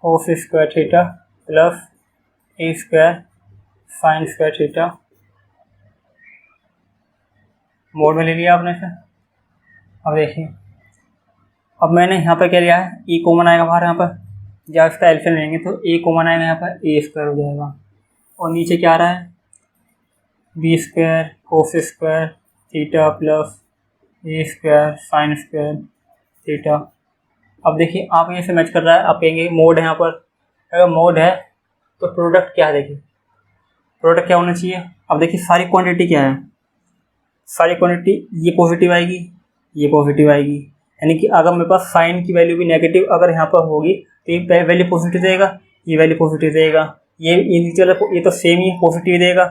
cos square theta plus A square sine square theta mod में ले लिया आपने से। अब देखिए अब मैंने यहाँ पर क्या लिया है, ई कॉमन आएगा बाहर, यहाँ पर जब इसका एलसीएम लेंगे तो ए कॉमन आएगा, यहाँ पर ए स्क्वायर हो जाएगा और नीचे क्या आ रहा है B square cos square theta plus A square sine square theta. अब देखिए आप ये से मैच कर रहा है, आप कहेंगे मोड है यहाँ पर, अगर मोड है तो प्रोडक्ट क्या है, देखिए प्रोडक्ट क्या होना चाहिए। अब देखिए सारी क्वांटिटी क्या है, सारी क्वांटिटी ये पॉजिटिव आएगी ये पॉजिटिव आएगी, यानी कि अगर मेरे पास साइन की वैल्यू भी नेगेटिव अगर यहाँ पर होगी तो ये वैल्यू पॉजिटिव देगा, ये वैल्यू पॉजिटिव देगा, ये तो सेम ही पॉजिटिव देगा,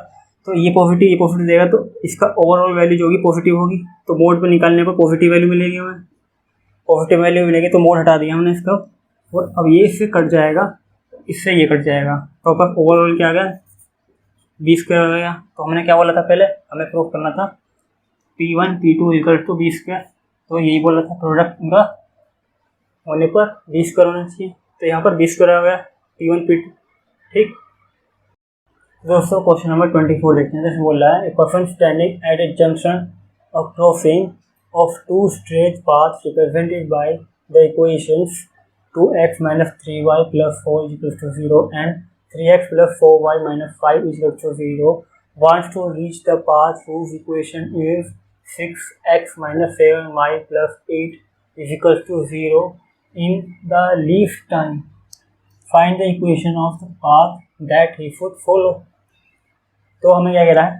तो ये पॉजिटिव देगा, तो इसका ओवरऑल वैल्यू जो होगी पॉजिटिव होगी। तो मोड पर निकालने पर पॉजिटिव वैल्यू मिलेगी, हमें पॉजिटिव वैल्यू मिलेगी तो मोड हटा दिया हमने इसका। और अब ये इससे कट जाएगा, इससे ये कट जाएगा, तो बस ओवरऑल क्या आ गया बी स्क्वायर हो गया। तो हमने क्या बोला था पहले, हमें प्रूव करना था P1 P2 equal to be square, तो यही बोला था प्रोडक्ट उनका होने पर बी स्क्वायर होना चाहिए। तो यहाँ पर बी स्क्वायर हो गया P1 P2। ठीक दोस्तों, क्वेश्चन नंबर 24 देखते हैं। जैसे बोल रहा है, a person standing at a junction of crossing of two straight paths represented by the equations 2x minus 3y plus 4 is equal to 0 and 3x plus 4y minus 5 is equal to 0 wants to reach the path whose equation is 6x minus 7y plus 8 is equal to 0 in the least time. Find the equation of the path that he should follow. तो हमें क्या कह रहा है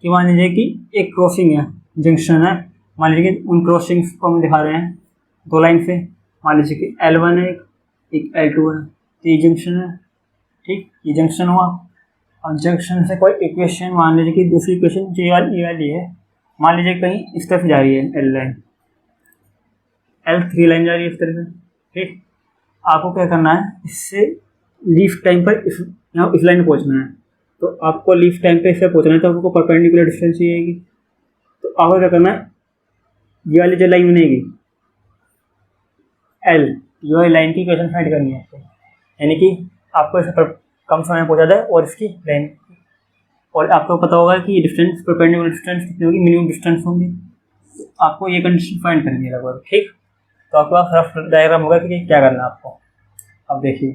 कि मान लीजिए कि एक क्रॉसिंग है, जंक्शन है, मान लीजिए कि उन क्रॉसिंग्स को हम दिखा रहे हैं दो लाइन से। मान लीजिए कि L1 है, एक L2 है, तो ये जंक्शन है। ठीक, ये जंक्शन हुआ। अब जंक्शन से कोई इक्वेशन, मान लीजिए कि दूसरी इक्वेशन ये वाली है, मान लीजिए कहीं इस तरफ जा रही है L लाइन, L3 लाइन जा रही है इस तरफ से। ठीक, आपको क्या करना है, इससे लीफ टाइम पर यहाँ इस लाइन पहुँचना है। तो आपको लीफ टाइम पे इससे पहुँचना है, तो आपको परपेंडिकुलर डिस्टेंस चाहिएगी। तो आपको क्या करना है, ये वाली जो लाइन बनेगी L, ये वाली लाइन की इक्वेशन फाइंड करनी है आपको, यानी कि आपको इसे कम समय में पहुँचा दे और इसकी लाइन, और आपको पता होगा कि ये डिस्टेंस परपेंडिकुलर डिस्टेंस कितनी होगी, मिनिमम डिस्टेंस होगी। आपको ये कंडीशन फाइंड करनी है लगभग। ठीक, तो आपके पास रफ डायग्राम होगा कि क्या करना है आपको। अब देखिए,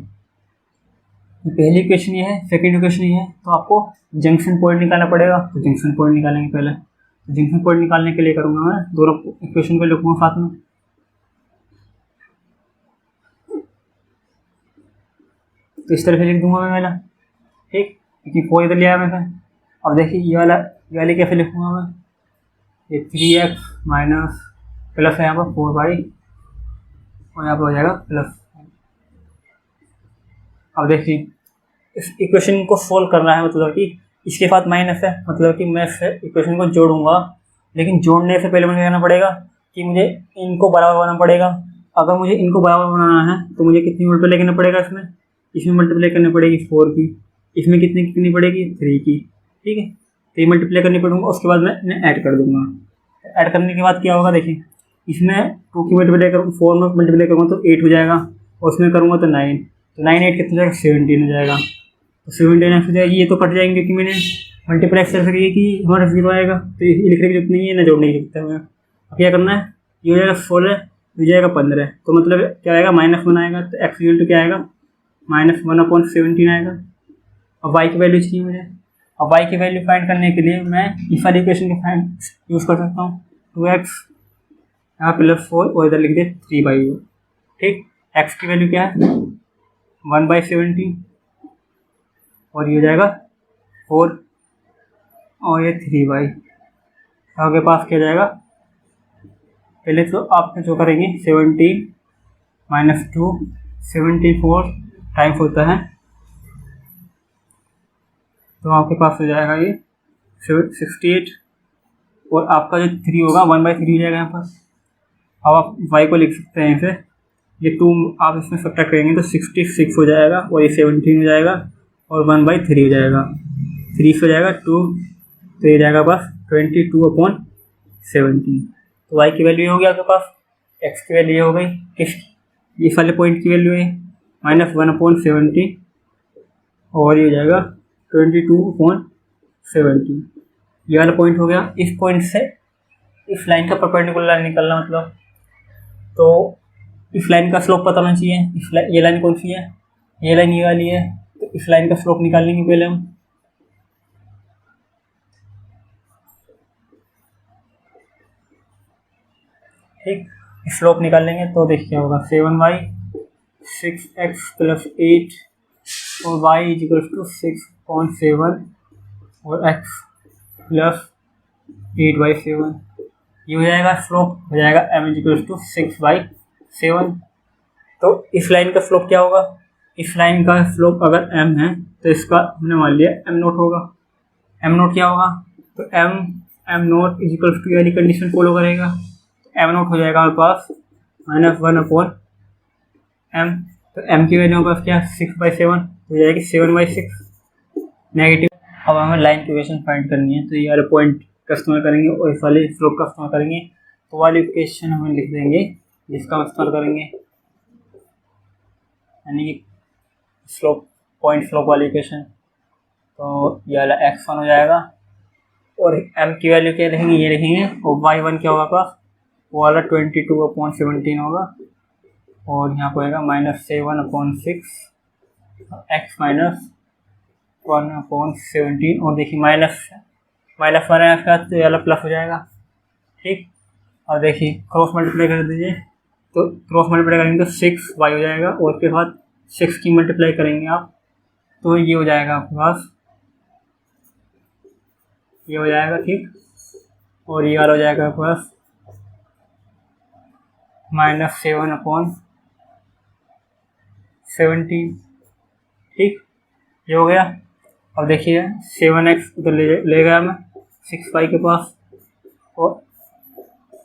पहली इक्वेशन ये है, सेकंड इक्वेशन ये है, तो आपको जंक्शन पॉइंट निकालना पड़ेगा। तो जंक्शन पॉइंट निकालेंगे पहले। तो जंक्शन पॉइंट निकालने के लिए करूँगा मैं दोनों इक्वेशन को लिखूँगा साथ में। तो इस तरह से लिख दूंगा मैं पहला। ठीक, क्योंकि 4 इधर लिया है मैंने। अब देखिए ये वाली कैसे लिखूँगा मैं, ये 3x माइनस प्लस है यहाँ पर 4y और यहाँ पर हो जाएगा प्लस। अब देखिए इस इक्वेशन को सोल्व करना है, मतलब कि इसके साथ माइनस है, मतलब कि मैं इक्वेशन को जोड़ूंगा, लेकिन जोड़ने से पहले मुझे क्या करना पड़ेगा कि मुझे इनको बराबर बनाना पड़ेगा। अगर मुझे इनको बराबर बनाना है तो मुझे कितनी मल्टीप्लाई करना पड़ेगा, इसमें मल्टीप्लाई करनी पड़ेगी 4 की, इसमें कितनी पड़ेगी 3 की। ठीक है, तो ये मल्टीप्लाई करनी पड़ूंगा, उसके बाद मैं इन्हें ऐड कर दूंगा। ऐड करने के बाद क्या होगा, देखिए इसमें 2 की मल्टीप्लाई करूँगा, 4 में मल्टीप्लाई करूँगा तो 8 हो जाएगा, और उसमें करूँगा तो 9, तो 9 8 कितना हो जाएगा 17 हो जाएगा। तो 17 हो जाएगी, ये तो कट जाएंगे क्योंकि मैंने मल्टीप्लाई कर सकी कि हमारा 0 आएगा, तो ये लिखने की जरूरत नहीं है, ना जोड़ने की जरूरत है। अब क्या करना है, ये हो जाएगा 16, हो जाएगा 15, तो मतलब क्या आएगा -1 आएगा। तो x इक्वल टू क्या आएगा, -1/17 आएगा। अब y की वैल्यू चाहिए मुझे। अब y की वैल्यू फाइंड करने के लिए मैं इस वाली इक्वेशन के फाइंड यूज़ कर सकता हूँ। 2x यहाँ +4 और इधर लिख दे 3/4। ठीक, x की वैल्यू क्या है 1/17 और ये हो जाएगा 4 और ये 3/। आपके पास क्या जाएगा, पहले तो आप जो करेंगे 17 - 2 74 टाइम्स होता है, तो आपके पास हो जाएगा ये 68 और आपका जो 3 होगा 1/3 हो जाएगा यहाँ पर। अब आप y को लिख सकते हैं इसे, ये 2 आप इसमें सब्ट्रैक्ट करेंगे तो 66 हो जाएगा और ये 17 हो जाएगा और 1/3 हो जाएगा, 3 से हो जाएगा 2, तो ये जाएगा बस 22/17। तो y की वैल्यू हो गई आपके पास, x की वैल्यू हो गई किस, इस वाले पॉइंट की वैल्यू है -1/17 और ये हो जाएगा 22/17। ये वाला पॉइंट हो गया। इस पॉइंट से इस लाइन का परपेंडिकुलर लाइन निकलना, मतलब तो इस लाइन का स्लोप पता होना चाहिए। ये लाइन कौन सी है, ये लाइन ये वाली है, तो इस लाइन का स्लोप निकालेंगे पहले हम। ठीक, स्लोप निकाल लेंगे तो देखिए क्या होगा, 7y 6x + 8 और y = 6.7 और x + 8/7, ये हो जाएगा स्लोप, हो जाएगा m = 6/7। तो इस लाइन का स्लोप क्या होगा, इस लाइन का स्लोप अगर m है तो इसका हमने मान लिया m0 होगा। m0 क्या होगा, तो m0 = वाली कंडीशन फॉलो करेगा, m0 हो जाएगा हमारे पास -1/m। तो m की वैल्यू हमारे पास क्या है 6/7, हो जाएगी 7/6 नेगेटिव। अब हमें लाइन की इक्वेशन फाइंड करनी है, तो ये वाले पॉइंट का इस्तेमाल करेंगे और इस वाले स्लोप का इस्तेमाल करेंगे। तो वाली इक्वेशन हम लिख देंगे जिसका हम इस्तेमाल करेंगे, यानी कि स्लोप पॉइंट स्लोप वाली इक्वेशन। तो ये वाला x1 हो जाएगा और m की वैल्यू क्या लिखेंगे, ये लिखेंगे, और y1 क्या होगा पास, वो वाला 22/17 होगा, और यहाँ पर होगा -7/6 x माइनस 1/17, और देखिए माइनस बनेगा इसका, तो ये वाला प्लस हो जाएगा। ठीक, और देखिए क्रॉस मल्टीप्लाई कर दीजिए, तो क्रॉस मल्टीप्लाई करेंगे तो 6y हो जाएगा, और उसके बाद 6 की मल्टीप्लाई करेंगे आप, तो ये हो जाएगा आपके पास, ये हो जाएगा। ठीक, और ये वाला हो जाएगा आपके पास -7/17। ठीक, ये हो गया। अब देखिए 7x उधर ले गया मैं 6y के पास, और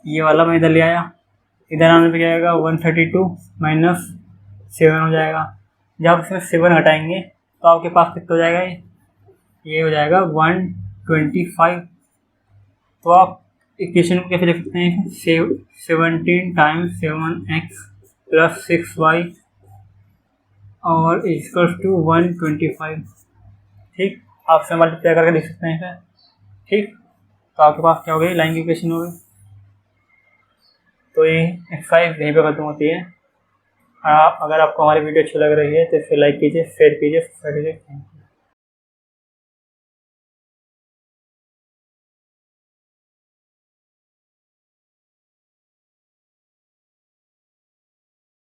ये वाला मैं इधर ले आया, इधर आने पे क्या आएगा 132 - 7 हो जाएगा। जब इसमें 7 हटाएंगे तो आपके पास कितना हो जाएगा, ये हो जाएगा 125। तो आप इक्वेशन को कैसे लिख सकते हैं, 17 × 7x + 6y और = 125। ठीक, आप से मल्टीप्लाई करके लिख सकते हैं इसे। ठीक, तो आपके पास क्या हो गई, लाइन की इक्वेशन हो गई। तो ये एक्सरसाइज यहीं पर खत्म होती है। अगर आपको हमारी वीडियो अच्छी लग रही है तो फिर लाइक कीजिए, शेयर कीजिए, सब्सक्राइब कीजिए।